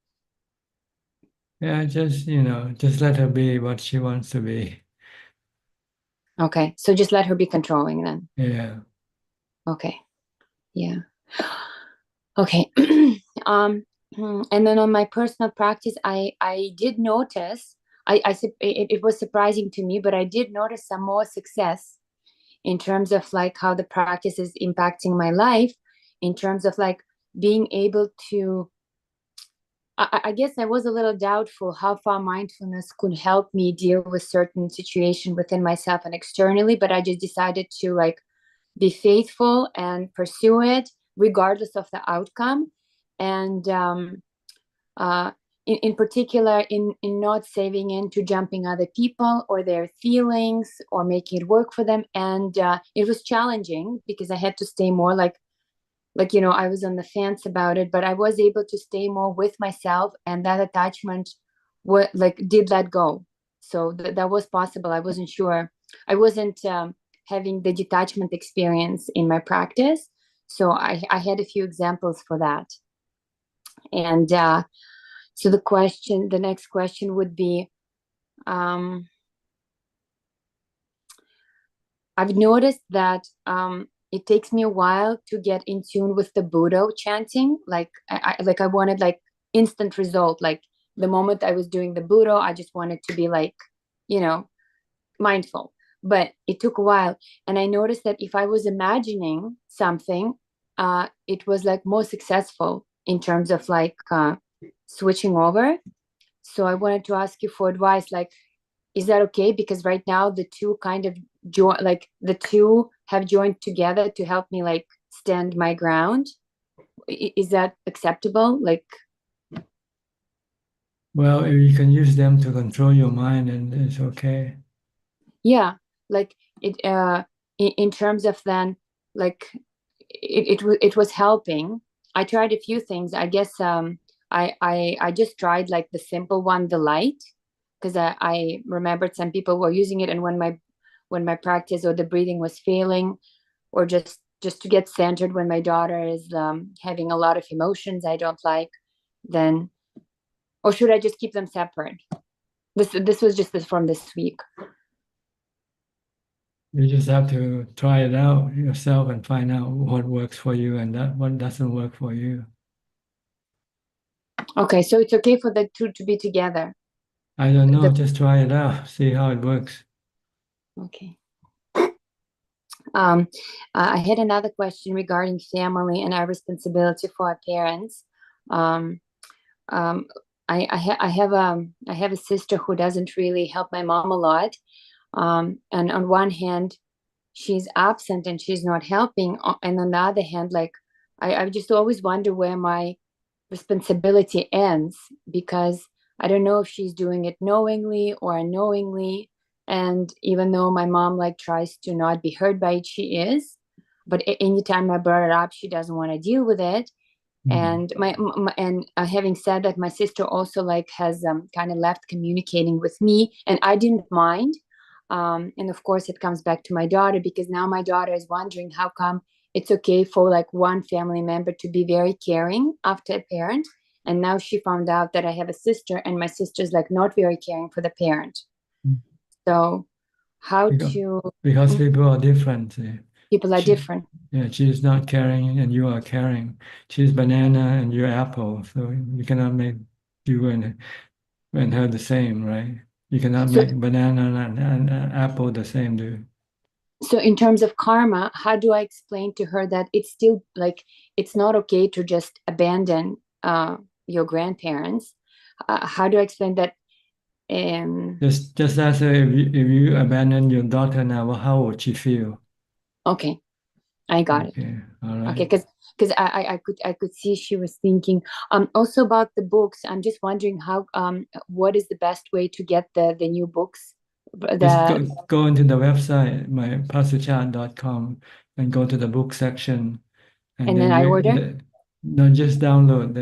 B: Yeah, just let her be what she wants to be.
H: Okay, so just let her be controlling then.
B: Yeah.
H: Okay. Yeah. Okay. And then on my personal practice, I did notice, it was surprising to me, but I did notice some more success in terms of like how the practice is impacting my life, in terms of like being able to, I guess I was a little doubtful how far mindfulness could help me deal with certain situation within myself and externally, but I just decided to like be faithful and pursue it regardless of the outcome. And in particular, in not saving into jumping other people or their feelings or making it work for them. And it was challenging because I had to stay more like, you know, I was on the fence about it, but I was able to stay more with myself, and that attachment did let go. So that was possible. I wasn't sure. I wasn't having the detachment experience in my practice. So I had a few examples for that. And so the next question would be, I've noticed that it takes me a while to get in tune with the Buddha chanting. Like I wanted like instant result. Like the moment I was doing the Buddha, I just wanted to be like, you know, mindful. But it took a while. And I noticed that if I was imagining something, it was like more successful in terms of like switching over. So I wanted to ask you for advice, like, is that okay? Because right now the two kind of the two have joined together to help me like stand my ground. Is that acceptable? Like,
B: well, if you can use them to control your mind, and it's okay.
H: Yeah, like it in terms of then like it was helping. I tried a few things. I guess I just tried like the simple one, the light, because I remembered some people were using it, and when my practice or the breathing was failing, or just to get centered when my daughter is having a lot of emotions I don't like, then, or should I just keep them separate? This was just from this week.
B: You just have to try it out yourself and find out what works for you and what doesn't work for you.
H: Okay, so it's okay for the two to be together.
B: I don't know, just try it out, see how it works.
H: Okay. I had another question regarding family and our responsibility for our parents. I have a sister who doesn't really help my mom a lot. And on one hand, she's absent and she's not helping. And on the other hand, like I just always wonder where my responsibility ends, because I don't know if she's doing it knowingly or unknowingly. And even though my mom like tries to not be hurt by it, she is. But anytime I brought it up, she doesn't want to deal with it. And having said that, my sister also like has kind of left communicating with me, and I didn't mind. And of course, it comes back to my daughter, because now my daughter is wondering how come it's okay for like one family member to be very caring after a parent. And now she found out that I have a sister, and my sister's like not very caring for the parent. So
B: because people are different.
H: People are different.
B: Yeah, she's not caring and you are caring. She's banana and you're apple. So you cannot make you and her the same, right? You cannot make banana and apple the same, dude.
H: So in terms of karma, how do I explain to her that it's still like, it's not okay to just abandon your grandparents? How do I explain that?
B: Just ask her, if you abandon your daughter now, how would she feel?
H: Okay, I got it.
B: All right.
H: Okay, because I could see she was thinking. Also about the books, I'm just wondering how what is the best way to get the new books?
B: Just go into the website, suchart.com, and go to the book section,
H: and then I order.
B: No, just download.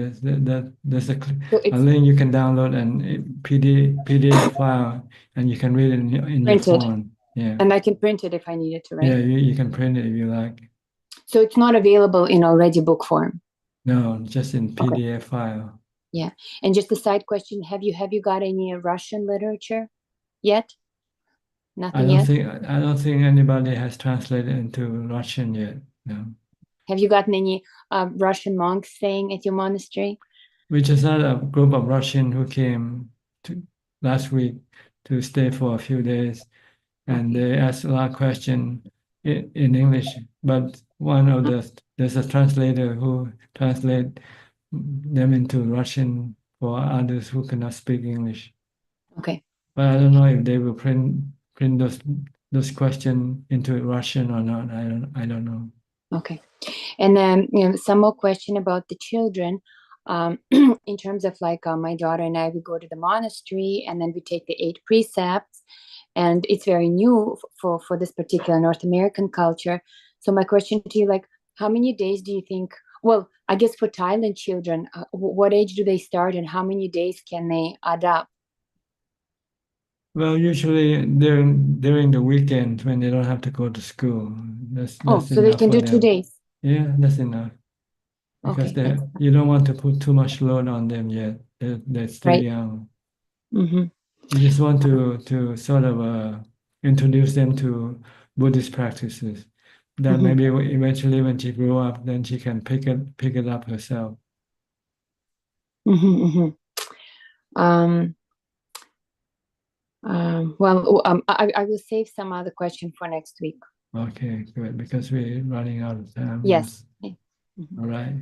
B: There's a link you can download and PDF file, and you can read it in your phone. Yeah.
H: And I can print it if I need it to, right?
B: Yeah, you can print it if you like.
H: So it's not available in already book form?
B: No, just in PDF file.
H: Yeah. And just a side question, have you got any Russian literature yet? Nothing yet?
B: I don't think anybody has translated into Russian yet. No.
H: Have you gotten any Russian monks staying at your monastery?
B: We just had a group of Russian who came last week to stay for a few days, and they asked a lot of questions in English. But there's a translator who translate them into Russian for others who cannot speak English.
H: Okay.
B: But I don't know if they will print those questions into Russian or not. I don't know.
H: Okay. And then some more question about the children. In terms of like my daughter and I, we go to the monastery and then we take the 8 precepts, and it's very new for this particular North American culture. So my question to you, like, how many days do you think? Well, I guess for Thailand children, what age do they start, and how many days can they adapt?
B: Well, usually during the weekend when they don't have to go to school. That's
H: so they can do 2 days.
B: Yeah, that's enough. Because
H: Okay,
B: you don't want to put too much load on them yet. They're still
H: Right.
B: young.
H: Mm-hmm.
B: You just want to sort of introduce them to Buddhist practices. That
H: Mhm.
B: maybe eventually when she grow up, then she can pick it up herself.
H: Mm-hmm, well, I will save some other question for next week.
B: Okay, good. Because we're running out of time.
H: Yes.
B: All right.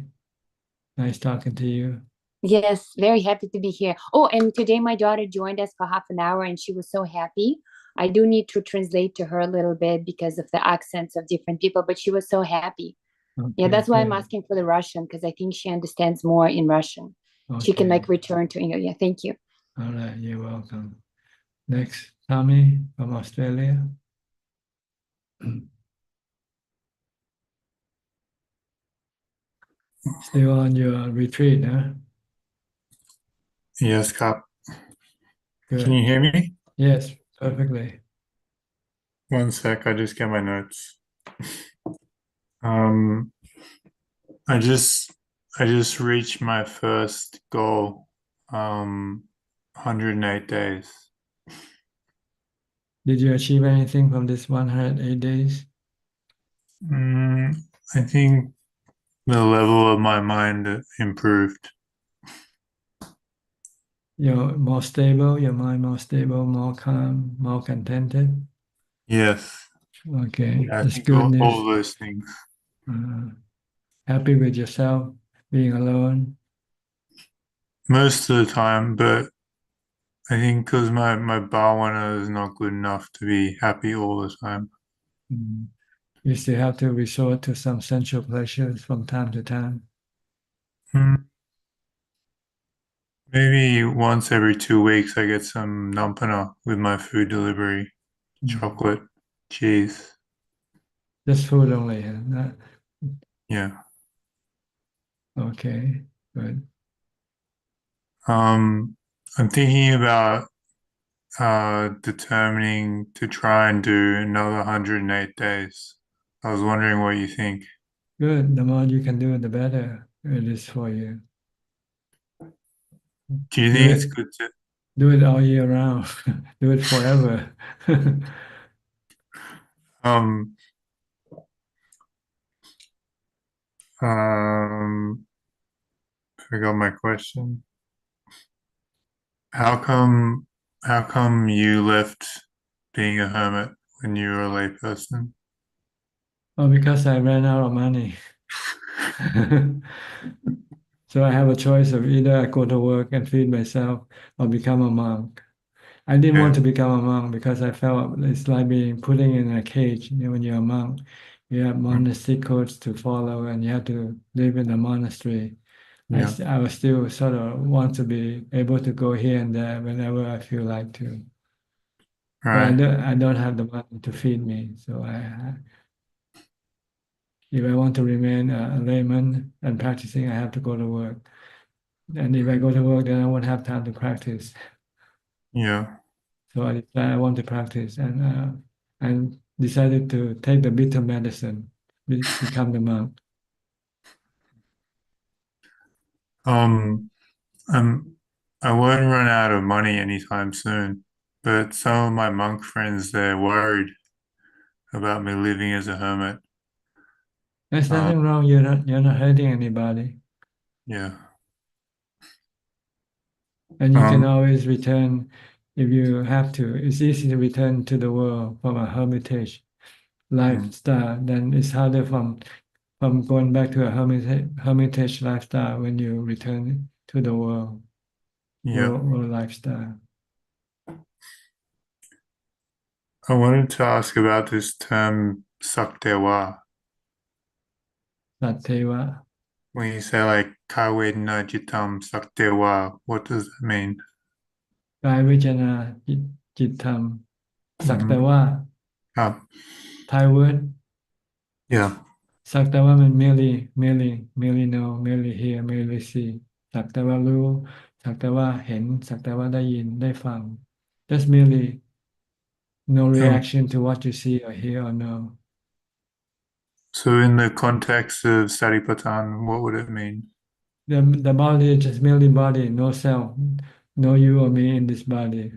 B: Nice talking to you.
H: Yes, very happy to be here. Oh, and today my daughter joined us for half an hour and she was so happy. I do need to translate to her a little bit because of the accents of different people, but she was so happy. Yeah, that's why I'm asking for the Russian, because I think she understands more in Russian. She can like return to English. Yeah, thank you.
B: All right, you're welcome. Next, Tommy from Australia. Still on your retreat, huh?
I: Yes, Cap.
B: Good.
I: Can you hear me?
B: Yes, perfectly.
I: One sec, I just get my notes. Um, I just reached my first goal, 108 days.
B: Did you achieve anything from this 108 days?
I: I think the level of my mind improved.
B: You're more stable, your mind more stable, more calm, more contented?
I: Yes.
B: Okay,
I: Yeah, I
B: that's
I: think
B: good
I: all
B: news.
I: those things.
B: Happy with yourself, being alone?
I: Most of the time, but I think because my bhavana is not good enough to be happy all the time.
B: You still have to resort to some sensual pleasures from time to time?
I: Maybe once every 2 weeks I get some nampana with my food delivery. Chocolate, cheese.
B: Just food only, huh?
I: Yeah.
B: Okay, good.
I: I'm thinking about determining to try and do another 108 days. I was wondering what you think.
B: Good. The more you can do, the better it is for you.
I: Do you think it's good to
B: do it all year round? Do it forever.
I: um forgot my question. How come you left being a hermit when you were a layperson?
B: Oh, because I ran out of money. So I have a choice of either I go to work and feed myself or become a monk. I didn't want to become a monk because I felt it's like being putting in a cage. You know, when you're a monk, you have monastic codes to follow and you have to live in a monastery.
I: Yeah.
B: I was still sort of want to be able to go here and there whenever I feel like to. But
I: Right.
B: I don't have the money to feed me, so if I want to remain a layman and practicing, I have to go to work. And if I go to work, then I won't have time to practice.
I: Yeah.
B: So I decided I want to practice, and decided to take the bitter medicine, become the monk.
I: I won't run out of money anytime soon, but some of my monk friends, they're worried about me living as a hermit.
B: There's nothing wrong. You're not hurting anybody,
I: Yeah.
B: and you can always return if you have to. It's easy to return to the world from a hermitage lifestyle. Then it's harder from going back to a hermitage lifestyle when you return to the world lifestyle.
I: I wanted to ask about this term sakdewa.
B: Satteva.
I: When you say like kawedna jitam sakdewa, what does that mean?
B: กายเวทนาจิตธรรมสักแต่ว่า Thai word
I: Yeah.
B: สักแต่ว่ามัน merely know merely hear merely see สักแต่ว่ารู้สักแต่ว่าเห็นสักแต่ว่าได้ยินได้ฟัง just merely no reaction to what you see or hear or know.
I: So in the context of Satipatthana, what would it mean?
B: The body is just merely body, no self, no you or me in this body,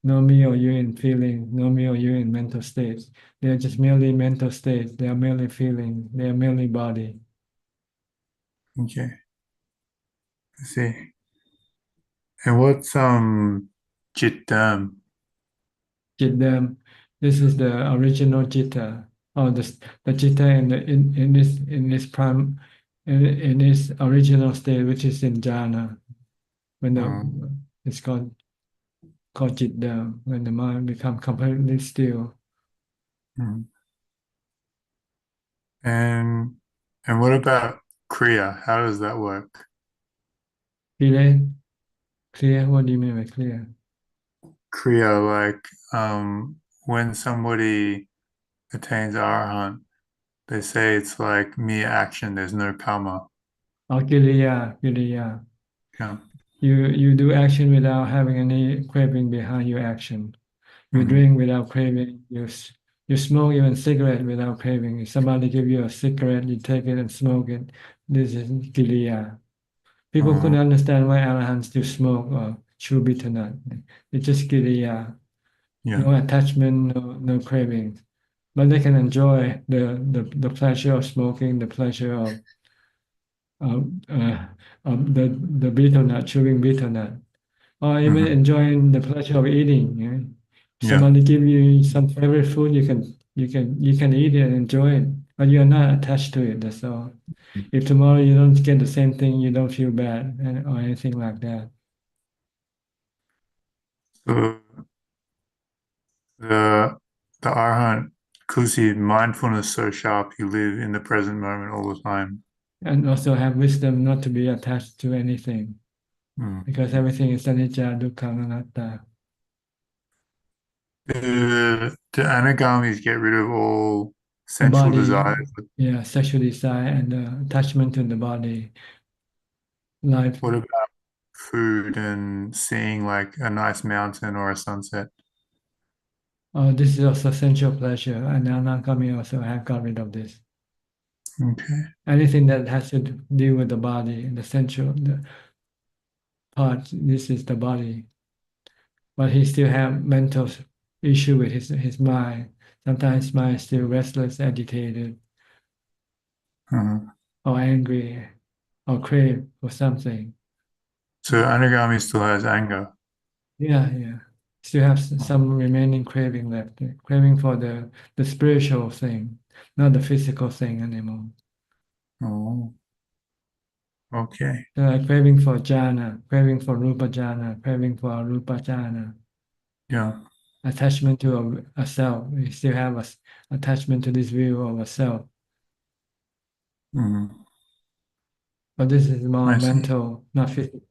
B: no me or you in feeling, no me or you in mental states. They are just merely mental states. They are merely feeling. They are merely body.
I: Okay. I see. And what's Chittam?
B: Chittam. This is the original chitta, or the chitta in this prime in its original state, which is in jhana. When it's called Chittam, when the mind becomes completely still.
I: And what about Kriya? How does that work?
B: Clear? What do you mean by clear?
I: Kriya, like when somebody attains Arahant, they say it's like mere action, there's no karma.
B: Oh, kiriya.
I: Yeah.
B: You do action without having any craving behind your action. You drink without craving. You smoke even cigarette without craving. If somebody give you a cigarette, you take it and smoke it. This is kiriya. People couldn't understand why arahants do smoke or chew bitter nut. It's just kiriya.
I: Yeah.
B: No attachment, no craving. But they can enjoy the pleasure of smoking, the pleasure of the bitter nut, chewing bitter nut, or even enjoying the pleasure of eating. You know? Somebody give you some favorite food, you can eat it and enjoy it, but you are not attached to it. That's all. If tomorrow you don't get the same thing, you don't feel bad or anything like that.
I: So the Arahant, because his mindfulness so sharp, he live in the present moment all the time.
B: And also have wisdom not to be attached to anything, because everything is anicca, dukkha, anatta.
I: Do anagamis get rid of all sensual desires?
B: Yeah, sexual desire and attachment to the body. Life.
I: What about food and seeing like a nice mountain or a sunset?
B: This is also sensual pleasure, and anagami also have got rid of this.
I: Okay.
B: Anything that has to do with the body, the sensual part, this is the body. But he still have mental issue with his mind. Sometimes mind is still restless, agitated, or angry, or crave for something.
I: So anagami still has anger.
B: Yeah. Still have some remaining craving left, craving for the spiritual thing, not the physical thing anymore.
I: Oh. Okay.
B: Craving for jhana, craving for rupa jhana, craving for arupa jhana.
I: Yeah.
B: Attachment to a self. We still have a attachment to this view of a self. But this is more mental, not physical.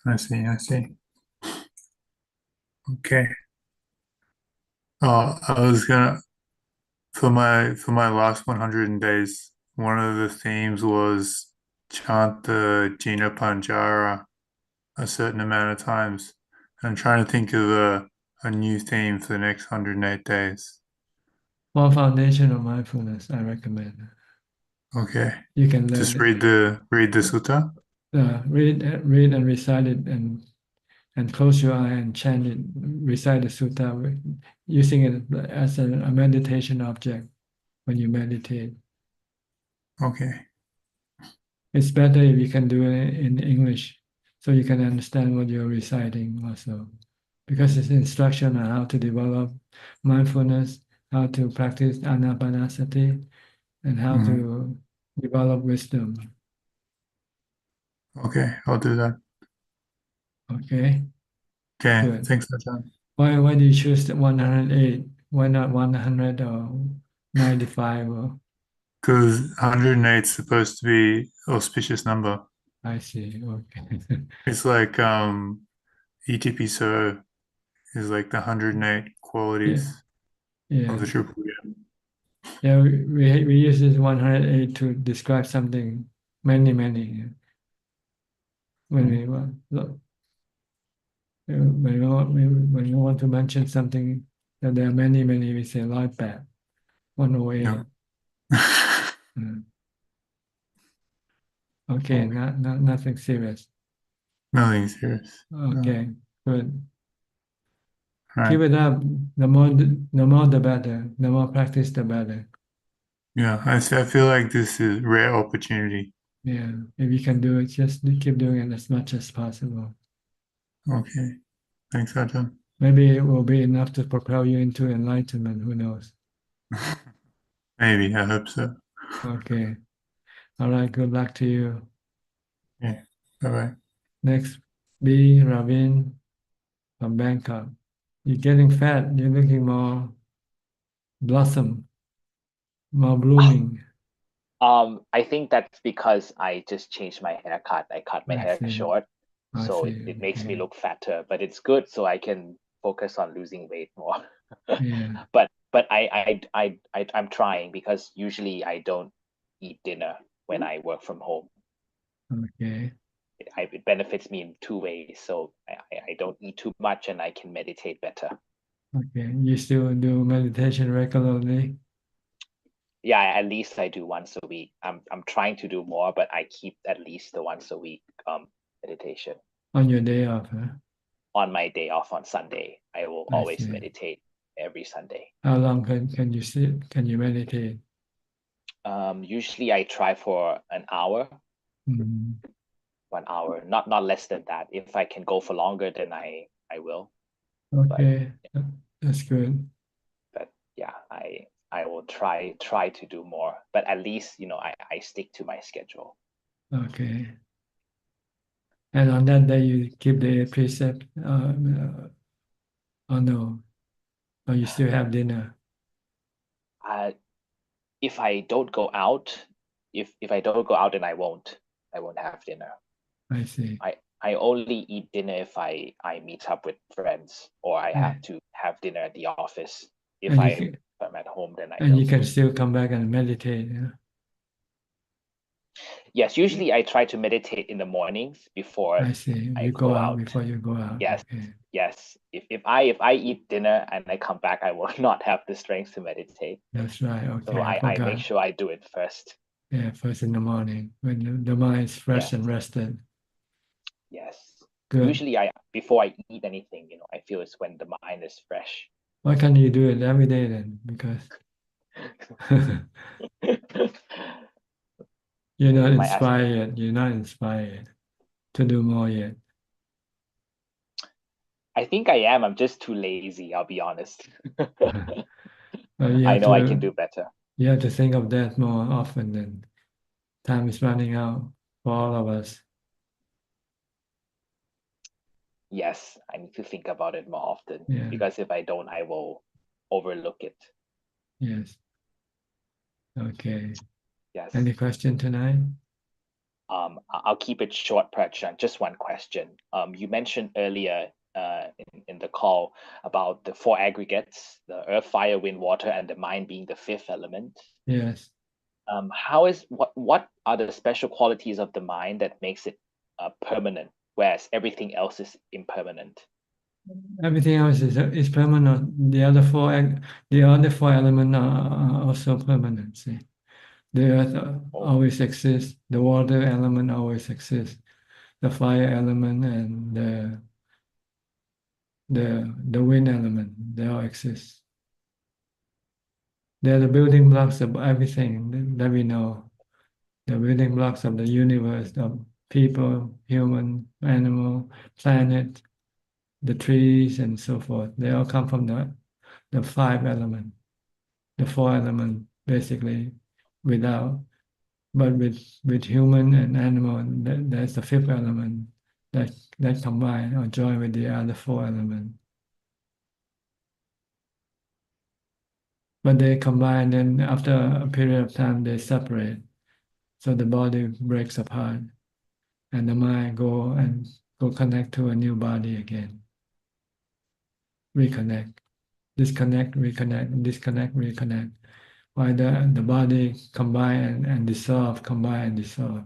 I: I see. Okay. I was gonna for my last 100 days, one of the themes was chant the Jina Panjara a certain amount of times. I'm trying to think of a new theme for the next 108 days.
B: More foundational mindfulness, I recommend.
I: Okay.
B: You can learn
I: just read the sutta.
B: Read and recite it, and close your eye and chant it. Recite the sutta, using it as a meditation object when you meditate.
I: Okay.
B: It's better if you can do it in English, so you can understand what you're reciting also, because it's instruction on how to develop mindfulness, how to practice anapanasati, and how to develop wisdom.
I: Okay, I'll do that.
B: Okay.
I: Okay,
B: Good.
I: thanks, Ajahn.
B: Why do you choose the 108? Why not 100 or 95 or?
I: Because 108 is supposed to be auspicious number.
B: I see. Okay.
I: It's like ETP so is like the 108 qualities
B: Yeah.
I: of the triple Buddha.
B: Yeah, we use this 108 to describe something, many. When we want, look, when you want to mention something that there are many, we say light bad, 108. Mm. Okay, nothing serious.
I: Nothing serious.
B: Okay, good.
I: Right.
B: Keep it up. The more the better. The more practice, the better.
I: Yeah, I feel like this is rare opportunity.
B: Yeah, if you can do it, just keep doing it as much as possible.
I: Okay, thanks, Ajahn.
B: Maybe it will be enough to propel you into enlightenment. Who knows?
I: Maybe, I hope so.
B: Okay. All right. Good luck to you.
I: Yeah. Bye-bye.
B: Next, B. Ravin from Bangkok. You're getting fat. You're looking more blossom, more blooming.
J: I think that's because I just changed my haircut. I cut my
B: I
J: hair
B: see.
J: short,
B: I
J: so
B: see.
J: it makes me
B: Okay.
J: look fatter, but it's good so I can focus on losing weight more.
B: Yeah.
J: But I'm trying because usually I don't eat dinner when I work from home.
B: Okay.
J: It benefits me in two ways. So I don't eat too much and I can meditate better.
B: Okay. You still do meditation regularly?
J: Yeah, at least I do once a week. I'm trying to do more, but I keep at least the once a week meditation.
B: On your day off, huh?
J: On my day off on Sunday, I will
B: I
J: always
B: see.
J: meditate every Sunday.
B: How long can you sit? Can you meditate?
J: Usually I try for an hour,
B: Mhm.
J: 1 hour, not less than that. If I can go for longer, then I will.
B: Okay, that's good.
J: But yeah, I will try to do more. But at least I stick to my schedule.
B: Okay. And on that day, you keep the precept, or no? Or you still have dinner?
J: If I don't go out, if I don't go out, then I won't have dinner.
B: I see.
J: I only eat dinner if I meet up with friends or I have to have dinner at the office. If
B: And
J: I'm at home, then I
B: and
J: don't.
B: you can still come back and meditate. Yeah?
J: Yes, usually I try to meditate in the mornings before
B: I see.
J: I
B: You
J: go
B: go out
J: out.
B: before you go out.
J: Yes,
B: Okay.
J: yes. If I eat dinner and I come back, I will not have the strength to meditate.
B: That's right. Okay.
J: So
B: I
J: I make
B: forgot.
J: sure I do it first.
B: Yeah, first in the morning when the mind is fresh and rested.
J: Yes.
B: Good.
J: Usually before I eat anything, I feel it's when the mind is fresh.
B: Why can't you do it every day then? Because you're not
J: You might ask me.
B: inspired yet. You're not inspired to do more yet.
J: I think I am. I'm just too lazy, I'll be honest.
B: You
J: I
B: have
J: know I can
B: to
J: do better.
B: you have to think of that more often. Then time is running out for all of us.
J: Yes, I need to think about it more often.
B: Yeah.
J: Because if I don't, I will overlook it.
B: Yes. Okay.
J: Yes.
B: Any question tonight?
J: I'll keep it short, Prachan. Just one question. You mentioned earlier in the call about the four aggregates, the earth, fire, wind, water, and the mind being the fifth element.
B: Yes.
J: What are the special qualities of the mind that makes it permanent, whereas everything else is impermanent?
B: Everything else is permanent. The other four elements are also permanent. See, the earth always exists. The water element always exists. The fire element and the wind element, they all exist. They're the building blocks of everything that we know. the building blocks of the universe, of people, human, animal, planet, the trees, and so forth. They all come from the five element, the four element, basically, without. But with human and animal, there's the fifth element that combine or join with the other four elements. But they combine, and after a period of time, they separate. So the body breaks apart, and the mind go connect to a new body again. Reconnect, disconnect, reconnect, disconnect, reconnect. While the body combine and dissolve, combine and dissolve.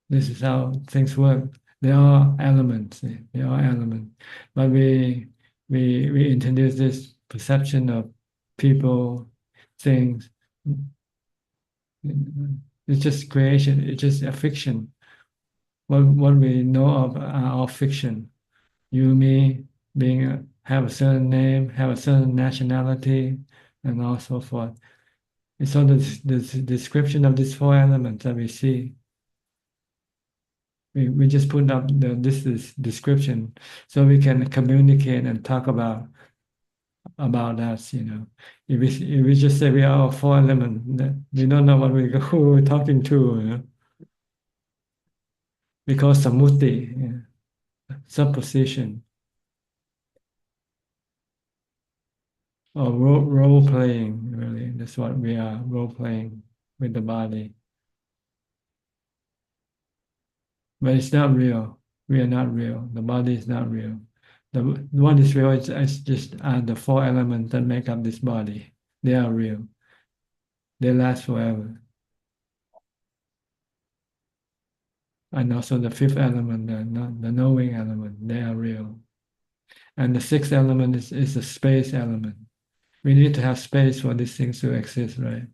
B: This is how things work. They are elements. They are elements. But we introduce this perception of people, things. It's just creation. It's just a fiction. What we know of are all fiction. You, me, being have a certain name, have a certain nationality, and all so forth. It's all the description of these four elements that we see. We just put up this is description so we can communicate and talk about us. If we just say we are a four element, we don't know who we're talking to. We call samuti, supposition, or role playing. Really, that's what we are, role playing with the body. But it's not real. We are not real. The body is not real. What is real is just the four elements that make up this body. They are real. They last forever. And also the fifth element, the knowing element, they are real. And the sixth element is the space element. We need to have space for these things to exist, right?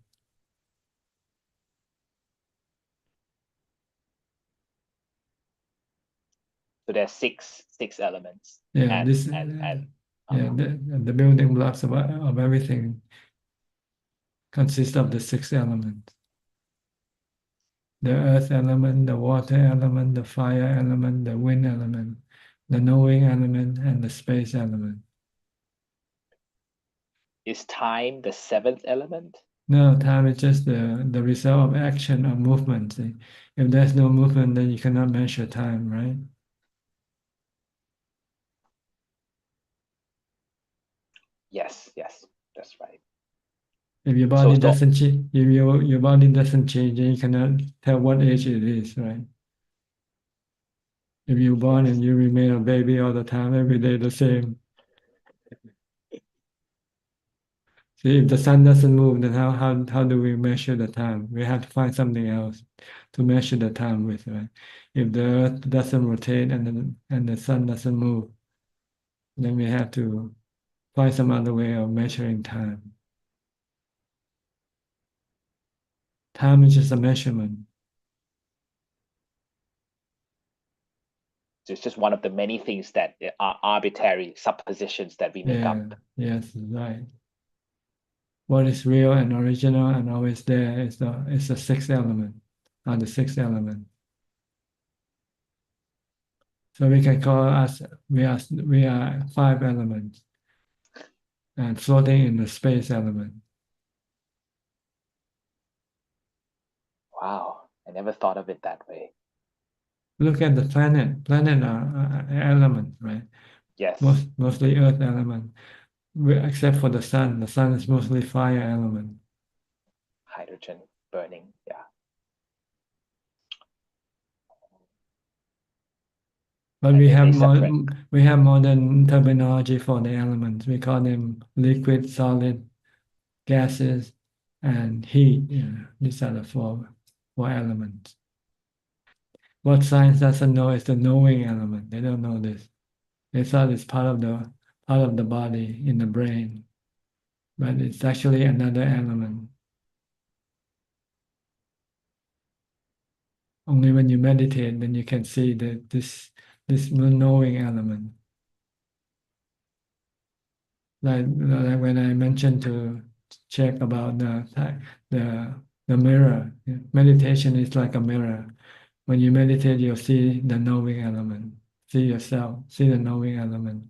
J: So there's six elements.
B: Yeah, the building blocks of everything consist of the six elements. The earth element, the water element, the fire element, the wind element, the knowing element, and the space element.
J: Is time the seventh element?
B: No, time is just the result of action or movement. See? If there's no movement, then you cannot measure time, right?
J: Yes, that's right.
B: If your body doesn't change, if your body doesn't change, then you cannot tell what age it is, right? If you're born and you remain a baby all the time, every day the same. See, if the sun doesn't move, then how do we measure the time? We have to find something else to measure the time with, right? If the earth doesn't rotate and the sun doesn't move, then we have to find some other way of measuring time. Time is just a measurement.
J: So it's just one of the many things that are arbitrary suppositions that we make up.
B: Yes, right. What is real and original and always there is the sixth element, or the sixth element. So we can call us we are five elements and floating in the space element.
J: Wow, I never thought of it that way.
B: Look at the planet. Planet are element, right?
J: Yes.
B: Mostly earth element, except for the sun. The sun is mostly fire element.
J: Hydrogen burning, yeah.
B: But we have modern terminology for the elements. We call them liquid, solid, gases, and heat. These are the four elements. What science doesn't know is the knowing element. They don't know this. They thought it's part of the body in the brain, but it's actually another element. Only when you meditate, then you can see that this knowing element. Like when I mentioned to check about the The mirror. Meditation is like a mirror. When you meditate, you'll see the knowing element. See yourself. See the knowing element.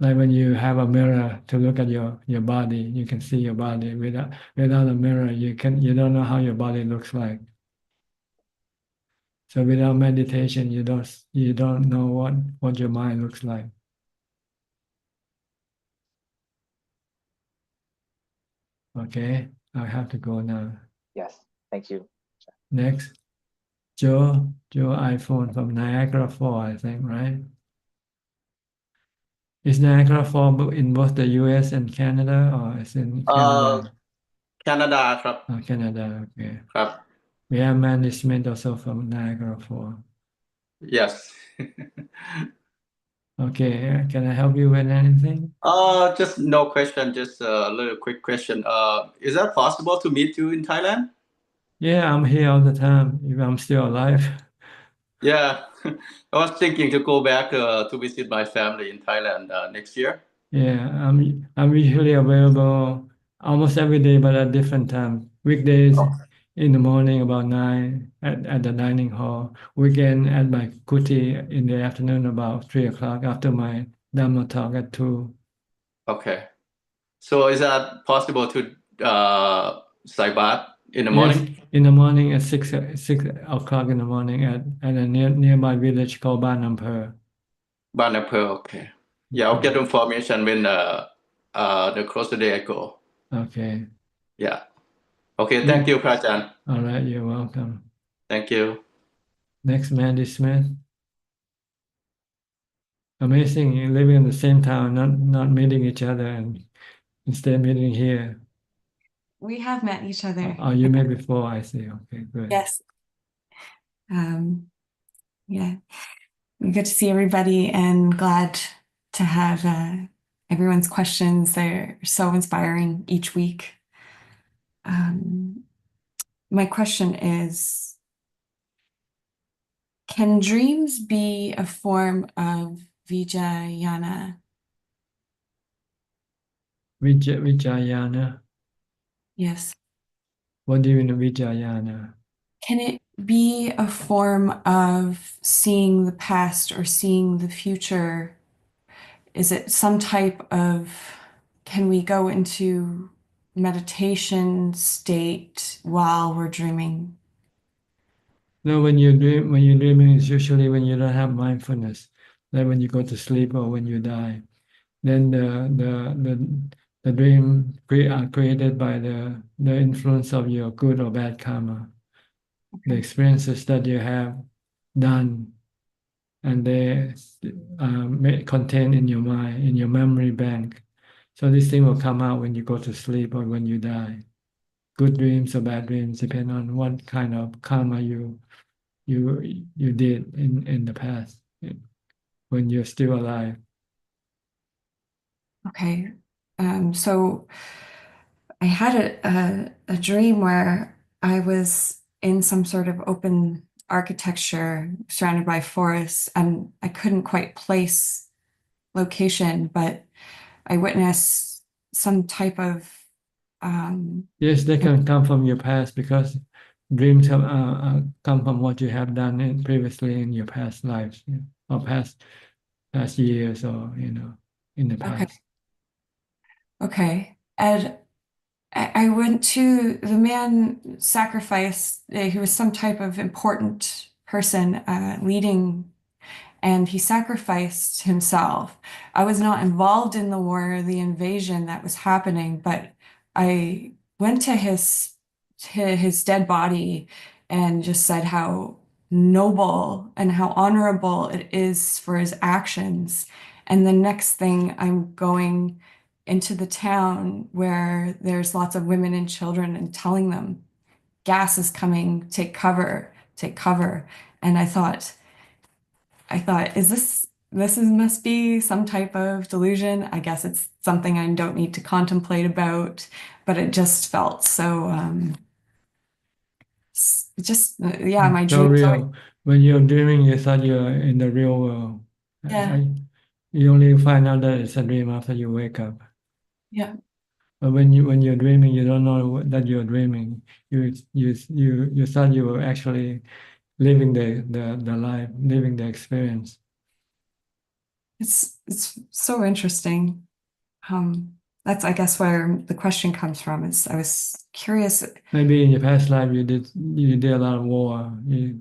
B: Like when you have a mirror to look at your body, you can see your body. Without a mirror, you don't know how your body looks like. So without meditation, you don't know what your mind looks like. Okay, I have to go now.
J: Yes, thank you.
B: Next, Joe iPhone from Niagara Falls, I think, right? Is Niagara Falls in both the US and Canada, or is in Canada?
K: Canada ครับ
B: Oh, Canada, okay.
K: ครับ
B: We have Mandy Smith also from Niagara Falls.
K: Yes.
B: Okay, can I help you with anything?
K: Just no question, just a little quick question. Is that possible to meet you in Thailand?
B: Yeah, I'm here all the time if I'm still alive.
K: Yeah, I was thinking to go back to visit my family in Thailand next year.
B: Yeah, I'm usually available almost every day, but at different times. Weekdays in the morning about 9 at the dining hall. Weekend at my kuti in the afternoon about 3 o'clock after my Dhamma talk at 2.
K: Okay. So is that possible to sai bath in the morning?
B: Yes, in the morning at 6 o'clock in the morning at a nearby village called Ban Ampur.
K: Ban Ampur, okay. Yeah, I'll get information when the closer day I go.
B: Okay.
K: Yeah. Okay, thank you, Prajan.
B: All right, you're welcome.
K: Thank you.
B: Next, Mandy Smith. Amazing, you're living in the same town, not meeting each other, and instead meeting here.
L: We have met each other.
B: Oh, you met before, I see. Okay, good.
L: Yes. Yeah. Good to see everybody and glad to have everyone's questions. They're so inspiring each week. My question is, can dreams be a form of Vijayana?
B: Vijayana?
L: Yes.
B: What do you mean Vijayana?
L: Can it be a form of seeing the past or seeing the future? Is it some type of, can we go into meditation state while we're dreaming?
B: No, when you're dreaming, it's usually when you don't have mindfulness, like when you go to sleep or when you die. Then the dream are created by the influence of your good or bad karma, the experiences that you have done, and they contain in your mind, in your memory bank. So this thing will come out when you go to sleep or when you die. Good dreams or bad dreams depend on what kind of karma you did in the past when you're still alive.
L: Okay. So I had a dream where I was in some sort of open architecture surrounded by forests, and I couldn't quite place location, but I witnessed some type of
B: Yes, they can come from your past because dreams have, come from what you have done previously in your past lives, or past years, or in the past.
L: Okay. And I went to the man sacrificed, he was some type of important person leading, and he sacrificed himself. I was not involved in the war or the invasion that was happening, but I went to his dead body and just said how noble and how honorable it is for his actions. And the next thing, I'm going into the town where there's lots of women and children and telling them, gas is coming, take cover, take cover. And I thought, must be some type of delusion. I guess it's something I don't need to contemplate about, but it just felt so, my
B: So
L: dream.
B: real. When you're dreaming, you thought you're in the real world.
L: Yeah.
B: You only find out that it's a dream after you wake up.
L: Yeah.
B: But when you're dreaming, you don't know that you're dreaming. You thought you were actually living the life, living the experience.
L: It's so interesting. That's, I guess, where the question comes from. Is I was curious.
B: Maybe in your past life you did a lot of war. You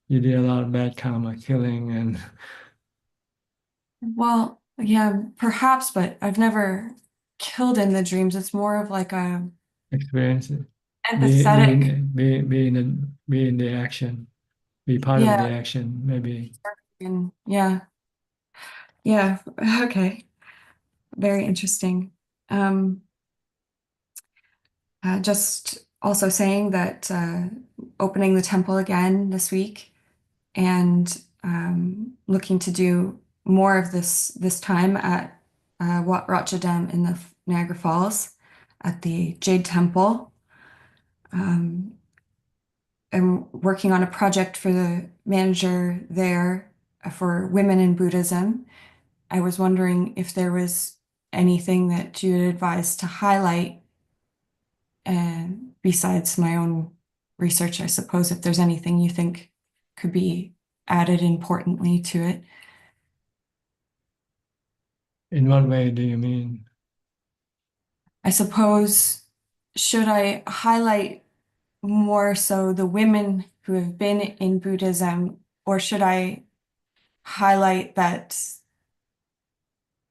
B: did a lot of bad karma, killing and.
L: Well, yeah, perhaps, but I've never killed in the dreams. It's more of like a
B: experience it.
L: empathetic.
B: Be in the action. Be part of the action, maybe.
L: And yeah. Okay. Very interesting. Just also saying that opening the temple again this week and looking to do more of this time at Wat Ratchadam in the Niagara Falls at the Jade Temple. I'm working on a project for the manager there for women in Buddhism. I was wondering if there was anything that you would advise to highlight, and besides my own research, I suppose, if there's anything you think could be added importantly to it.
B: In what way do you mean?
L: I suppose, should I highlight more so the women who have been in Buddhism, or should I highlight that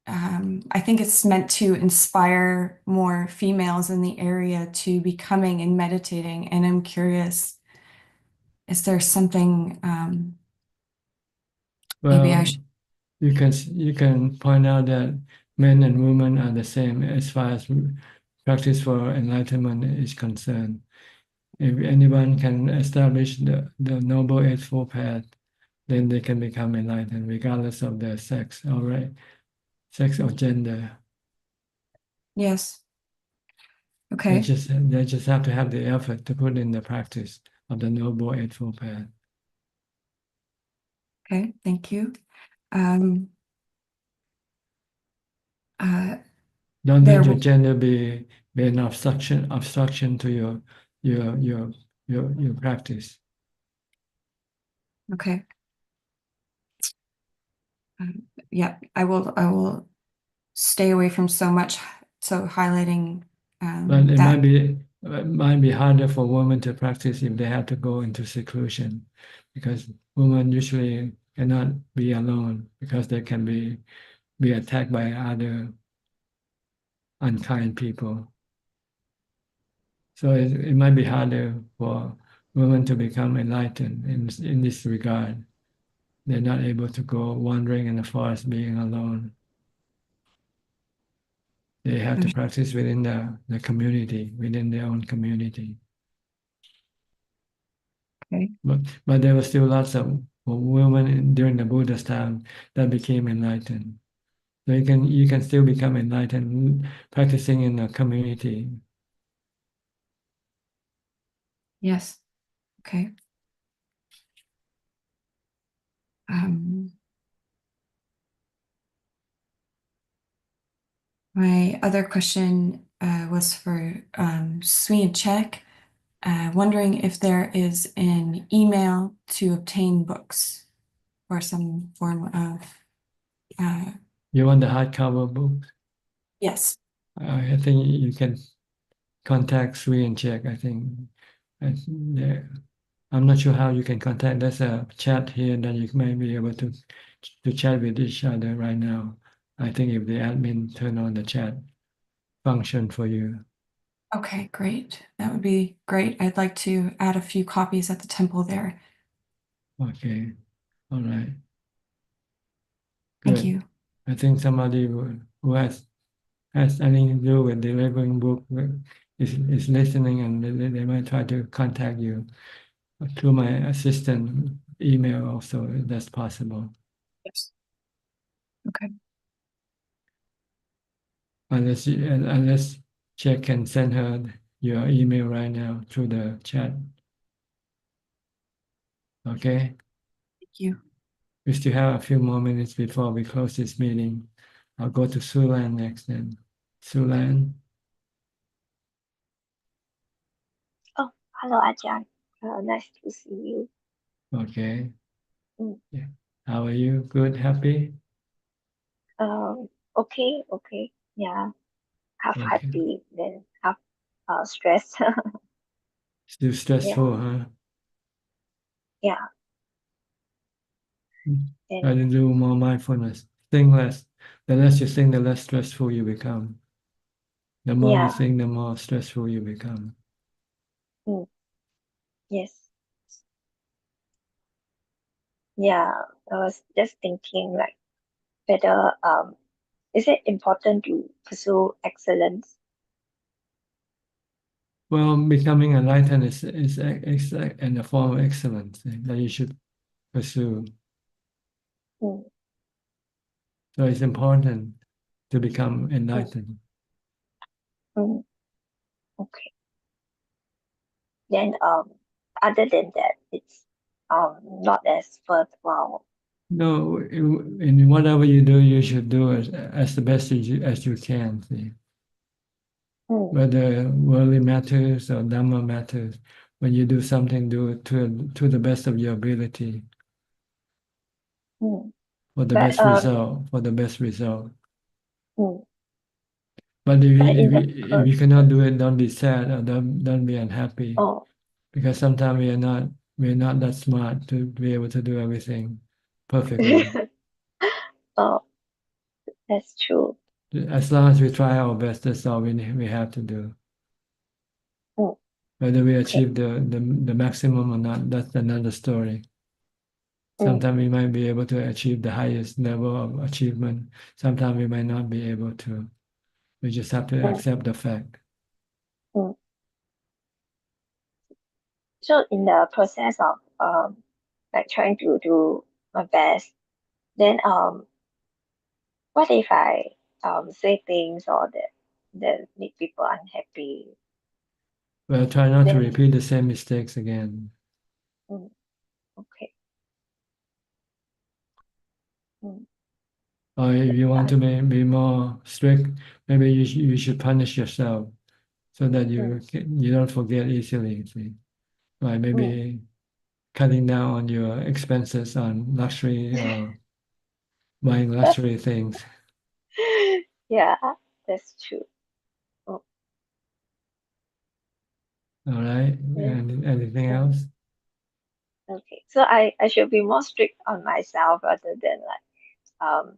L: I think it's meant to inspire more females in the area to be coming and meditating, and I'm curious, is there something maybe I should...
B: You can point out that men and women are the same as far as practice for enlightenment is concerned. If anyone can establish the Noble Eightfold Path, then they can become enlightened, regardless of their sex, all right? Sex or gender.
L: Yes. Okay.
B: They just have to have the effort to put in the practice of the Noble Eightfold Path.
L: Okay, thank you.
B: Don't let your gender be an obstruction to your practice.
L: Okay. Yeah, I will stay away from so much, so highlighting
B: But it
L: that.
B: might be harder for women to practice if they have to go into seclusion, because women usually cannot be alone because they can be attacked by other unkind people. So it might be harder for women to become enlightened in this regard. They're not able to go wandering in the forest being alone. They have to practice within the community, within their own community.
L: Okay.
B: But there were still lots of women during the Buddha's time that became enlightened. So you can still become enlightened practicing in a community.
L: Yes. Okay. My other question was for Swee Chek, wondering if there is an email to obtain books or some form of...
B: You want the hardcover book?
L: Yes.
B: I think you can contact Swee Chek. I think I'm not sure how you can contact. There's a chat here that you may be able to chat with each other right now. I think if the admin turn on the chat function for you.
L: Okay, great. That would be great. I'd like to add a few copies at the temple there.
B: Okay, all right.
L: Thank
B: Good.
L: you.
B: I think somebody who has anything to do with delivering book is listening, and they might try to contact you through my assistant email also, if that's possible.
L: Yes. Okay.
B: Unless Chek can send her your email right now through the chat. Okay?
L: Thank you.
B: We still have a few more minutes before we close this meeting. I'll go to Sulan next then. Sulan?
M: Hello, Ajaan. Nice to see you.
B: Okay.
M: Mm.
B: Yeah. How are you? Good, happy?
M: Okay, okay. Yeah, half
B: Okay.
M: happy, then half stressed.
B: Still
M: Yeah,
B: stressful, huh?
M: yeah.
B: Try to
M: And
B: do more mindfulness. Think less. The less you think, the less stressful you become. The more you
M: yeah,
B: think, the more stressful you become.
M: mm, yes. Yeah, I was just thinking like whether is it important to pursue excellence?
B: Well, becoming enlightened is in a form of excellence that you should pursue.
M: Mm,
B: So it's important to become
M: mm,
B: enlightened.
M: mm, okay. Then other than that, it's not as worthwhile.
B: No, in whatever you do, you should do it as the best as you can. See?
M: Mm,
B: Whether worldly matters or Dhamma matters, when you do something, do it to the best of your ability
M: mm.
B: for the
M: But
B: best result. For the best result.
M: mm,
B: But if
M: but in
B: you,
M: the
B: if you cannot do it, don't be sad or don't be unhappy.
M: oh
B: Because sometimes we're not that smart to be able to do everything perfectly.
M: oh, that's true.
B: As long as we try our best, that's all we have to do.
M: Mm,
B: Whether we
M: okay.
B: achieve the maximum or not, that's another story.
M: Mm,
B: Sometimes we might be able to achieve the highest level of achievement. Sometimes we might not be able to. We just have to
M: mm,
B: accept the fact.
M: mm. So in the process of like trying to do my best, then what if I say things or that make people unhappy?
B: Well, try not to
M: Then
B: repeat the same mistakes again.
M: mm, okay. Mm,
B: Or if you want
M: uh,
B: to be more strict, maybe you should punish yourself so that
M: mm,
B: you don't forget easily. See? Like
M: mm.
B: maybe cutting down on your expenses on luxury or buying luxury things.
M: Yeah, that's true. Oh,
B: All right.
M: then,
B: And anything
M: mm,
B: else?
M: okay. So I should be more strict on myself rather than like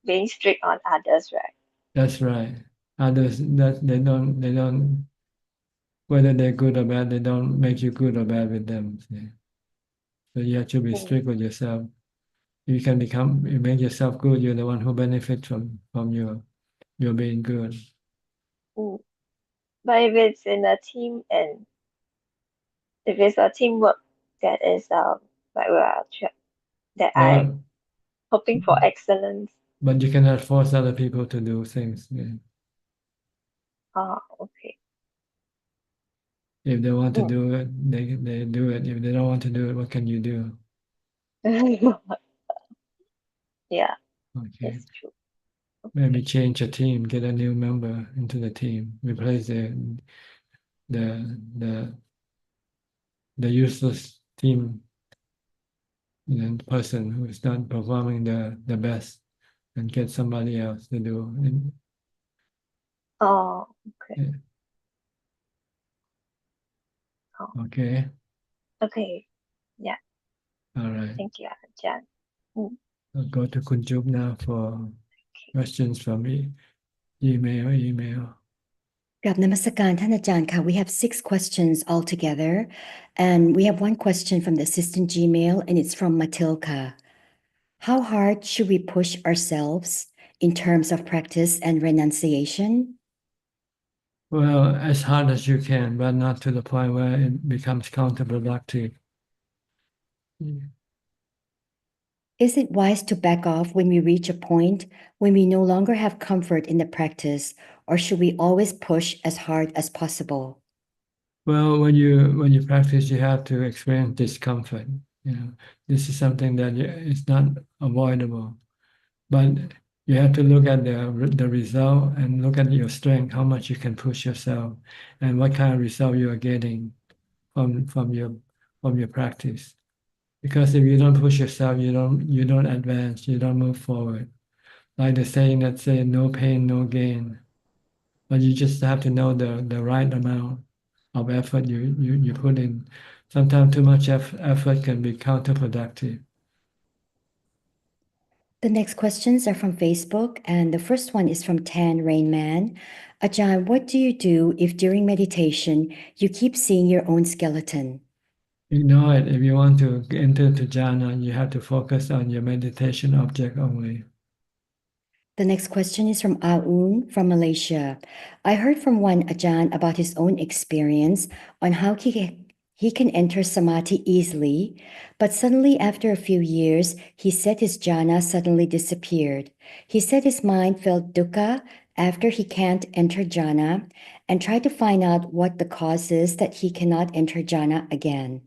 M: being strict on others, right?
B: That's right. Others that they don't whether they're good or bad, they don't make you good or bad with them. See? So you have to be
M: Mm,
B: strict with yourself. You make yourself good, you're the one who benefits from your being good.
M: mm. But if it's in a team and if it's a teamwork that is like that I
B: Well,
M: hoping for excellence.
B: but you cannot force other people to do things. Yeah.
M: Okay.
B: If they want to
M: Mm.
B: do it, they do it. If they don't want to do it, what can you do?
M: Yeah,
B: Okay.
M: that's true.
B: Maybe change a team, get a new member into the team, replace the the the useless team person who is not performing the best, and get somebody else to do.
M: Oh, okay.
B: Yeah.
M: Oh,
B: Okay.
M: okay. Yeah.
B: All right.
M: Thank you, Ajahn. Mm.
B: I'll go to Kunjup now for questions from email.
N: กับนมัสการท่านอาจารย์ค่ะ We have 6 questions altogether, and we have one question from the assistant Gmail, and it's from Matilka. How hard should we push ourselves in terms of practice and renunciation?
B: Well, as hard as you can, but not to the point where it becomes counterproductive.
N: Is it wise to back off when we reach a point when we no longer have comfort in the practice, or should we always push as hard as possible?
B: Well, when you practice, you have to experience discomfort. You know, this is something that is not avoidable, but you have to look at the result and look at your strength, how much you can push yourself, and what kind of result you are getting. from your practice. Because if you don't push yourself, you don't advance, you don't move forward. Like the saying that say, no pain, no gain. But you just have to know the right amount of effort you put in. Sometimes too much effort can be counterproductive.
N: The next questions are from Facebook, and the first one is from Tan Rainman. Ajaan, what do you do if during meditation you keep seeing your own skeleton?
B: Ignore it. If you want to enter to jhana, you have to focus on your meditation object only.
N: The next question is from Aun from Malaysia. I heard from one Ajaan about his own experience on how he can enter samadhi easily, but suddenly after a few years, he said his jhana suddenly disappeared. He said his mind felt dukkha after he can't enter jhana and tried to find out what the cause is that he cannot enter jhana again.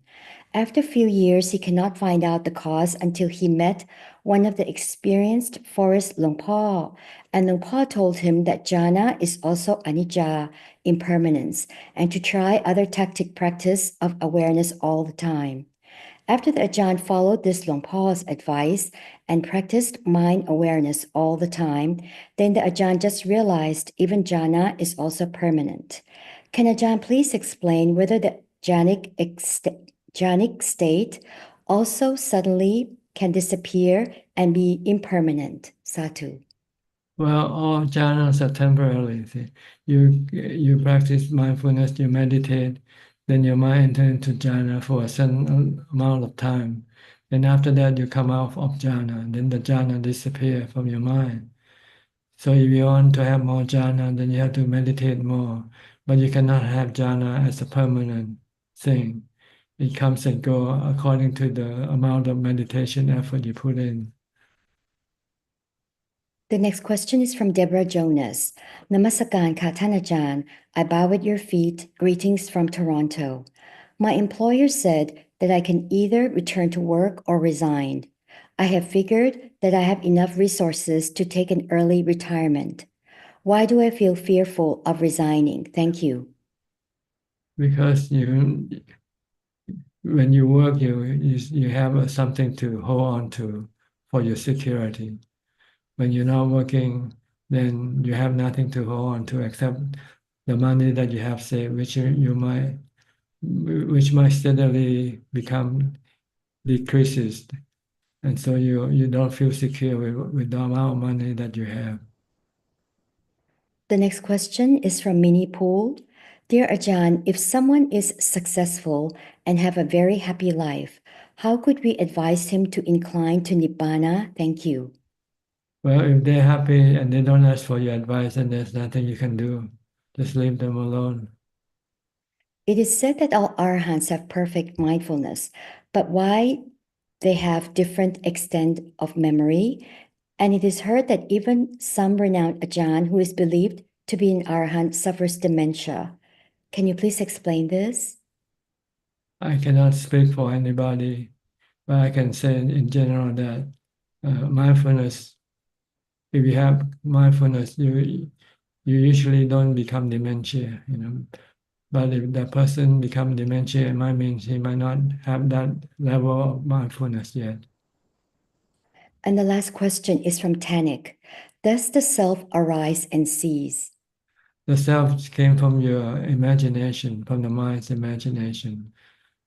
N: After a few years, he cannot find out the cause until he met one of the experienced forest Longpa, and Longpa told him that jhana is also anicca, impermanence, and to try other tactic practice of awareness all the time. After the Ajaan followed this Longpa's advice and practiced mind awareness all the time, then the Ajaan just realized even jhana is also permanent. Can Ajaan please explain whether the jhanic state also suddenly can disappear and be impermanent? Satu.
B: Well, all jhanas are temporary. See. You practice mindfulness, you meditate, then your mind enters into jhana for a certain amount of time. Then after that, you come out of jhana. Then the jhana disappears from your mind. So if you want to have more jhana, then you have to meditate more. But you cannot have jhana as a permanent thing. It comes and goes according to the amount of meditation effort you put in.
N: The next question is from Deborah Jonas. Namaskaran kaท่านอาจารย์ I bow at your feet. Greetings from Toronto. My employer said that I can either return to work or resign. I have figured that I have enough resources to take an early retirement. Why do I feel fearful of resigning? Thank you.
B: Because when you work, you have something to hold on to for your security. When you're not working, then you have nothing to hold on to except the money that you have saved, which might steadily become decreases, and so you don't feel secure with the amount of money that you have.
N: The next question is from Minnie Pool. Dear Ajaan, if someone is successful and have a very happy life, how could we advise him to incline to Nibbana? Thank you.
B: Well, if they're happy and they don't ask for your advice, then there's nothing you can do. Just leave them alone.
N: It is said that all arahants have perfect mindfulness, but why they have different extent of memory? And it is heard that even some renowned Ajaan who is believed to be an arahant suffers dementia. Can you please explain this?
B: I cannot speak for anybody, but I can say in general that mindfulness, if you have mindfulness, you usually don't become dementia, But if that person becomes dementia, it might mean he might not have that level of mindfulness yet.
N: And the last question is from Tanik. Does the self arise and cease?
B: The self came from your imagination, from the mind's imagination.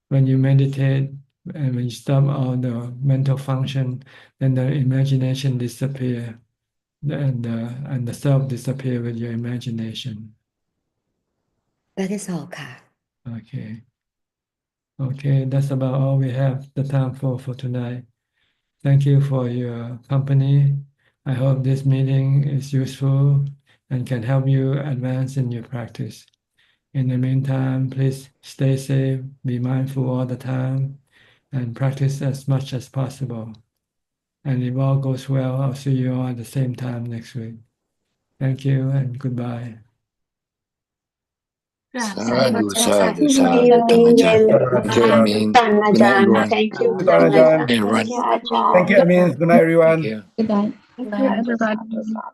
B: When you meditate and when you stop all the mental function, then the imagination disappears, and the self disappears with your imagination.
N: That is all, Ka.
B: Okay. Okay, that's about all we have the time for tonight. Thank you for your company. I hope this meeting is useful and can help you advance in your practice. In the meantime, please stay safe, be mindful all the time, and practice as much as possible. And if all goes well, I'll see you all at the same time next week. Thank you and goodbye.
O: Sadhu, sadhu, sadhu. Thank you, Amin. Good night, everyone.
M: Thank you.
U: Good night, Ajaan.
O: Hey, everyone.
M: Thank you, Ajahn.
U: Thank you, Amin. Good night, everyone.
O: Thank you.
T: Good night.
M: Thank
T: Good night,
M: you.
T: everybody.
M: Sadhu, sadhu.